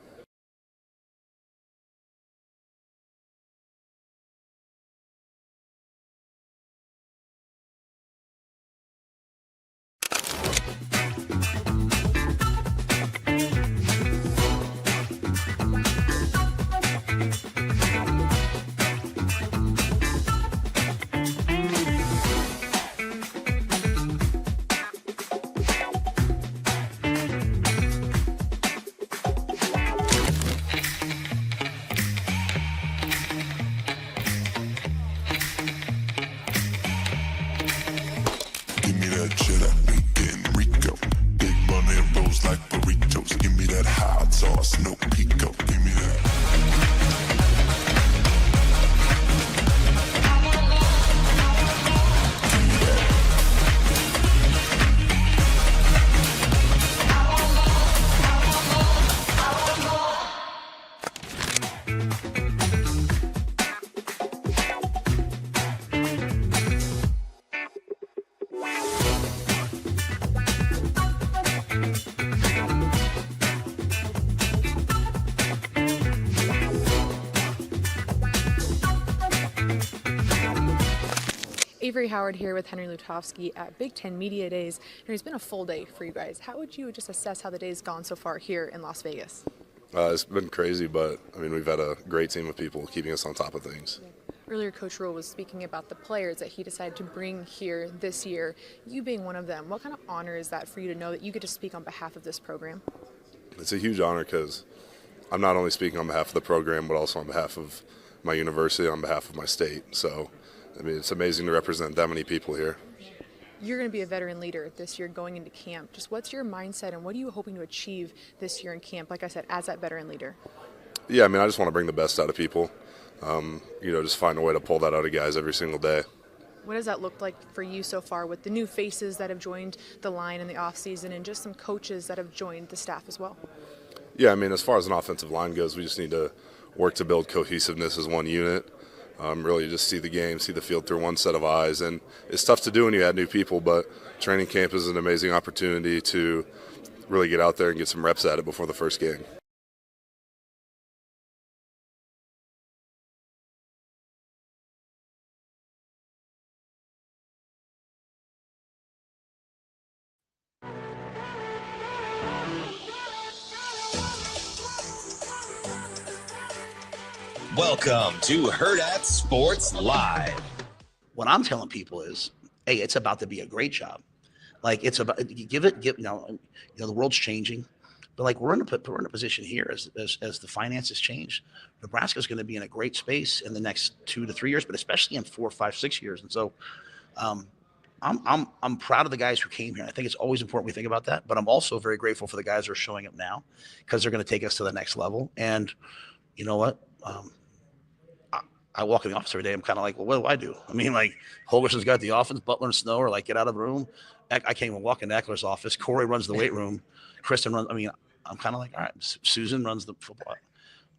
sauce, no pico, give me that. Avery Howard here with Henry Lutovsky at Big Ten Media Days. And it's been a full day for you guys. How would you just assess how the day's gone so far here in Las Vegas? It's been crazy, but I mean, we've had a great team of people keeping us on top of things. Earlier, Coach Rhule was speaking about the players that he decided to bring here this year, you being one of them. What kind of honor is that for you to know that you get to speak on behalf of this program? It's a huge honor because I'm not only speaking on behalf of the program, but also on behalf of my university, on behalf of my state. So, I mean, it's amazing to represent that many people here. You're going to be a veteran leader this year going into camp. Just what's your mindset and what are you hoping to achieve this year in camp, like I said, as that veteran leader? Yeah, I mean, I just want to bring the best out of people. Just find a way to pull that out of guys every single day. What does that look like for you so far with the new faces that have joined the line in the offseason and just some coaches that have joined the staff as well? Yeah, I mean, as far as an offensive line goes, we just need to work to build cohesiveness as one unit. Really just see the game, see the field through one set of eyes. And it's tough to do when you add new people, but training camp is an amazing opportunity to really get out there and get some reps at it before the first game. Welcome to Hurrdat Sports Live. What I'm telling people is, hey, it's about to be a great job. Like it's about the world's changing, but like we're in a position here as the finances change. Nebraska's going to be in a great space in the next 2 to 3 years, but especially in 4, 5, 6 years. And so, I'm proud of the guys who came here. I think it's always important we think about that, but I'm also very grateful for the guys who are showing up now because they're going to take us to the next level. And you know what? I walk in the office every day. I'm kind of like, well, what do I do? I mean, like, Holgerson's got the offense. Butler and Snow are like, get out of the room. I can't even walk into Eckler's office. Corey runs the weight room. Kristen runs. I mean, I'm kind of like, all right, Susan runs the football.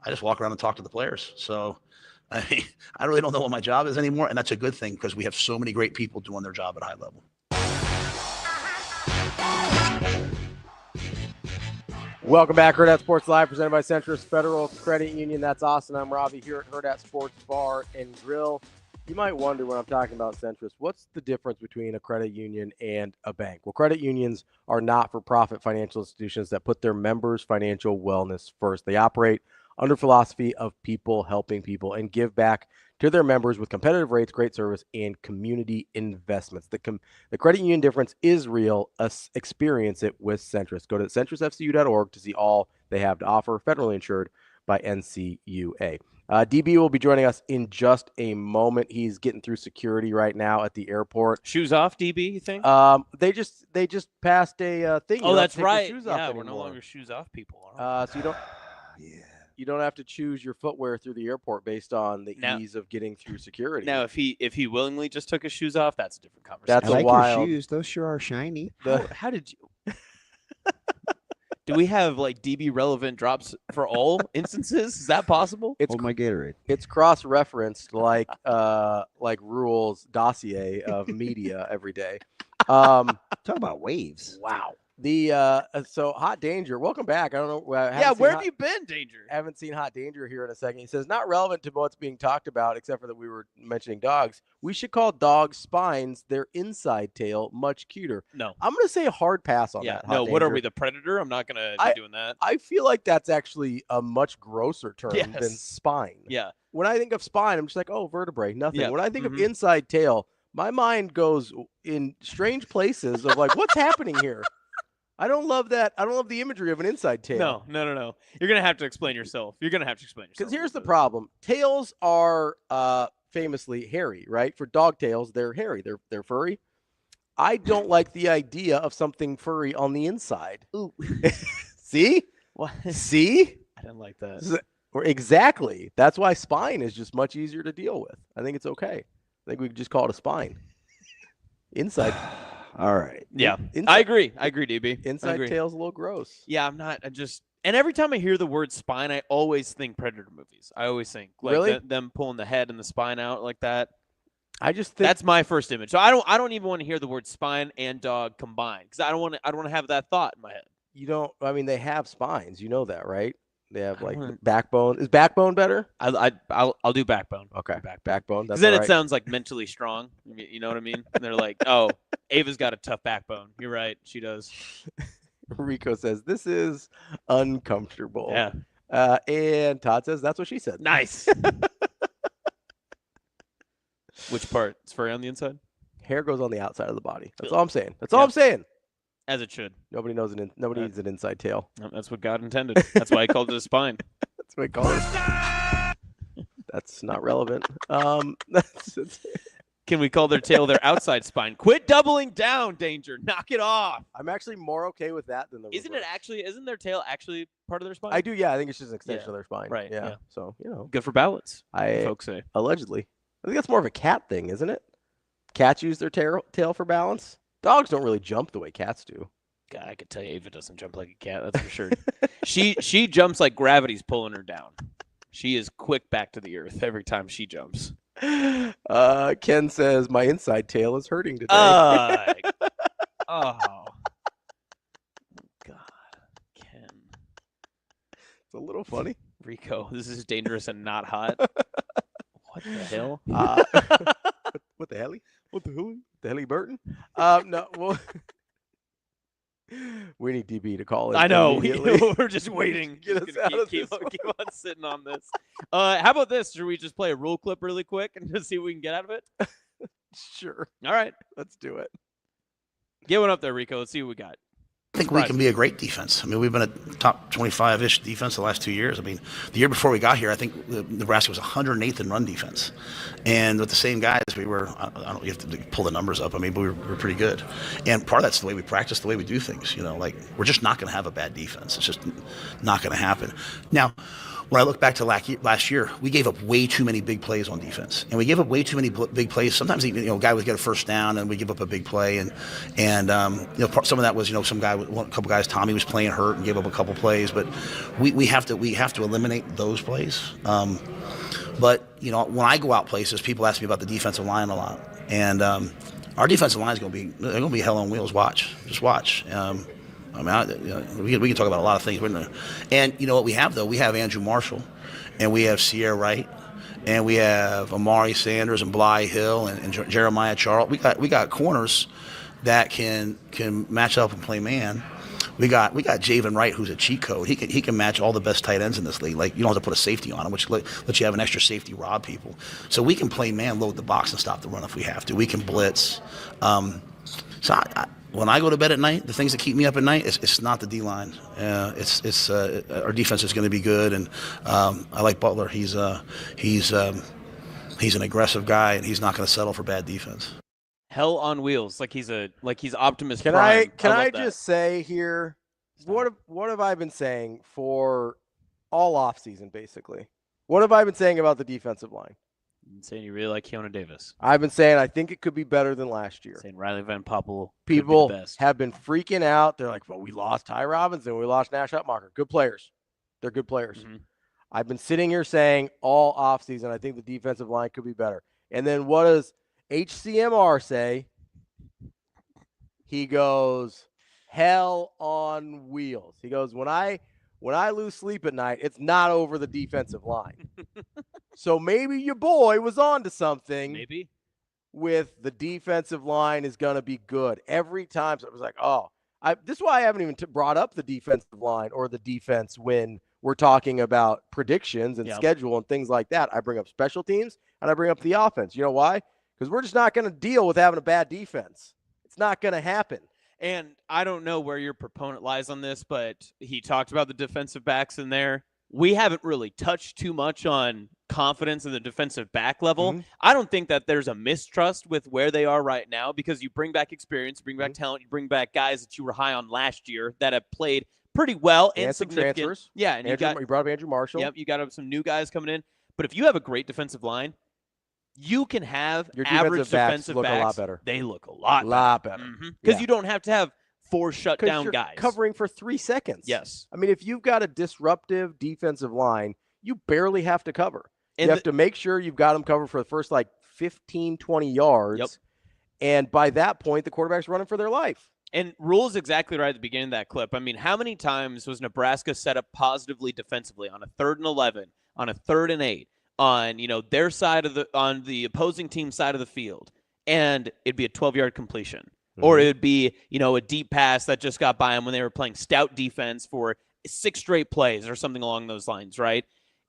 I just walk around and talk to the players. So, I mean, I really don't know what my job is anymore. And that's a good thing because we have so many great people doing their job at a high level. Welcome back, Hurrdat Sports Live, presented by Centris Federal Credit Union. That's Austin. I'm Ravi here at Hurrdat Sports Bar and Grill. You might wonder when I'm talking about Centris, what's the difference between a credit union and a bank? Well, credit unions are not-for-profit financial institutions that put their members' financial wellness first. They operate under philosophy of people helping people and give back to their members with competitive rates, great service, and community investments. The credit union difference is real. Experience it with Centris. Go to centrisfcu.org to see all they have to offer. Federally insured by NCUA. DB will be joining us in just a moment. He's getting through security right now at the airport. Shoes off, DB, you think? They just passed a thing. Oh, that's right. Shoes yeah, off we're no anymore. longer shoes off people. So you don't. You don't have to choose your footwear through the airport based on the ease of getting through security. Now, if he willingly just took his shoes off, that's a different conversation. That's a wild. Your shoes. Those sure are shiny. How did you? Do we have like DB relevant drops for all instances? Is that possible? It's my Gatorade. It's cross-referenced like Rhule's dossier of media every day. Talk about waves. Wow. So Hot Danger, welcome back. I don't know. Where have you been, Danger? Haven't seen Hot Danger here in a second. He says, not relevant to what's being talked about, except for that we were mentioning dogs. We should call dogs' spines, their inside tail, much cuter. No. I'm going to say a hard pass on that. No, what are we, the Predator? I'm not going to be doing that. I feel like that's actually a much grosser term than spine. Yeah. When I think of spine, I'm just like, oh, vertebrae, nothing. Yeah. When I think of inside tail, my mind goes in strange places of like, what's happening here? I don't love that. I don't love the imagery of an inside tail. No. You're going to have to explain yourself. Because here's the problem. Tails are famously hairy, right? For dog tails, they're hairy. They're furry. I don't like the idea of something furry on the inside. Ooh. See? What? See? I didn't like that. Exactly. That's why spine is just much easier to deal with. I think it's okay. I think we could just call it a spine. Inside. All right. Yeah, Inside, I agree, DB. Inside tail's a little gross. Yeah, and every time I hear the word spine, I always think Predator movies. I always think like Really? them pulling the head and the spine out like that. I just think that's my first image. So I don't even want to hear the word spine and dog combined because I don't want to have that thought in my head. You don't. I mean, they have spines. You know that, right? They have like backbone. Is backbone better? I'll do backbone. Okay, backbone. Because then it sounds like mentally strong. You know what I mean? And they're like, oh, Ava's got a tough backbone. You're right, she does. Rico says this is uncomfortable. Yeah. And Todd says that's what she said. Nice. Which part? It's furry on the inside? Hair goes on the outside of the body. That's all I'm saying. That's all I'm saying. As it should. Nobody needs an inside tail. That's what God intended. That's why he called it a spine. That's what he called it. That's not relevant. Can we call their tail their outside spine? Quit doubling down, Danger. Knock it off. I'm actually more okay with that than the Isn't reverse. isn't their tail actually part of their spine? I do, yeah. I think it's just an extension of their spine. Right. Yeah. So, good for balance, I folks say. Allegedly. I think that's more of a cat thing, isn't it? Cats use their tail for balance. Dogs don't really jump the way cats do. God, I could tell you Ava doesn't jump like a cat, that's for sure. She jumps like gravity's pulling her down. She is quick back to the earth every time she jumps. Ken says, my inside tail is hurting today. Oh. God. Ken. It's a little funny. Rico, this is dangerous and not hot. What the hell? What the hell? What the hell? The hell, Burton? No, well, we need DB to call in. I know. immediately. We're just waiting. Get us out of keep this on sitting on this. How about this? Should we just play a Rhule clip really quick and just see what we can get out of it? Sure. All right. Let's do it. Get one up there, Rico. Let's see what we got. I think we can be a great defense. I mean, we've been a top 25-ish defense the last 2 years. I mean, the year before we got here, I think Nebraska was 108th in run defense. And with the same guys, we were, I don't, you have to pull the numbers up. I mean, but we were pretty good. And part of that's the way we practice, the way we do things. You know, like, we're just not going to have a bad defense. It's just not going to happen. Now, when I look back to last year, we gave up way too many big plays on defense, and we gave up way too many big plays. Sometimes, a guy would get a first down, and we give up a big play, and some of that was, a couple guys. Tommy was playing hurt and gave up a couple plays, but we have to eliminate those plays. But when I go out places, people ask me about the defensive line a lot, and our defensive line is going to be hell on wheels. Just watch. I mean, we can talk about a lot of things. And you know what we have, though? We have Andrew Marshall, and we have Sierra Wright, and we have Amari Sanders and Bly Hill and Jeremiah Charles. We got corners that can match up and play man. We got Javen Wright, who's a cheat code. He can match all the best tight ends in this league. Like, you don't have to put a safety on him, which lets you have an extra safety rob people. So we can play man, load the box, and stop the run if we have to. We can blitz. When I go to bed at night, the things that keep me up at night, it's not the D-line. It's our defense is going to be good, and I like Butler. He's an aggressive guy, and he's not going to settle for bad defense. Hell on wheels, like he's Optimus Can Prime. Can I just say here, what have I been saying for all offseason, basically? What have I been saying about the defensive line? You've been saying you really like Keona Davis. I've been saying I think it could be better than last year. Saying Riley Van Poppel. People could be the best. have been freaking out. They're like, well, we lost Ty Robinson. We lost Nash Hutmacher. Good players. They're good players. Mm-hmm. I've been sitting here saying all offseason I think the defensive line could be better. And then what does HCMR say? He goes, hell on wheels. He goes, when I lose sleep at night, it's not over the defensive line. So maybe your boy was on to something. Maybe. With the defensive line is going to be good. Every time, so it was like, this is why I haven't even brought up the defensive line or the defense when we're talking about predictions and schedule and things like that. I bring up special teams and I bring up the offense. You know why? Because we're just not going to deal with having a bad defense. It's not going to happen. And I don't know where your proponent lies on this, but he talked about the defensive backs in there. We haven't really touched too much on confidence in the defensive back level. Mm-hmm. I don't think that there's a mistrust with where they are right now because you bring back experience, you bring back talent, you bring back guys that you were high on last year that have played pretty well and some significant. transfers. Yeah, and you brought up Andrew Marshall. Yep, you got some new guys coming in. But if you have a great defensive line, you can have Your average defensive backs look a lot backs. better. They look a lot better. Because you don't have to have 4 shutdown you're guys covering for 3 seconds. Yes. I mean, if you've got a disruptive defensive line, you barely have to cover. And you have to make sure you've got them covered for the first 15, 20 yards. Yep. And by that point, the quarterback's running for their life. And Rhule is exactly right at the beginning of that clip. I mean, how many times was Nebraska set up positively defensively on a 3rd and 11, on a 3rd and 8, on their side on the opposing team side of the field, and it'd be a 12-yard completion, or it would be a deep pass that just got by them when they were playing stout defense for 6 straight plays or something along those lines, right?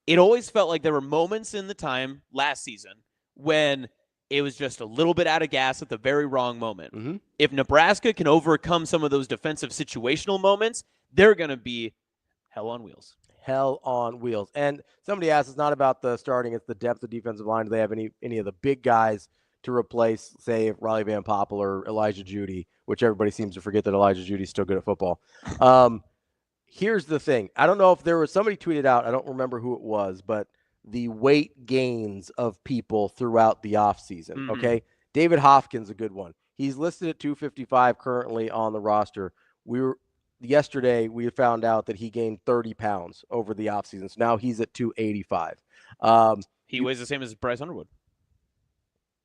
It always felt like there were moments in the time last season when it was just a little bit out of gas at the very wrong moment. If Nebraska can overcome some of those defensive situational moments, they're going to be hell on wheels. Hell on wheels. And somebody asked, it's not about the starting, it's the depth of defensive line. Do they have any of the big guys to replace, say, Riley Van Poppel or Elijah Judy, which everybody seems to forget that Elijah Judy's still good at football. Here's the thing. I don't know if there was somebody tweeted out, I don't remember who it was, but the weight gains of people throughout the offseason, okay? David Hopkins, a good one. He's listed at 255 currently on the roster. Yesterday, we found out that he gained 30 pounds over the offseason, so now he's at 285. He weighs the same as Bryce Underwood.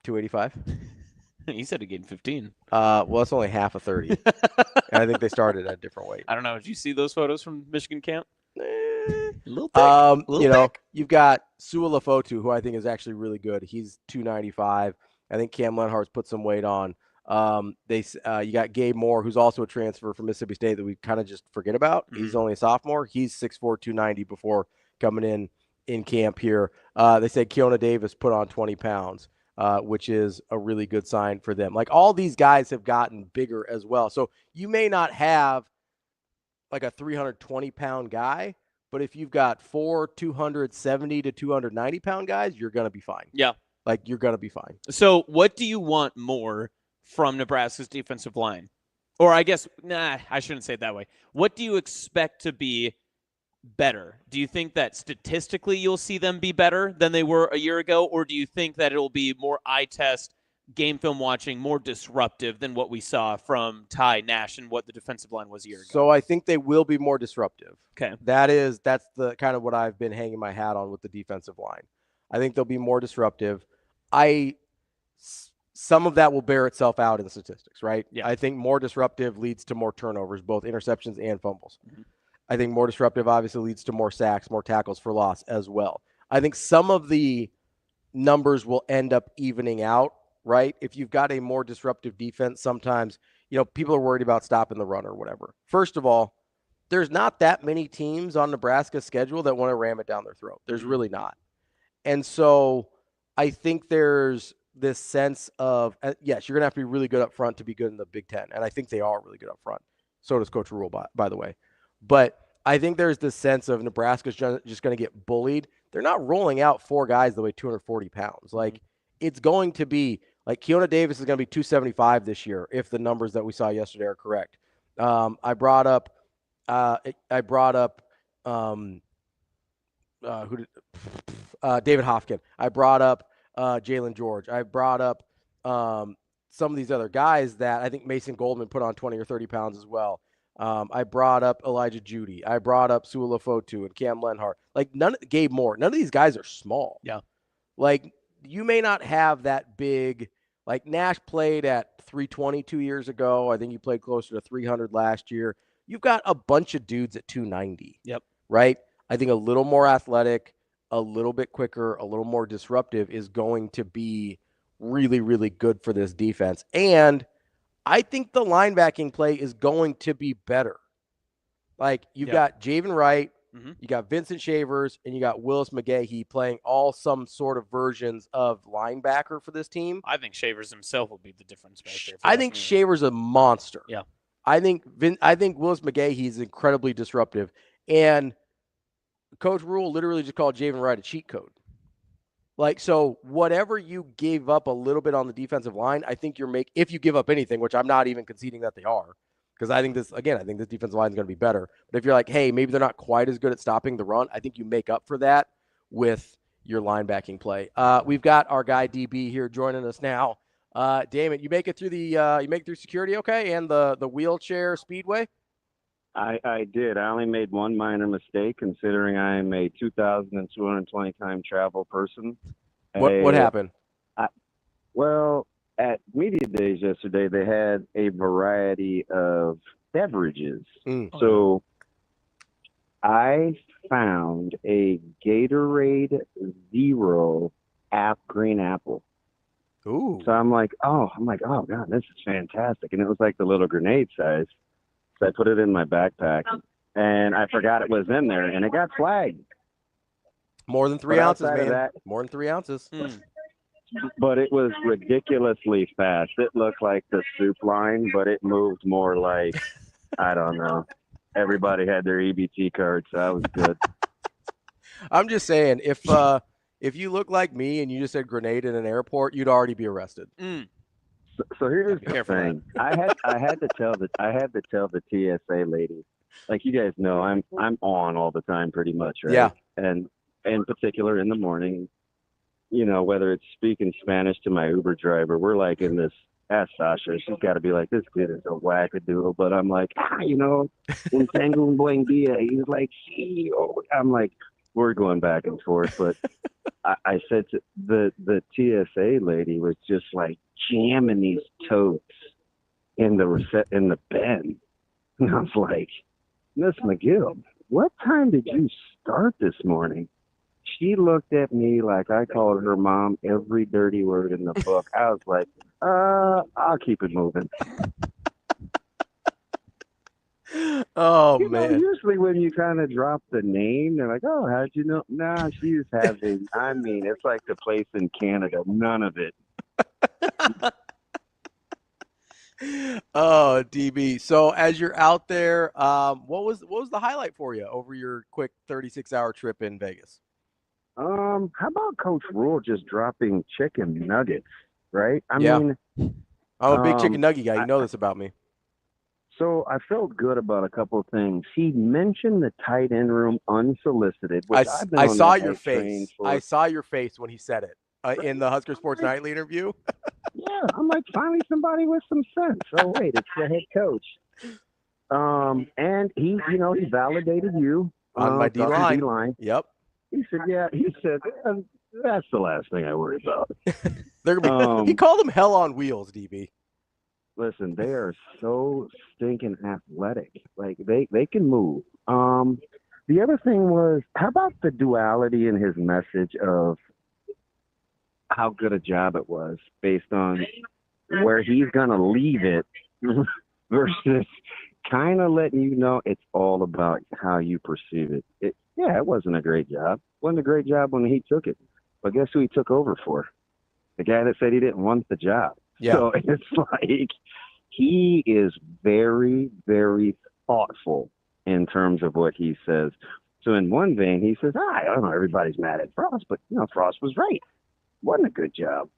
285? He said he gained 15. Well, that's only half of 30. And I think they started at a different weight. I don't know. Did you see those photos from Michigan camp? A little thick. You've got Sua Lafotu, who I think is actually really good. He's 295. I think Cam Lenhart's put some weight on. You got Gabe Moore, who's also a transfer from Mississippi State that we kind of just forget about. He's only a sophomore. He's 6'4", 290 before coming in camp here. They said Keona Davis put on 20 pounds, which is a really good sign for them. Like, all these guys have gotten bigger as well. So you may not have like a 320-pound guy, but if you've got 4 270 to 290-pound guys, you're going to be fine. Yeah. Like, you're going to be fine. So what do you want more from Nebraska's defensive line? Or I guess, I shouldn't say it that way. What do you expect to be better? Do you think that statistically you'll see them be better than they were a year ago? Or do you think that it'll be more eye test, game film watching, more disruptive than what we saw from Ty Nash and what the defensive line was a year ago? So I think they will be more disruptive. Okay. That's the kind of what I've been hanging my hat on with the defensive line. I think they'll be more disruptive. Some of that will bear itself out in the statistics, right? Yeah. I think more disruptive leads to more turnovers, both interceptions and fumbles. I think more disruptive obviously leads to more sacks, more tackles for loss as well. I think some of the numbers will end up evening out, right? If you've got a more disruptive defense, sometimes, people are worried about stopping the run or whatever. First of all, there's not that many teams on Nebraska's schedule that want to ram it down their throat. There's really not. And so I think there's this sense of, yes, you're going to have to be really good up front to be good in the Big Ten. And I think they are really good up front. So does Coach Rhule, by the way. But I think there's this sense of Nebraska's just going to get bullied. They're not rolling out 4 guys that weigh 240 pounds. Like, it's going to be, like, Keona Davis is going to be 275 this year if the numbers that we saw yesterday are correct. I brought up David Hopkins. I brought up Jalen George. I brought up some of these other guys that I think Mason Goldman put on 20 or 30 pounds as well. I brought up Elijah Judy. I brought up Sua Lafotu and Cam Lenhart. Like, Gabe Moore. None of these guys are small. Yeah. Like, you may not have that big. Like, Nash played at 320 2 years ago. I think he played closer to 300 last year. You've got a bunch of dudes at 290. Yep. Right? I think a little more athletic, a little bit quicker, a little more disruptive is going to be really, really good for this defense. And I think the linebacking play is going to be better. Like, you've got Javen Wright, you got Vincent Shavers, and you got Willis McGahee playing all some sort of versions of linebacker for this team. I think Shavers himself will be the difference maker. I think Shavers a monster. Yeah. I think Willis McGahee is incredibly disruptive. And Coach Rhule literally just called Javen Wright a cheat code. Like, so whatever you gave up a little bit on the defensive line, I think if you give up anything, which I'm not even conceding that they are, Because I think this defensive line is going to be better. But if you're like, hey, maybe they're not quite as good at stopping the run, I think you make up for that with your linebacking play. We've got our guy DB here joining us now. Damon, you make it through security, okay, and the wheelchair speedway. I did. I only made one minor mistake, considering I am a 2,220 time travel person. What happened? Well, at media days yesterday, they had a variety of beverages. So I found a Gatorade Zero green apple. Ooh. So I'm like, oh God, this is fantastic. And it was like the little grenade size. So I put it in my backpack, and I forgot it was in there, and it got flagged. More than 3 ounces, man. More than 3 ounces. But it was ridiculously fast. It looked like the soup line, but it moved more like, I don't know. Everybody had their EBT card, so that was good. I'm just saying, if you look like me and you just said grenade in an airport, you'd already be arrested. So here's the thing. I had to tell the TSA lady, like, you guys know, I'm on all the time pretty much, right? Yeah. And in particular in the morning, you know, whether it's speaking Spanish to my Uber driver, we're like in this, ask Sasha, she's got to be like, this kid is a wackadoodle. But I'm like, you know, in Tango and Buen Dia, he's like, I'm like, we're going back and forth. But I said to the TSA lady was just like jamming these totes in the bin. And I was like, Miss McGill, what time did you start this morning? She looked at me like I called her mom every dirty word in the book. I was like, I'll keep it moving. Oh, you man. know, usually when you kind of drop the name, they're like, oh, how'd you know? Nah, she's having, I mean, it's like the place in Canada. None of it. Oh, DB. So as you're out there, what was the highlight for you over your quick 36-hour trip in Vegas? How about Coach Rhule just dropping chicken nuggets, right? I Yeah. mean, I'm a big chicken nugget guy. You know this about me. So I felt good about a couple of things. He mentioned the tight end room unsolicited. Which I saw your face. I saw your face when he said it in the Husker Sports Nightly interview. Yeah, I'm like, finally somebody with some sense. Oh wait, it's the head coach. And he validated you on my D line. D-line. Yep. He said, that's the last thing I worry about. They're gonna be, he called them hell on wheels, DB. Listen, they are so stinking athletic. Like they can move. The other thing was, how about the duality in his message of how good a job it was based on where he's gonna leave it versus kind of letting you know it's all about how you perceive it. It wasn't a great job. Wasn't a great job when he took it. But guess who he took over for? The guy that said he didn't want the job. Yeah. So it's like he is very, very thoughtful in terms of what he says. So in one vein, he says, I don't know, everybody's mad at Frost, but, Frost was right. Wasn't a good job.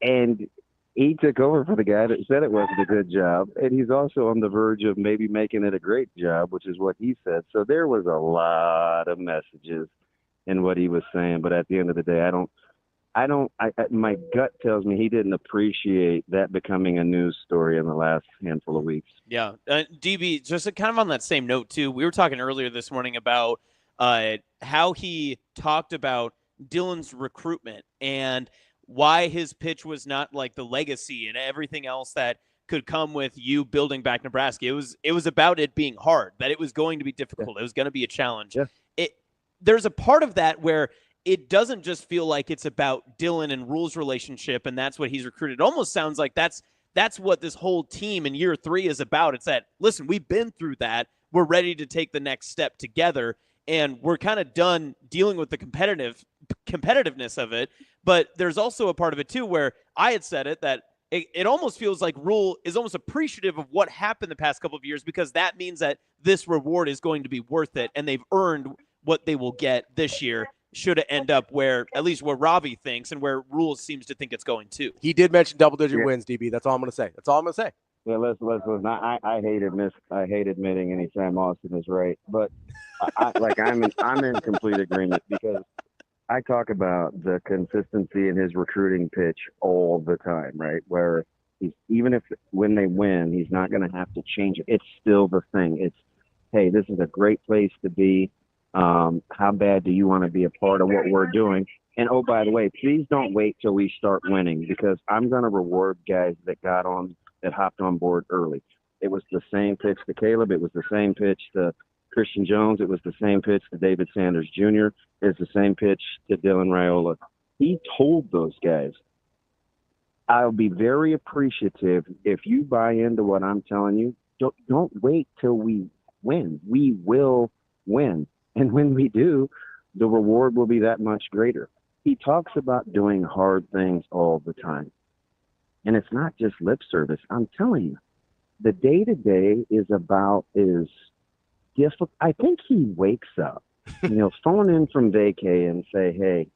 And he took over for the guy that said it wasn't a good job. And he's also on the verge of maybe making it a great job, which is what he said. So there was a lot of messages in what he was saying. But at the end of the day, my gut tells me he didn't appreciate that becoming a news story in the last handful of weeks. Yeah. DB, just kind of on that same note, too, we were talking earlier this morning about how he talked about Dylan's recruitment and why his pitch was not like the legacy and everything else that could come with you building back Nebraska. It was about it being hard, that it was going to be difficult. It was going to be a challenge. Yeah. There's a part of that where it doesn't just feel like it's about Dylan and Rhule's relationship and that's what he's recruited. It almost sounds like that's what this whole team in year 3 is about. It's that, listen, we've been through that. We're ready to take the next step together, and we're kind of done dealing with the competitiveness of it. But there's also a part of it, too, where I had said it, that it almost feels like Rhule is almost appreciative of what happened the past couple of years because that means that this reward is going to be worth it, and they've earned what they will get this year. Should it end up where Ravi thinks and where Rhule seems to think it's going to. He did mention double-digit wins, DB. That's all I'm going to say. Yeah, listen. I hate admitting anytime Austin is right, but I'm in complete agreement because I talk about the consistency in his recruiting pitch all the time, right? Where he's even if when they win, he's not going to have to change it. It's still the thing. It's hey, this is a great place to be. How bad do you want to be a part of what we're doing? And oh, by the way, please don't wait till we start winning because I'm going to reward guys that hopped on board early. It was the same pitch to Caleb. It was the same pitch to Christian Jones. It was the same pitch to David Sanders Jr. It's the same pitch to Dylan Raiola. He told those guys, I'll be very appreciative if you buy into what I'm telling you. Don't wait till we win. We will win. And when we do, the reward will be that much greater. He talks about doing hard things all the time. And it's not just lip service. I'm telling you, the day-to-day is difficult. I think he wakes up, phone in from vacay and say, hey,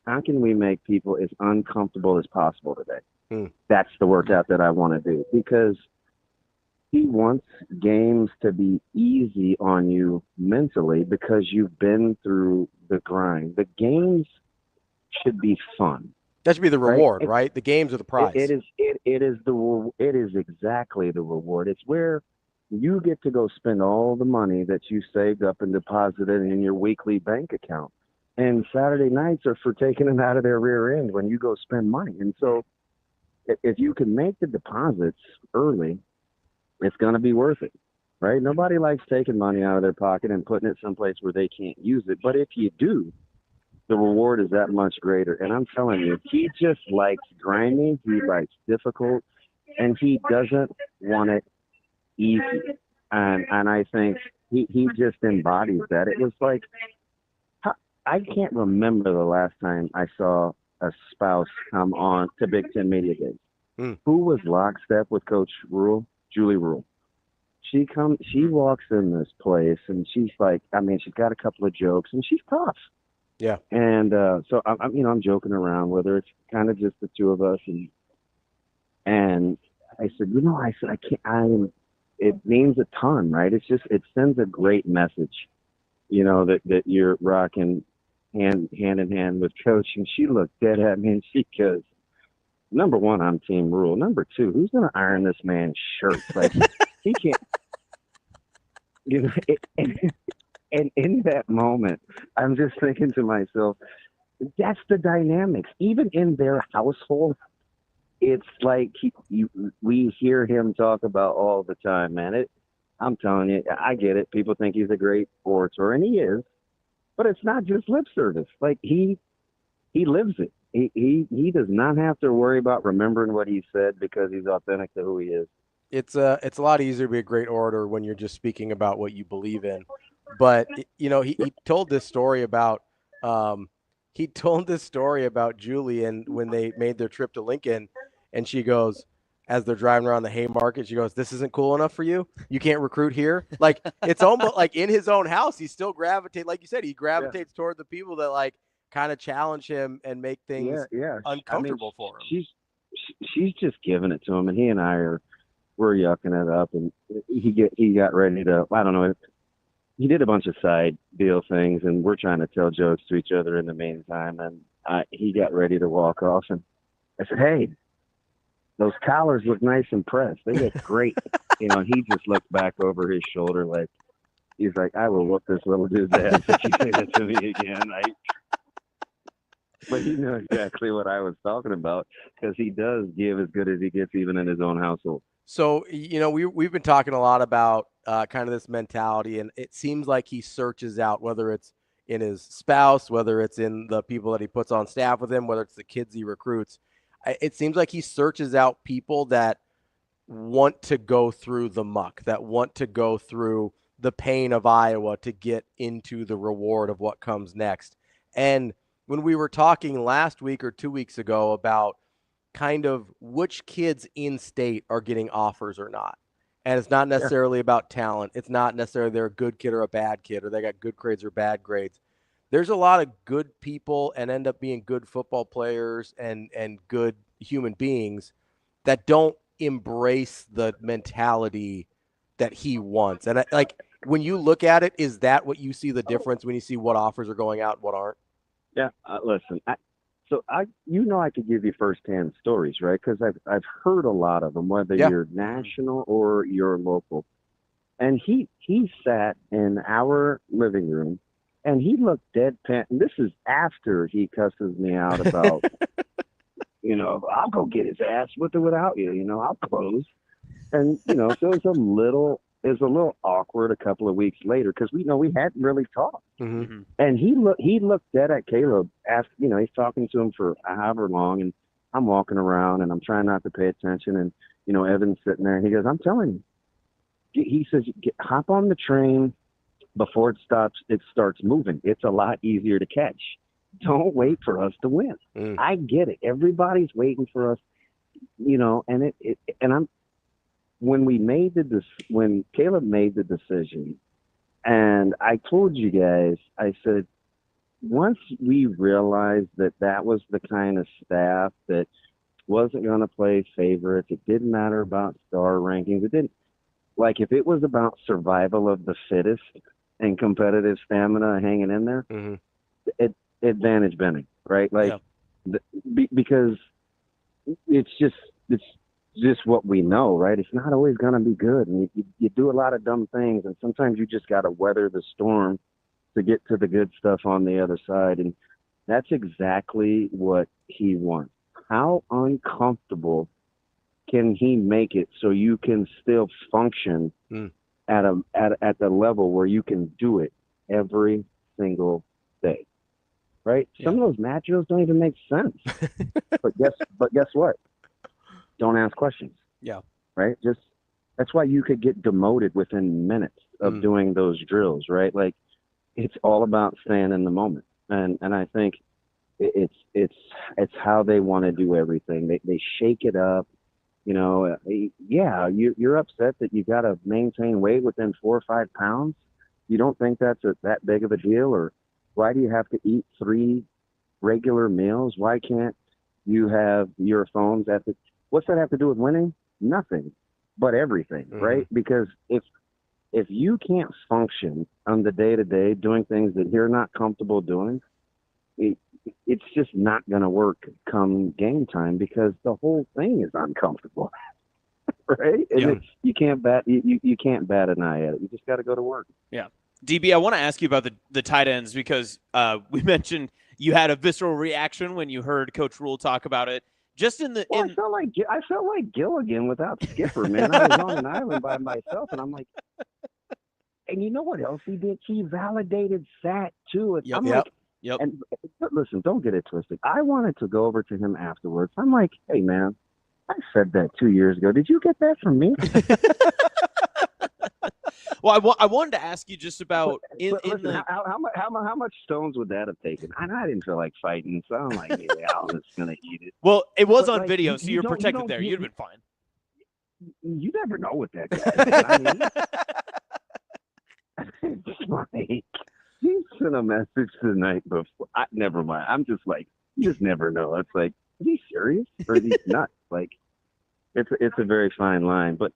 how can we make people as uncomfortable as possible today? That's the workout that I want to do because he wants games to be easy on you mentally because you've been through the grind. The games should be fun. That should be the reward, right? The games are the prize. It is exactly the reward. It's where you get to go spend all the money that you saved up and deposited in your weekly bank account. And Saturday nights are for taking it out of their rear end when you go spend money. And so if you can make the deposits early, it's going to be worth it, right? Nobody likes taking money out of their pocket and putting it someplace where they can't use it. But if you do, the reward is that much greater. And I'm telling you, he just likes grinding. He likes difficult, and he doesn't want it easy. And I think he just embodies that. It was like, I can't remember the last time I saw a spouse come on to Big Ten Media Days. Who was lockstep with Coach Rhule? Julie Rhule. She walks in this place and she's like, she's got a couple of jokes and she's tough. Yeah. And so I'm joking around with her. It's kind of just the two of us, and I said, I can't. It means a ton, right? It sends a great message, that you're rocking hand in hand with Coach. And she looked dead at me and she goes, number one, I'm Team Rhule. Number two, who's going to iron this man's shirt? Like, he can't, and in that moment, I'm just thinking to myself, that's the dynamics. Even in their household, it's like we hear him talk about all the time, man. I'm telling you, I get it. People think he's a great orator, and he is. But it's not just lip service. Like, he lives it. He does not have to worry about remembering what he said because he's authentic to who he is. It's a lot easier to be a great orator when you're just speaking about what you believe in. But he told this story about Julie and when they made their trip to Lincoln, and she goes, as they're driving around the Haymarket, she goes, "This isn't cool enough for you? You can't recruit here?" Like, it's almost like in his own house, he still gravitates, like you said, he gravitates toward the people that like kind of challenge him and make things uncomfortable for him. She's just giving it to him, and he and I we're yucking it up, and he got ready to, I don't know, he did a bunch of side deal things, and we're trying to tell jokes to each other in the meantime, and he got ready to walk off, and I said, "Hey, those collars look nice and pressed. They look great." He just looked back over his shoulder like, he's like, "I will whoop this little dude's ass if you say that to me again." But he knew exactly what I was talking about because he does give as good as he gets even in his own household. So, we've been talking a lot about kind of this mentality, and it seems like he searches out, whether it's in his spouse, whether it's in the people that he puts on staff with him, whether it's the kids he recruits. It seems like he searches out people that want to go through the muck, that want to go through the pain of Iowa to get into the reward of what comes next. And when we were talking last week or 2 weeks ago about kind of which kids in state are getting offers or not, and it's not necessarily about talent. It's not necessarily they're a good kid or a bad kid, or they got good grades or bad grades. There's a lot of good people and end up being good football players and good human beings that don't embrace the mentality that he wants. And when you look at it, is that what you see the difference when you see what offers are going out and what aren't? Yeah, listen. I could give you firsthand stories, right? Because I've heard a lot of them, whether you're national or you're local. And he sat in our living room, and he looked deadpan. And this is after he cusses me out about, I'll go get his ass with or without you. I'll close. And so it was a little awkward a couple of weeks later because we hadn't really talked. Mm-hmm. And he looked dead at Caleb. He's talking to him for however long, and I'm walking around and I'm trying not to pay attention. And Evan's sitting there, and he goes, "I'm telling you," he says, "Hop on the train before it stops. It starts moving. It's a lot easier to catch. Don't wait for us to win." I get it. Everybody's waiting for us, and when Caleb made the decision, and I told you guys, I said, once we realized that was the kind of staff that wasn't going to play favorites, it didn't matter about star rankings. It didn't, like, if it was about survival of the fittest and competitive stamina hanging in there, advantage Benning, right? Like, because it's just what we know, right? It's not always going to be good. And you do a lot of dumb things, and sometimes you just got to weather the storm to get to the good stuff on the other side. And that's exactly what he wants. How uncomfortable can he make it so you can still function at the level where you can do it every single day, right? Some of those mat drills don't even make sense. but guess what? Don't ask questions. Yeah. Right? That's why you could get demoted within minutes of doing those drills, right? Like, it's all about staying in the moment. And I think it's how they want to do everything. They shake it up. You're upset that you got to maintain weight within 4 or 5 pounds. You don't think that's that big of a deal? Or why do you have to eat 3 regular meals? Why can't you have your phones at the... What's that have to do with winning? Nothing, but everything, right? Because if you can't function on the day-to-day doing things that you're not comfortable doing, it's just not going to work come game time because the whole thing is uncomfortable, right? And you can't bat an eye at it. You just got to go to work. Yeah. DB, I want to ask you about the tight ends because we mentioned you had a visceral reaction when you heard Coach Rhule talk about it. Just I felt like Gilligan without Skipper, man. I was on an island by myself, and I'm like, and you know what else he did? He validated Sat too. And listen, don't get it twisted. I wanted to go over to him afterwards. I'm like, hey man, I said that 2 years ago. Did you get that from me? Well, I wanted to ask you just about how much stones would that have taken? I didn't feel like fighting, so I'm like, yeah, Alan is gonna eat it. Well, it was on video, so you're protected there. You'd have been fine. You never know what that guy. It's like he sent a message the night before. Never mind. I'm just like, you just never know. It's like, is he serious or is he nuts? Like, it's a very fine line, but.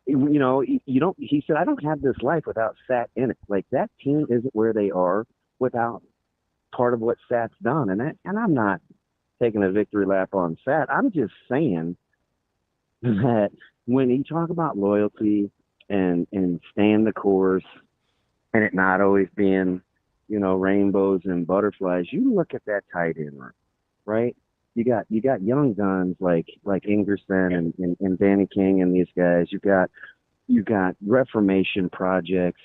You don't. He said, "I don't have this life without Sat in it. Like, that team isn't where they are without part of what Sat's done." And I'm not taking a victory lap on Sat. I'm just saying that when you talk about loyalty and staying the course, and it not always being, rainbows and butterflies, you look at that tight end room, right? You got young guns like Ingerson and Danny King and these guys. You got reformation projects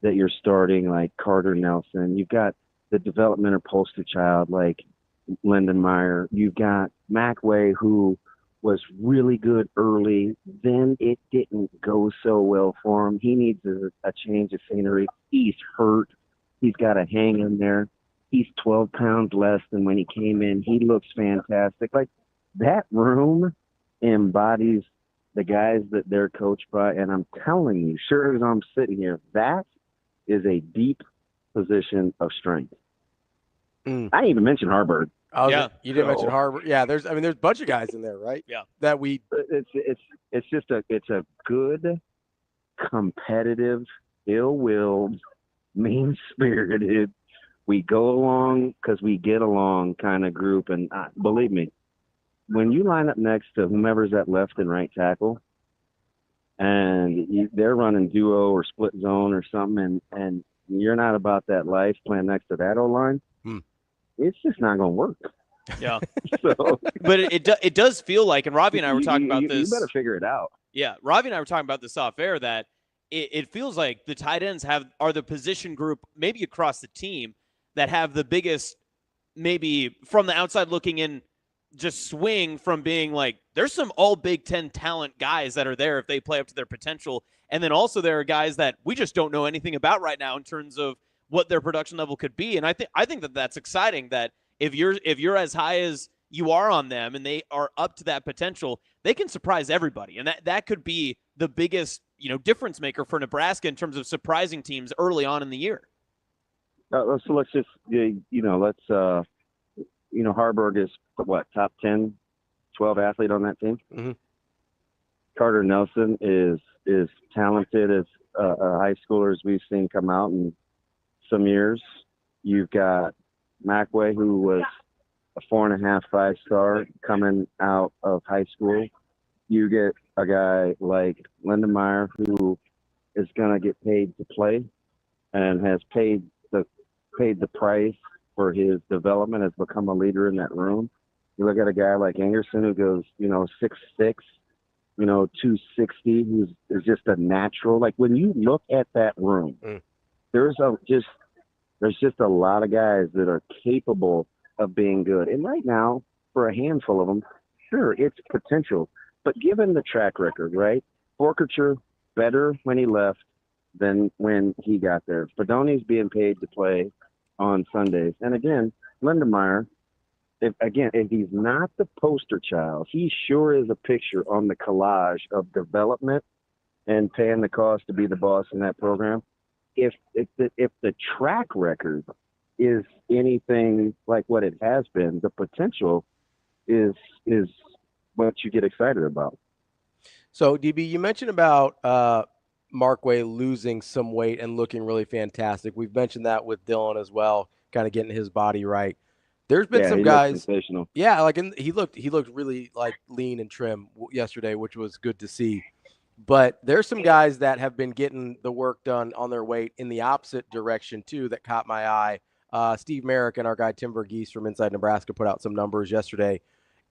that you're starting like Carter Nelson. You've got the developmental poster child like Lyndon Meyer. You've got McWay, who was really good early. Then it didn't go so well for him. He needs a change of scenery. He's hurt. He's got to hang in there. He's 12 pounds less than when he came in. He looks fantastic. Like, that room embodies the guys that they're coached by. And I'm telling you, sure as I'm sitting here, that is a deep position of strength. I didn't even mention Harburg. You didn't mention Harbor. Yeah, there's a bunch of guys in there, right? Yeah. That we. It's just it's a good, competitive, ill-willed, mean-spirited, we go along because we get along kind of group. And believe me, when you line up next to whomever's at left and right tackle, and they're running duo or split zone or something, and you're not about that life playing next to that O-line, it's just not going to work. Yeah. So, but it does feel like, and Ravi and I were talking about this. You better figure it out. Yeah, Ravi and I were talking about this off air, that it feels like the tight ends are the position group, maybe across the team, that have the biggest, maybe from the outside looking in, just swing from being like, there's some all Big Ten talent guys that are there if they play up to their potential. And then also there are guys that we just don't know anything about right now in terms of what their production level could be. And I think that that's exciting, that if you're as high as you are on them and they are up to that potential, they can surprise everybody. And that could be the biggest, difference maker for Nebraska in terms of surprising teams early on in the year. So let's just, Harburg is what, top 10, 12 athlete on that team? Mm-hmm. Carter Nelson is talented as high schoolers we've seen come out in some years. You've got Macway, who was a 4.5, 5-star coming out of high school. You get a guy like Lindemeyer, who is going to get paid to play and has paid the price for his development, has become a leader in that room. You look at a guy like Ingerson, who goes, 6'6", 260, who's is just a natural. Like, when you look at that room, there's just a lot of guys that are capable of being good. And right now, for a handful of them, sure, it's potential. But given the track record, right? Forkerture, better when he left than when he got there. Fedoni's being paid to play on Sundays. And again, Lindemeyer, if he's not the poster child, he sure is a picture on the collage of development and paying the cost to be the boss in that program. If the track record is anything like what it has been, the potential is what you get excited about. So, DB, you mentioned about Markway losing some weight and looking really fantastic. We've mentioned that with Dylan as well, kind of getting his body right. There's been some guys. Yeah, he looked really like lean and trim yesterday, which was good to see. But there's some guys that have been getting the work done on their weight in the opposite direction too that caught my eye. Steve Merrick and our guy Tim Verghese from Inside Nebraska put out some numbers yesterday.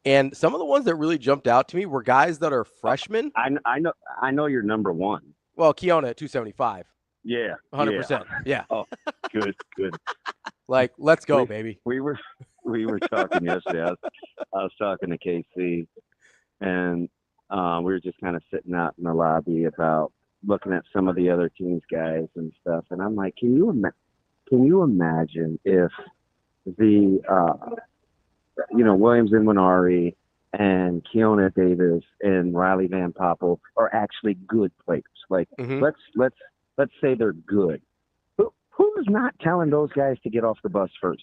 And some of the ones that really jumped out to me were guys that are freshmen. I know you're number one. Well, Keona at 275. Yeah. 100%. Yeah. Oh, good. Like, let's go, baby. We were talking yesterday. I was talking to KC, and we were just kind of sitting out in the lobby about looking at some of the other teams' guys and stuff. And I'm like, can you imagine if the Williams and Winari and Keona Davis and Riley Van Poppel are actually good players? Like, let's say they're good. Who's not telling those guys to get off the bus first?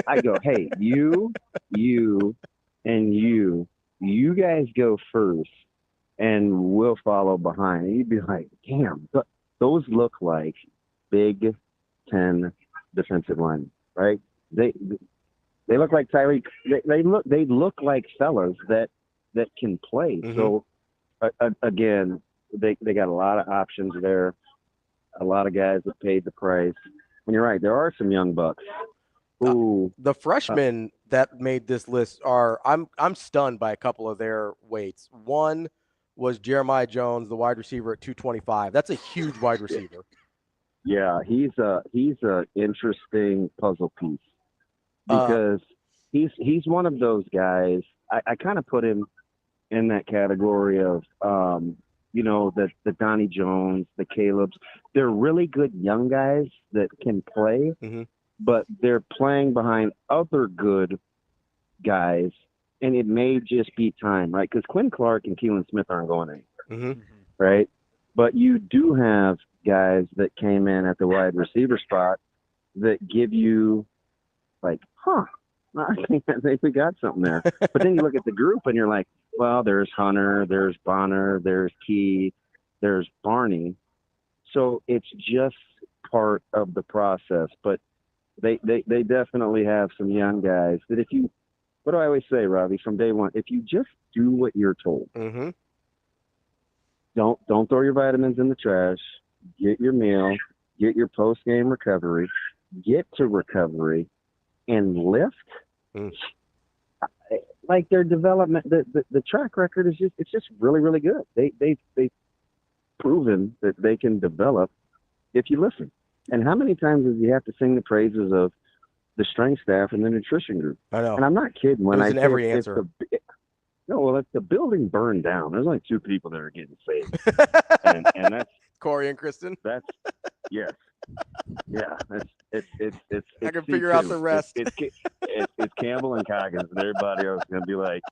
I go, hey, you and you guys go first, and we'll follow behind. And you'd be like, damn, those look like Big Ten defensive linemen, right? They look like Tyreek. They look like fellas that can play. So again, they got a lot of options there. A lot of guys that paid the price. And you're right, there are some young bucks who the freshmen that made this list are I'm stunned by a couple of their weights. One was Jeremiah Jones, the wide receiver at 225. That's a huge wide receiver. Yeah, he's a interesting puzzle piece because he's one of those guys. I kind of put him in that category of the Donnie Jones, the Calebs. They're really good young guys that can play, but they're playing behind other good guys, and it may just be time, right? Because Quinn Clark and Keelan Smith aren't going anywhere, right? But you do have guys that came in at the wide receiver spot that give you like, I think we got something there. But then you look at the group and you're like, well, there's Hunter, there's Bonner, there's Key, there's Barney. So it's just part of the process. But they definitely have some young guys that if you, what do I always say, Ravi, from day one, if you just do what you're told, don't throw your vitamins in the trash, get your meal, get your post-game recovery, get to recovery, and lift. Like their development, the track record is just really, really good. They've proven that they can develop if you listen. And how many times do you have to sing the praises of the strength staff and the nutrition group? I know. And I'm not kidding when I say every it's answer. if the building burned down, there's only 2 people that are getting saved, and that's Corey and Kristen. That's yes, yeah. It's I can figure out the rest. It's Campbell and Coggins, and everybody else is gonna be like,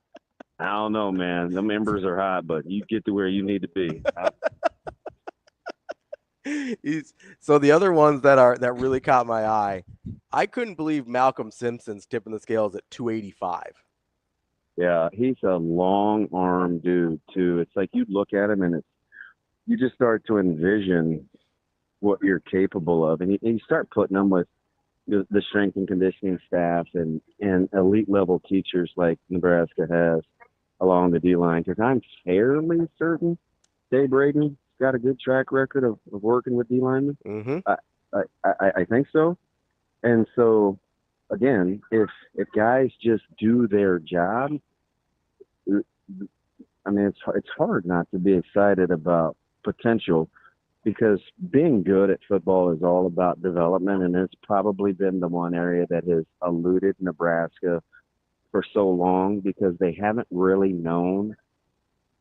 I don't know, man. The members are hot, but you get to where you need to be. So the other ones that really caught my eye, I couldn't believe Malcolm Simpson's tipping the scales at 285. Yeah, he's a long arm dude too. It's like you look at him and you just start to envision what you're capable of, and you start putting them with the strength and conditioning staff and elite level teachers like Nebraska has along the D line. Because I'm fairly certain Dave Braden got a good track record of working with D linemen. I think so. And so, again, if guys just do their job, I mean, it's hard not to be excited about potential, because being good at football is all about development, and it's probably been the one area that has eluded Nebraska for so long because they haven't really known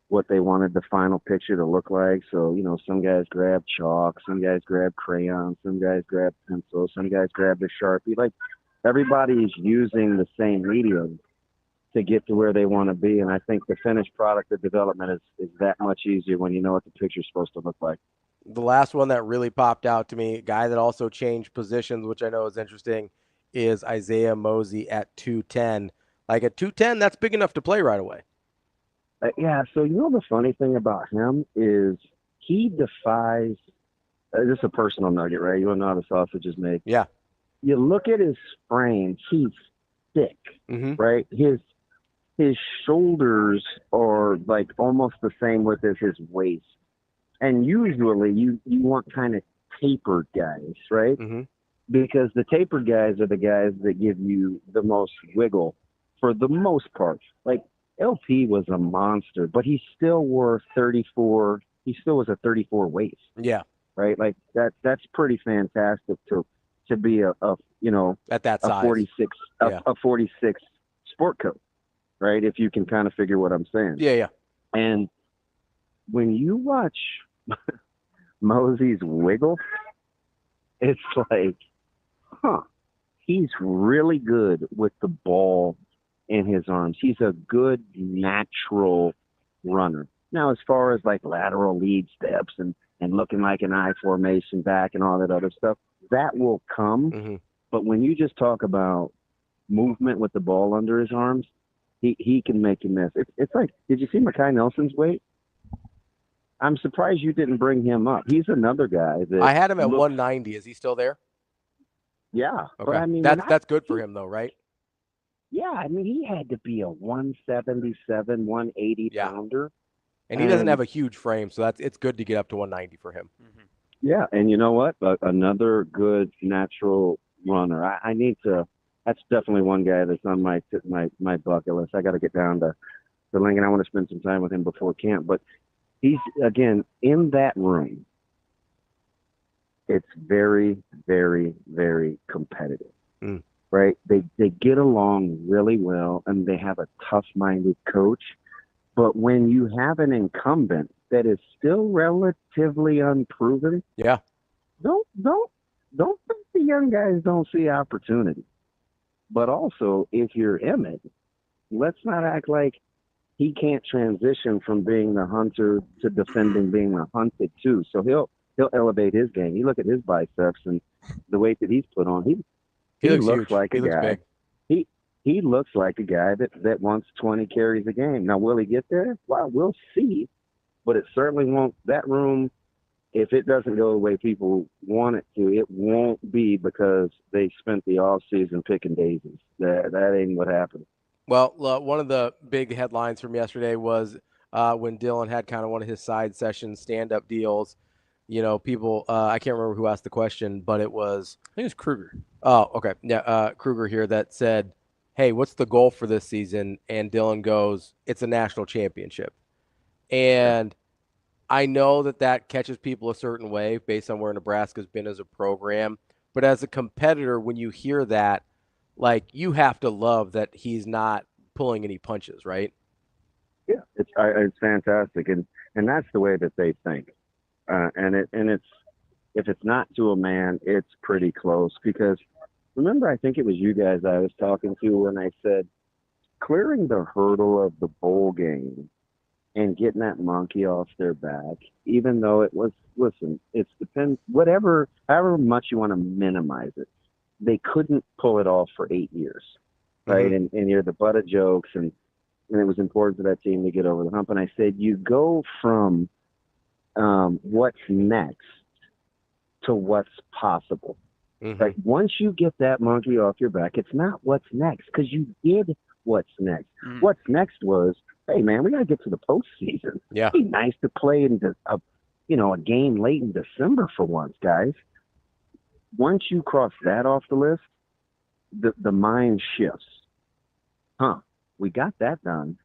what they wanted the final picture to look like. So, some guys grab chalk, some guys grab crayons, some guys grab pencils, some guys grab the Sharpie. Like, everybody is using the same medium to get to where they want to be. And I think the finished product of development is that much easier when you know what the picture's supposed to look like. The last one that really popped out to me, a guy that also changed positions, which I know is interesting, is Isaiah Mosey at 210. Like at 210, that's big enough to play right away. Yeah, so the funny thing about him is he defies this is a personal nugget, right? You want to know how the sausage is made? Yeah. You look at his frame, he's thick, right? His shoulders are like almost the same width as his waist. And usually you want kind of tapered guys, right? Because the tapered guys are the guys that give you the most wiggle for the most part. Like LP was a monster, but he still wore 34. He still was a 34 waist. Yeah. Right. Like that's pretty fantastic to be a at that size. 46, a 46 sport coat. Right. If you can kind of figure what I'm saying. Yeah. Yeah. And when you watch Mosey's wiggle, it's like, he's really good with the ball in his arms. He's a good natural runner. Now, as far as like lateral lead steps and looking like an I formation back and all that other stuff, that will come. But when you just talk about movement with the ball under his arms, he can make you miss. It's like, did you see Makai Nelson's weight? I'm surprised you didn't bring him up. He's another guy that I had him at 190. Is he still there? Yeah. Okay. But I mean, that's good for him though, right? Yeah, I mean, he had to be a 177, 180 pounder. And he doesn't have a huge frame, so it's good to get up to 190 for him. Yeah, and you know what? Another good natural runner. I need to. That's definitely one guy that's on my bucket list. I got to get down to Lincoln. I want to spend some time with him before camp. But he's, again, in that room. It's very, very, very competitive. Right? They get along really well, and they have a tough-minded coach. But when you have an incumbent that is still relatively unproven, don't think the young guys don't see opportunity. But also, if you're Emmett, let's not act like he can't transition from being the hunter to defending being the hunted too. So he'll elevate his game. You look at his biceps and the weight that he's put on. He looks huge. Like a guy. Big. he looks like a guy that wants 20 carries a game. Now, will he get there? Well, we'll see. But it certainly won't. That room, if it doesn't go the way people want it to, it won't be because they spent the off season picking daisies. That ain't what happened. Well, one of the big headlines from yesterday was when Dylan had kind of one of his side session stand-up deals. You know, people, I can't remember who asked the question, but it was, I think it was Kruger. Oh, okay. Yeah, Kruger here that said, hey, what's the goal for this season? And Dylan goes, it's a national championship. And I know that catches people a certain way based on where Nebraska's been as a program. But as a competitor, when you hear that, like, you have to love that he's not pulling any punches, right? Yeah, it's fantastic, and that's the way that they think. And it's if it's not to a man, it's pretty close. Because remember, I think it was you guys I was talking to when I said clearing the hurdle of the bowl game and getting that monkey off their back, even though it was, listen, it's depends, however much you want to minimize it, they couldn't pull it off for 8 years, right? Mm-hmm. And you're the butt of jokes, and it was important for that team to get over the hump. And I said, you go from what's next to what's possible. Mm-hmm. Like, once you get that monkey off your back, it's not what's next, because you did what's next. Mm. What's next was, hey, man, we got to get to the postseason. Yeah. It'd be nice to play in a game late in December for once, guys. Once you cross that off the list, the mind shifts. We got that done.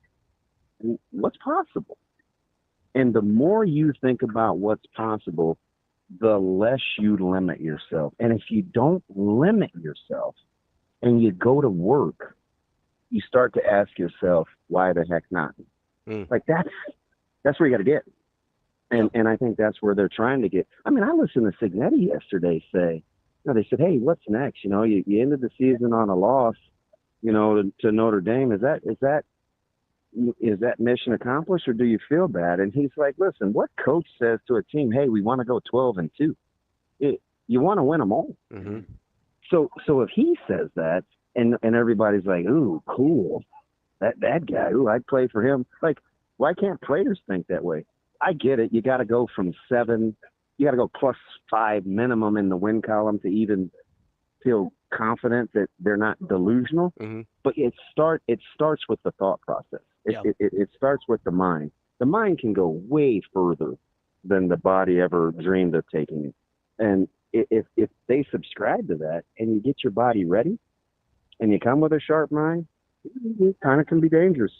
What's possible? And the more you think about what's possible, the less you limit yourself. And if you don't limit yourself and you go to work, you start to ask yourself, why the heck not? Like, that's where you got to get. And I think that's where they're trying to get. I mean, I listened to Signetti yesterday say, they said, hey, what's next? You ended the season on a loss, to Notre Dame. Is that mission accomplished, or do you feel bad? And he's like, listen, what coach says to a team, hey, we want to go 12-2? You want to win them all. Mm-hmm. So if he says that, and everybody's like, ooh, cool, that guy, ooh, I'd play for him. Like, why can't players think that way? I get it. You got to go from 7, you got to go +5 minimum in the win column to even feel confident that they're not delusional. Mm-hmm. But it starts with the thought process. It starts with the mind. The mind can go way further than the body ever dreamed of taking it. And if they subscribe to that, and you get your body ready, and you come with a sharp mind, it kind of can be dangerous.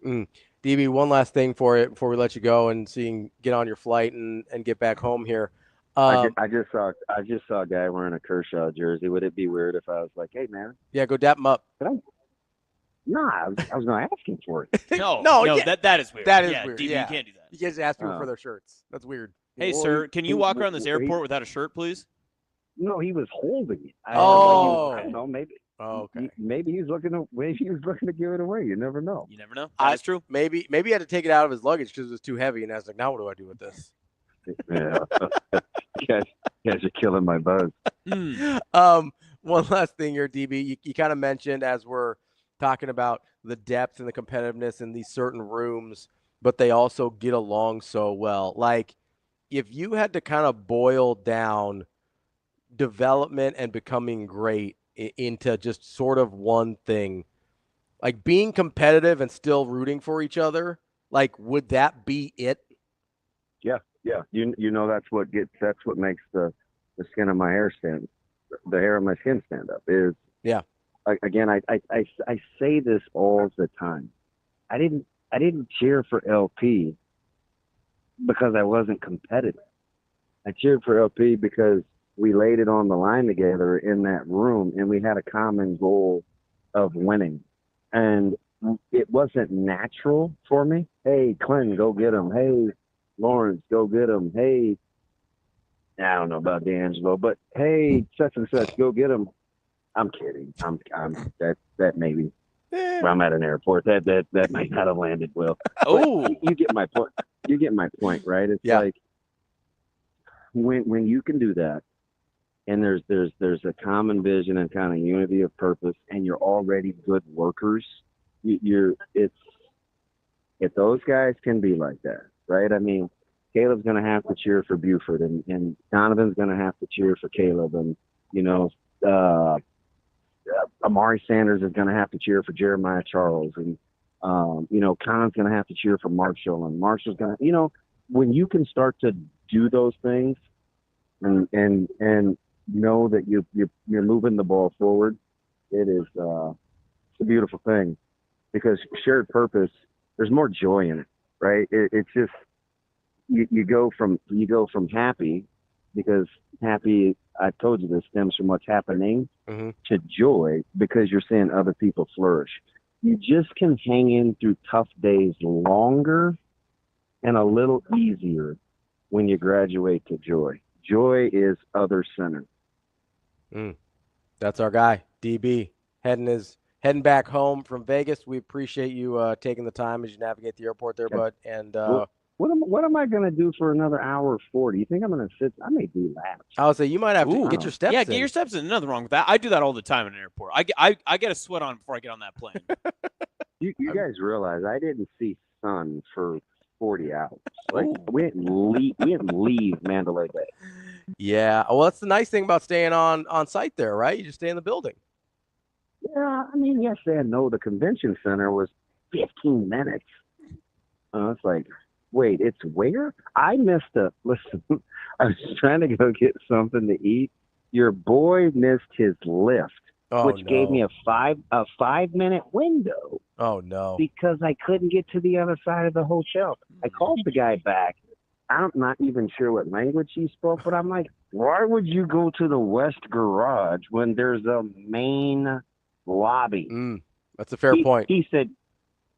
DB, one last thing for you before we let you go and so you can get on your flight and get back home here. I just saw a guy wearing a Kershaw jersey. Would it be weird if I was like, hey, man? Yeah, go dap him up. Nah, I was not asking for it. No, yeah. that is weird. That is yeah, weird. DB, Yeah. you can't do that. You can't just ask people for their shirts. That's weird. Hey, Well, sir, can you walk around this he- airport without a shirt, please? No, he was holding it. I don't know, maybe. Oh, okay. Maybe he was looking to give it away. You never know. You never know. That's true. Maybe he had to take it out of his luggage because it was too heavy, and I was like, now what do I do with this? Yeah. You guys are killing my buzz. One last thing here, DB. You kind of mentioned as we're talking about the depth and the competitiveness in these certain rooms, but they also get along so well. Like, if you had to kind of boil down development and becoming great into just sort of one thing, like being competitive and still rooting for each other, like, would that be it? Yeah. That's what makes the skin of my hair stand, the hair on my skin stand up. Is again, I say this all the time. I didn't cheer for LP because I wasn't competitive. I cheered for LP because we laid it on the line together in that room, and we had a common goal of winning. And it wasn't natural for me. Hey, Clinton, go get him. Hey, Lawrence, go get him. Hey, I don't know about D'Angelo, but hey, such and such, go get him. I'm kidding. I'm that maybe. I'm at an airport. That might not have landed well. Oh, you get my point. You get my point, right? It's like when you can do that, and there's a common vision and kind of unity of purpose, and you're already good workers, if those guys can be like that, right? I mean, Caleb's going to have to cheer for Buford, and Donovan's going to have to cheer for Caleb, and Amari Sanders is going to have to cheer for Jeremiah Charles, and Con's going to have to cheer for Marshall, and Marshall's going to, when you can start to do those things, and know that you're moving the ball forward, it's a beautiful thing, because shared purpose, there's more joy in it, right? It's just you go from happy, because happy, I told you this, stems from what's happening, to joy because you're seeing other people flourish. You just can hang in through tough days longer and a little easier when you graduate to joy. Joy is other-centered. That's our guy, DB, heading back home from Vegas. We appreciate you taking the time as you navigate the airport there, bud. And what am I going to do for another hour 40? You think I'm going to sit? I may do laps. I would say you might have to get your steps in. Yeah, get your steps in. Nothing wrong with that. I do that all the time in an airport. I get a sweat on before I get on that plane. You guys realize I didn't see sun for 40 hours. Like we didn't leave Mandalay Bay. Yeah, well, that's the nice thing about staying on site there, right? You just stay in the building. Yeah, I mean, yes and no. The convention center was 15 minutes. It's like, wait, it's where? I missed listen, I was trying to go get something to eat. Your boy missed his lift, which gave me a 5-minute window. Oh, no. Because I couldn't get to the other side of the hotel. I called the guy back. I'm not even sure what language he spoke, but I'm like, why would you go to the West Garage when there's a main lobby? That's a fair point. He said,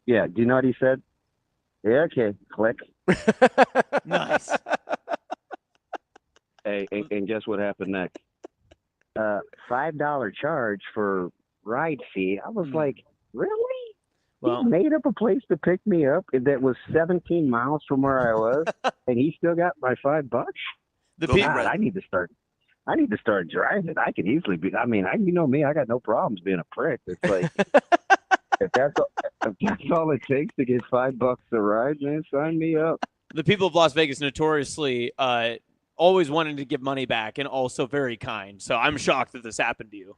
yeah, do you know what he said? Yeah, okay, click. Nice. Hey, and guess what happened next? $5 charge for ride fee. I was like, really? He made up a place to pick me up that was 17 miles from where I was, and he still got my $5. I need to start driving. I could easily be. I mean, you know me. I got no problems being a prick. It's like if that's all it takes to get $5 a ride, man, sign me up. The people of Las Vegas notoriously always wanting to give money back and also very kind. So I'm shocked that this happened to you.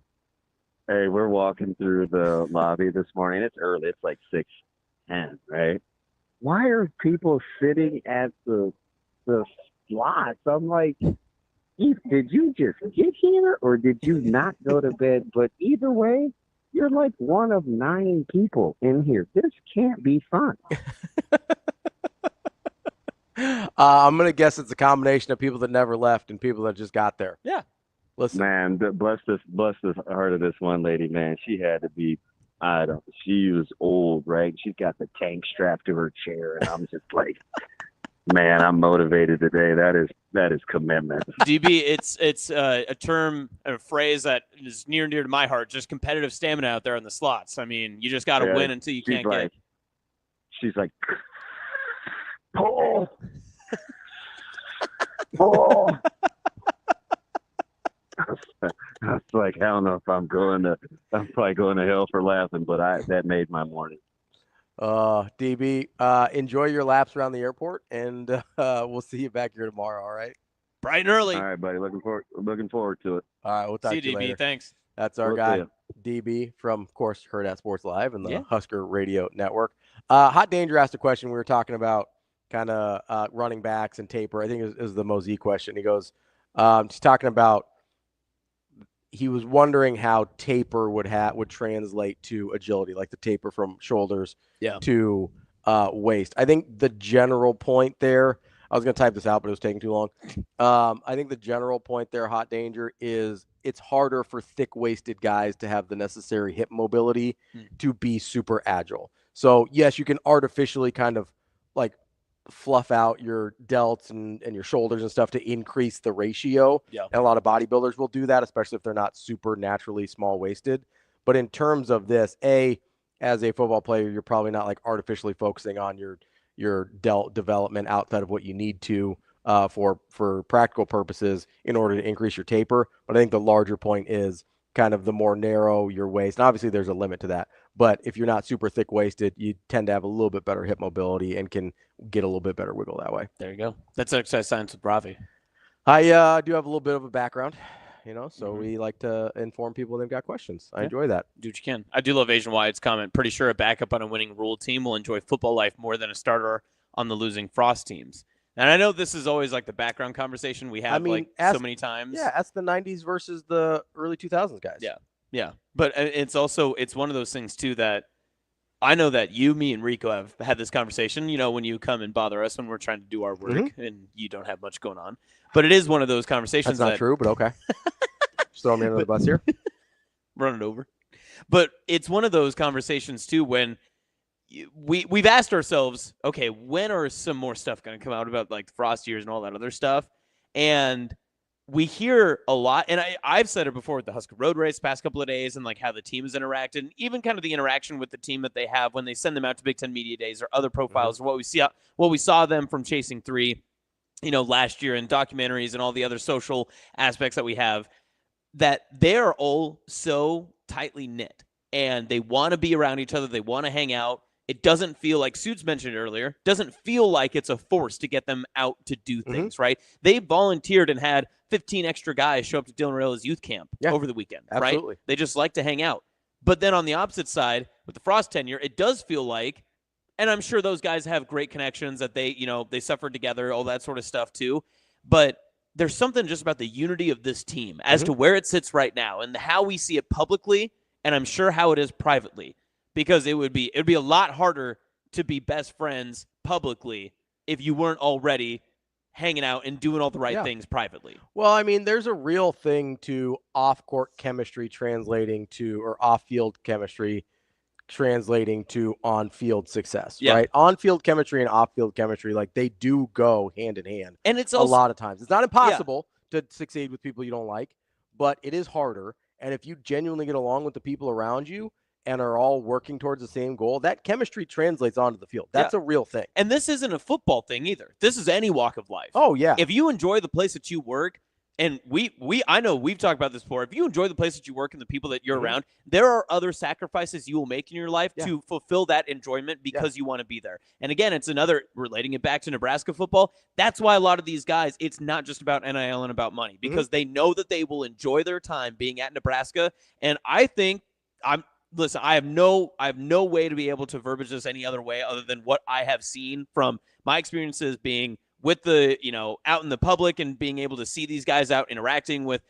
Hey, we're walking through the lobby this morning. It's early. It's like 6:10, right? Why are people sitting at the slots? I'm like, did you just get here or did you not go to bed? But either way, you're like one of 9 people in here. This can't be fun. I'm going to guess it's a combination of people that never left and people that just got there. Yeah. Listen, man, bless this heart of this one lady, man. She had to be, she was old, right? She's got the tank strapped to her chair, and I'm just like, man, I'm motivated today. That is commitment. DB, it's a term, a phrase that is near and dear to my heart. Just competitive stamina out there in the slots. I mean, you just got to win until you can't get. She's like, pull. I was like, I don't know if I'm probably going to hell for laughing, but that made my morning. DB, enjoy your laps around the airport, and we'll see you back here tomorrow. All right, bright and early. All right, buddy. Looking forward to it. All right, we'll talk to you DB. later. Thanks. That's our guy, DB from, of course, Hurrdat Sports Live and the Husker Radio Network. Hot Danger asked a question. We were talking about kind of running backs and taper. I think it was the Mosey question. He goes, he's talking about. He was wondering how taper would translate to agility, like the taper from shoulders to waist. I think the general point there, I was going to type this out, but it was taking too long. I think the general point there, Hot Danger, is it's harder for thick-waisted guys to have the necessary hip mobility to be super agile. So, yes, you can artificially kind of like fluff out your delts and your shoulders and stuff to increase the ratio. Yeah. And a lot of bodybuilders will do that, especially if they're not super naturally small-waisted. But in terms of this, as a football player, you're probably not like artificially focusing on your delt development outside of what you need to for practical purposes in order to increase your taper. But I think the larger point is kind of the more narrow your waist. And obviously there's a limit to that. But if you're not super thick waisted, you tend to have a little bit better hip mobility and can get a little bit better wiggle that way. There you go. That's exercise science with Ravi. I do have a little bit of a background, so we like to inform people when they've got questions. I enjoy that. Do what you can. I do love Asian Wyatt's comment. Pretty sure a backup on a winning Rhule team will enjoy football life more than a starter on the losing Frost teams. And I know this is always like the background conversation we have so many times. Yeah, that's the 90s versus the early 2000s guys. Yeah. But it's one of those things, too, that I know that you, me, and Rico have had this conversation, when you come and bother us when we're trying to do our work and you don't have much going on. But it is one of those conversations That's not true, but okay. Just throw me under the bus here. Run it over. But it's one of those conversations, too, when we've asked ourselves, okay, when are some more stuff going to come out about like Frost years and all that other stuff? And we hear a lot, and I've said it before with the Husker Road Race past couple of days and like how the team has interacted, and even kind of the interaction with the team that they have when they send them out to Big Ten Media Days or other profiles, or what we saw them from Chasing 3, last year in documentaries and all the other social aspects that we have, that they're all so tightly knit and they want to be around each other. They want to hang out. It doesn't feel like, Sjuts mentioned earlier, doesn't feel like it's a force to get them out to do things, right? They volunteered and had 15 extra guys show up to Dylan Raiola's youth camp over the weekend, absolutely. Right? They just like to hang out. But then on the opposite side, with the Frost tenure, it does feel like, and I'm sure those guys have great connections that they suffered together, all that sort of stuff too. But there's something just about the unity of this team as to where it sits right now and how we see it publicly, and I'm sure how it is privately. Because it would be a lot harder to be best friends publicly if you weren't already hanging out and doing all the right things privately. Well, I mean, there's a real thing to off-court chemistry translating to, or off-field chemistry translating to on-field success, right? On-field chemistry and off-field chemistry, like they do go hand in hand. And it's also, a lot of times. It's not impossible to succeed with people you don't like, but it is harder. And if you genuinely get along with the people around you, and are all working towards the same goal, that chemistry translates onto the field. That's a real thing. And this isn't a football thing either. This is any walk of life. Oh, yeah. If you enjoy the place that you work, and I know we've talked about this before, if you enjoy the place that you work and the people that you're around, there are other sacrifices you will make in your life to fulfill that enjoyment because you want to be there. And again, it's another, relating it back to Nebraska football, that's why a lot of these guys, it's not just about NIL and about money, because they know that they will enjoy their time being at Nebraska. And I think Listen, I have no way to be able to verbiage this any other way other than what I have seen from my experiences being with the, out in the public and being able to see these guys out interacting with,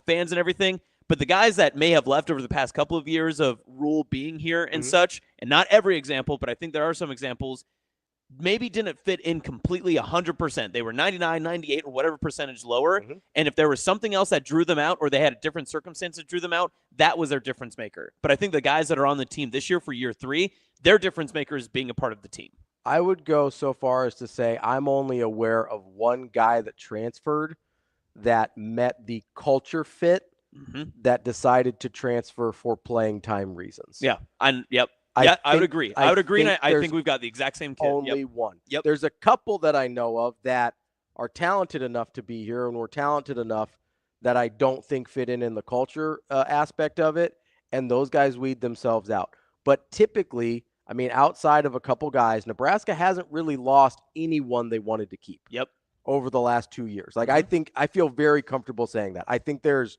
fans and everything. But the guys that may have left over the past couple of years of Rhule being here and such, and not every example, but I think there are some examples, maybe didn't fit in completely 100%. They were 99, 98, or whatever percentage lower. And if there was something else that drew them out, or they had a different circumstance that drew them out, that was their difference maker. But I think the guys that are on the team this year for year 3, their difference maker is being a part of the team. I would go so far as to say I'm only aware of one guy that transferred that met the culture fit that decided to transfer for playing time reasons. Yeah. I would agree. I would agree, and I think we've got the exact same kid. Only one. There's a couple that I know of that are talented enough to be here and were talented enough that I don't think fit in the culture aspect of it, and those guys weed themselves out. But typically, I mean, outside of a couple guys, Nebraska hasn't really lost anyone they wanted to keep over the last 2 years. Like, I feel very comfortable saying that. I think there's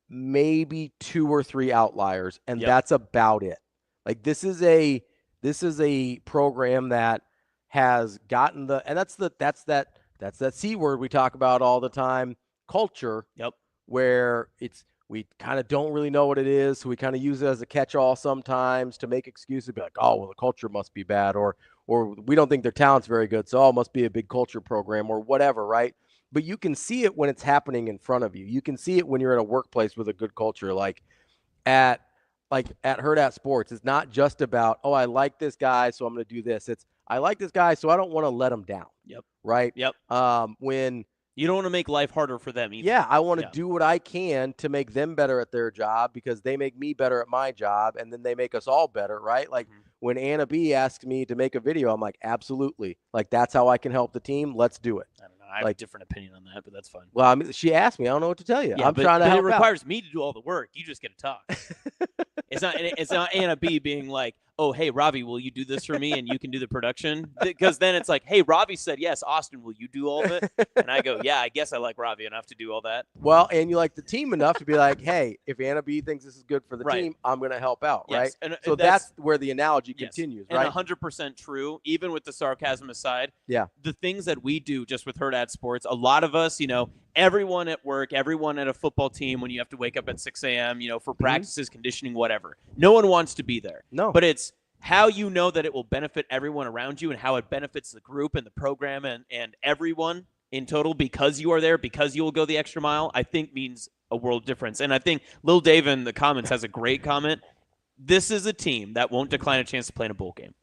maybe 2 or 3 outliers, and that's about it. Like, this is a program that has gotten and that's that C word we talk about all the time, culture. Where we kind of don't really know what it is, so we kind of use it as a catch-all sometimes to make excuses, be like, oh, well, the culture must be bad, or we don't think their talent's very good, so it must be a big culture program or whatever, right? But you can see it when it's happening in front of you. You can see it when you're in a workplace with a good culture, like at Hurrdat Sports. It's not just about, oh, I like this guy, so I'm going to do this. It's, I like this guy, so I don't want to let him down. Right? When you don't want to make life harder for them either. Yeah, I want to do what I can to make them better at their job because they make me better at my job, and then they make us all better, right? Like when Anna B asked me to make a video, I'm like, absolutely. Like, that's how I can help the team. Let's do it. I have a different opinion on that, but that's fine. Well, I mean, she asked me. I don't know what to tell you. Yeah, I'm trying to but help it requires out. me to do all the work. You just get to talk. It's not Anna B being like, oh, hey, Ravi, will you do this for me and you can do the production? Because then it's like, hey, Ravi said yes. Austin, will you do all of it? And I go, yeah, I guess I like Ravi enough to do all that. Well, and you like the team enough to be like, hey, if Anna B thinks this is good for the Right. team, I'm going to help out, Yes, right? and So that's where the analogy continues, right? And 100% true, even with the sarcasm aside. Yeah. The things that we do just with Hurrdat Sports, a lot of us, everyone at work, everyone at a football team, when you have to wake up at 6 a.m., for practices, conditioning, whatever. No one wants to be there. No. But it's how you know that it will benefit everyone around you and how it benefits the group and the program and everyone in total because you are there, because you will go the extra mile, I think means a world difference. And I think Lil Dave in the comments has a great comment. This is a team that won't decline a chance to play in a bowl game.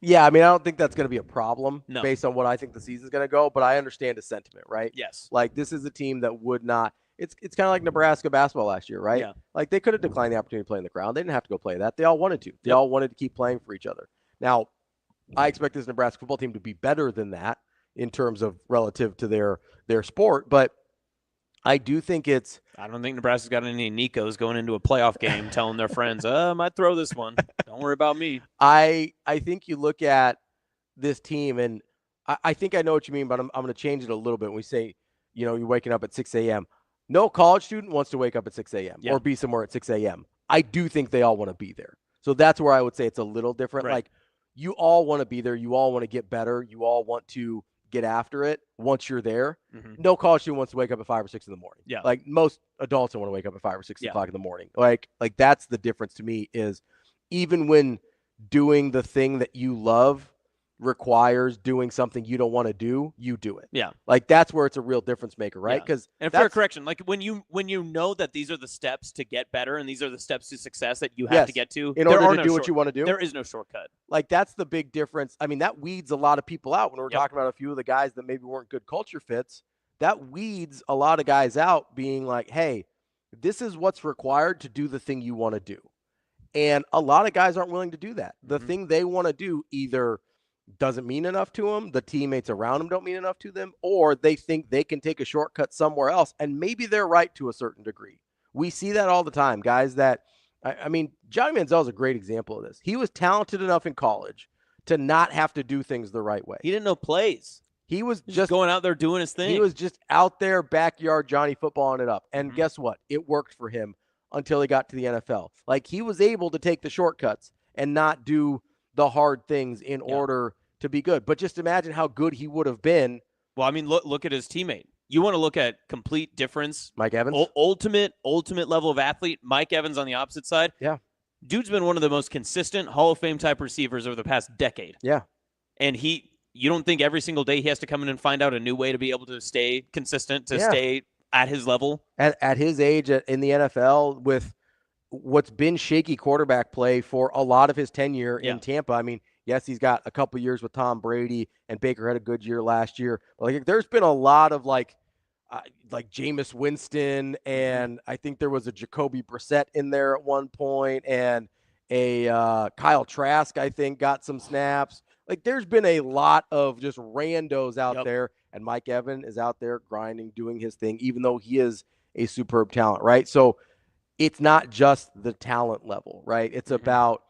Yeah, I mean, I don't think that's going to be a problem No. based on what I think the season's going to go, but I understand his sentiment, right? Yes. Like, this is a team that would not – it's kind of like Nebraska basketball last year, right? Yeah. Like, they could have declined the opportunity to play in the ground. They didn't have to go play that. They all wanted to. They all wanted to keep playing for each other. Now, I expect this Nebraska football team to be better than that in terms of relative to their sport, but I do think it's – I don't think Nebraska's got any Nikos going into a playoff game telling their friends, I might throw this one. Don't worry about me. I think you look at this team, and I think I know what you mean, but I'm going to change it a little bit. When we say, you're waking up at 6 a.m., no college student wants to wake up at 6 a.m. or be somewhere at 6 a.m. I do think they all want to be there. So that's where I would say it's a little different. Right. Like, you all want to be there. You all want to get better. You all want to get after it once you're there. Mhm. No college student wants to wake up at 5 or 6 in the morning. Yeah. Like, most adults don't want to wake up at 5 or 6 Yeah. o'clock in the morning. Like that's the difference to me is even when doing the thing that you love requires doing something you don't want to do, you do it. Yeah. Like, that's where it's a real difference maker, right? Yeah. Because and fair correction, like when you know that these are the steps to get better and these are the steps to success that you have to get to in order to do what you want to do. There is no shortcut. Like, that's the big difference. I mean, that weeds a lot of people out when we're talking about a few of the guys that maybe weren't good culture fits. That weeds a lot of guys out being like, hey, this is what's required to do the thing you want to do. And a lot of guys aren't willing to do that. The thing they want to do either doesn't mean enough to them, the teammates around them don't mean enough to them, or they think they can take a shortcut somewhere else, and maybe they're right to a certain degree. We see that all the time. Guys that, I mean, Johnny Manziel is a great example of this. He was talented enough in college to not have to do things the right way. He didn't know plays. He was just going out there doing his thing. He was just out there, backyard Johnny footballing it up. And guess what? It worked for him until he got to the NFL. Like, he was able to take the shortcuts and not do the hard things in order to be good. But just imagine how good he would have been. Well, I mean, look at his teammate. You want to look at complete difference. Mike Evans? Ultimate level of athlete. Mike Evans on the opposite side. Yeah. Dude's been one of the most consistent Hall of Fame type receivers over the past decade. Yeah. And you don't think every single day he has to come in and find out a new way to be able to stay consistent, to stay at his level? At his age in the NFL with what's been shaky quarterback play for a lot of his tenure in Tampa. I mean, yes, he's got a couple years with Tom Brady, and Baker had a good year last year. But like, there's been a lot of like Jameis Winston, and I think there was a Jacoby Brissett in there at one point, and a Kyle Trask, I think, got some snaps. Like, there's been a lot of just randos out there, and Mike Evans is out there grinding, doing his thing, even though he is a superb talent, right? So it's not just the talent level, right? It's about,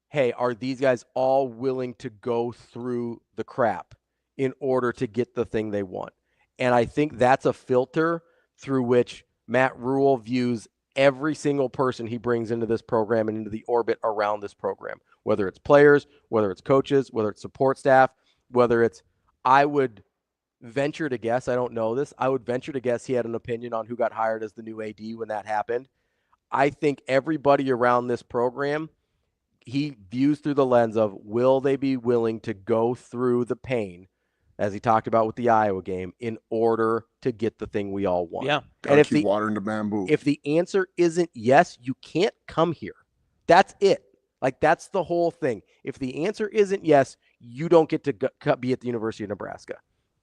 hey, are these guys all willing to go through the crap in order to get the thing they want? And I think that's a filter through which Matt Rhule views every single person he brings into this program and into the orbit around this program, whether it's players, whether it's coaches, whether it's support staff, whether it's, I would venture to guess, I don't know this, I would venture to guess he had an opinion on who got hired as the new AD when that happened. I think everybody around this program, he views through the lens of, will they be willing to go through the pain, as he talked about with the Iowa game, in order to get the thing we all want? Yeah. And if keep watering the bamboo. If the answer isn't yes, you can't come here. That's it. Like, that's the whole thing. If the answer isn't yes, you don't get to be at the University of Nebraska.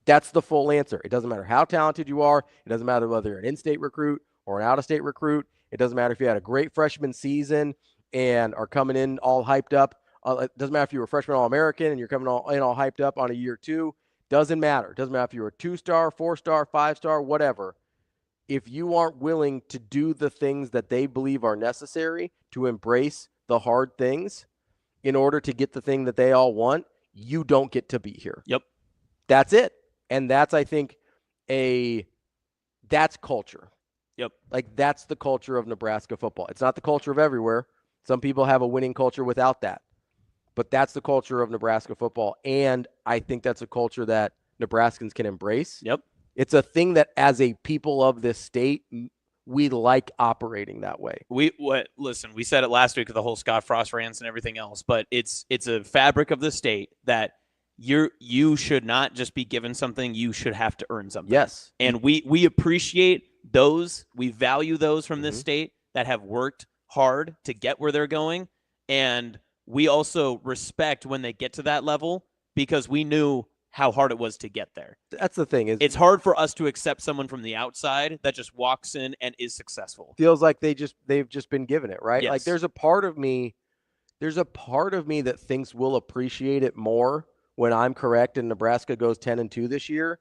That's the full answer. It doesn't matter how talented you are. It doesn't matter whether you're an in-state recruit or an out-of-state recruit. It doesn't matter if you had a great freshman season and are coming in all hyped up. It doesn't matter if you were a freshman All-American and you're coming in all hyped up on a year two. Doesn't matter. Doesn't matter if you're a 2-star, 4-star, 5-star, whatever. If you aren't willing to do the things that they believe are necessary to embrace the hard things in order to get the thing that they all want, you don't get to be here. Yep. That's it. And that's, I think, that's culture. Yep. Like, that's the culture of Nebraska football. It's not the culture of everywhere. Some people have a winning culture without that. But that's the culture of Nebraska football. And I think that's a culture that Nebraskans can embrace. Yep. It's a thing that, as a people of this state, we like operating that way. Listen, we said it last week with the whole Scott Frost rants and everything else, but it's a fabric of the state that you should not just be given something, you should have to earn something. Yes. And we appreciate those, we value those from this state that have worked hard to get where they're going, and we also respect when they get to that level because we knew how hard it was to get there. That's the thing. It's hard for us to accept someone from the outside that just walks in and is successful. Feels like they've just been given it, right? Yes. Like there's a part of me that thinks we'll appreciate it more when I'm correct and Nebraska goes 10-2 this year,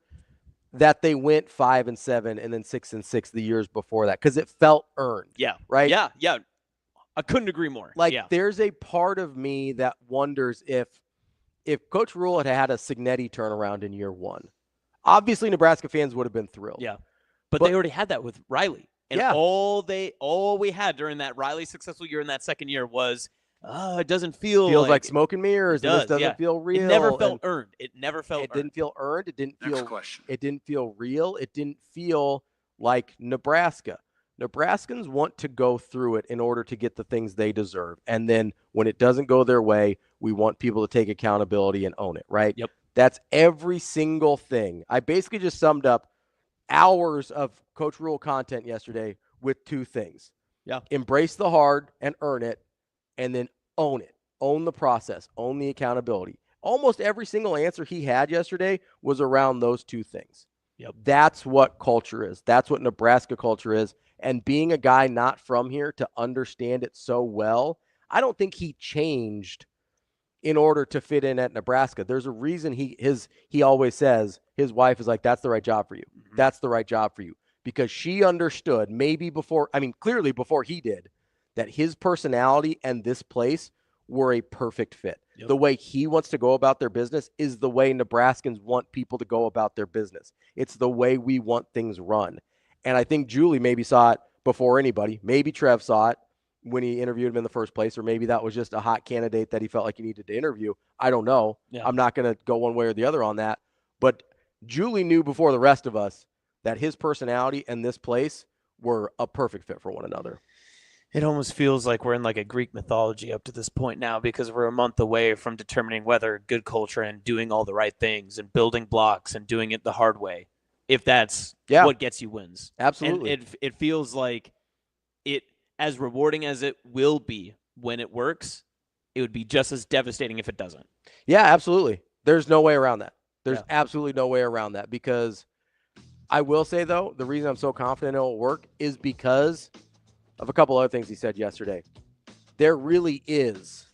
that they went 5-7 and then 6-6 the years before that, because it felt earned. Yeah. Right? Yeah. I couldn't agree more. There's a part of me that wonders if Coach Rhule had had a Signetti turnaround in year one, obviously Nebraska fans would have been thrilled. Yeah. But they already had that with Riley. And all we had during that Riley successful year in that second year was, it doesn't feels like smoke and mirrors. This doesn't feel real. It never felt earned. It never felt earned. It didn't feel earned. It didn't Next feel question. It didn't feel real. It didn't feel like Nebraska. Nebraskans want to go through it in order to get the things they deserve. And then when it doesn't go their way, we want people to take accountability and own it, right? Yep. That's every single thing. I basically just summed up hours of Coach Rhule content yesterday with two things. Yeah. Embrace the hard and earn it, and then own it. Own the process. Own the accountability. Almost every single answer he had yesterday was around those two things. Yep. That's what culture is. That's what Nebraska culture is. And being a guy not from here to understand it so well, I don't think he changed in order to fit in at Nebraska. There's a reason he always says, his wife is like, that's the right job for you. Mm-hmm. That's the right job for you. Because she understood clearly before he did, that his personality and this place were a perfect fit. Yep. The way he wants to go about their business is the way Nebraskans want people to go about their business. It's the way we want things run. And I think Julie maybe saw it before anybody. Maybe Trev saw it when he interviewed him in the first place, or maybe that was just a hot candidate that he felt like he needed to interview. I don't know. Yeah. I'm not going to go one way or the other on that. But Julie knew before the rest of us that his personality and this place were a perfect fit for one another. It almost feels like we're in like a Greek mythology up to this point now, because we're a month away from determining whether good culture and doing all the right things and building blocks and doing it the hard way, if that's what gets you wins. Absolutely. And it feels like it, as rewarding as it will be when it works, it would be just as devastating if it doesn't. Yeah, absolutely. There's no way around that. There's absolutely no way around that, because I will say, though, the reason I'm so confident it will work is because of a couple other things he said yesterday. There really is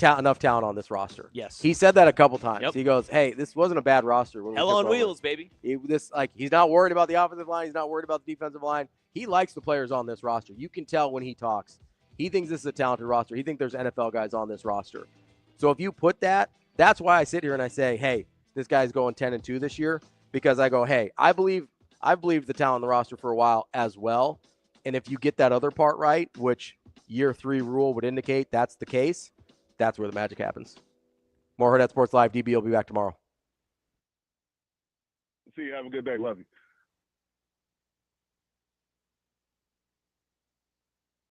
enough talent on this roster. Yes. He said that a couple times. Yep. He goes, hey, this wasn't a bad roster. When Hell on wheels, baby. He's not worried about the offensive line. He's not worried about the defensive line. He likes the players on this roster. You can tell when he talks. He thinks this is a talented roster. He thinks there's NFL guys on this roster. So if you put that's why I sit here and I say, hey, this guy's going 10-2 this year, because I go, hey, I've believed the talent on the roster for a while as well. And if you get that other part right, which year 3 Rhule would indicate that's the case, that's where the magic happens. More Hurrdat Sports Live. DB will be back tomorrow. See you. Have a good day. Love you.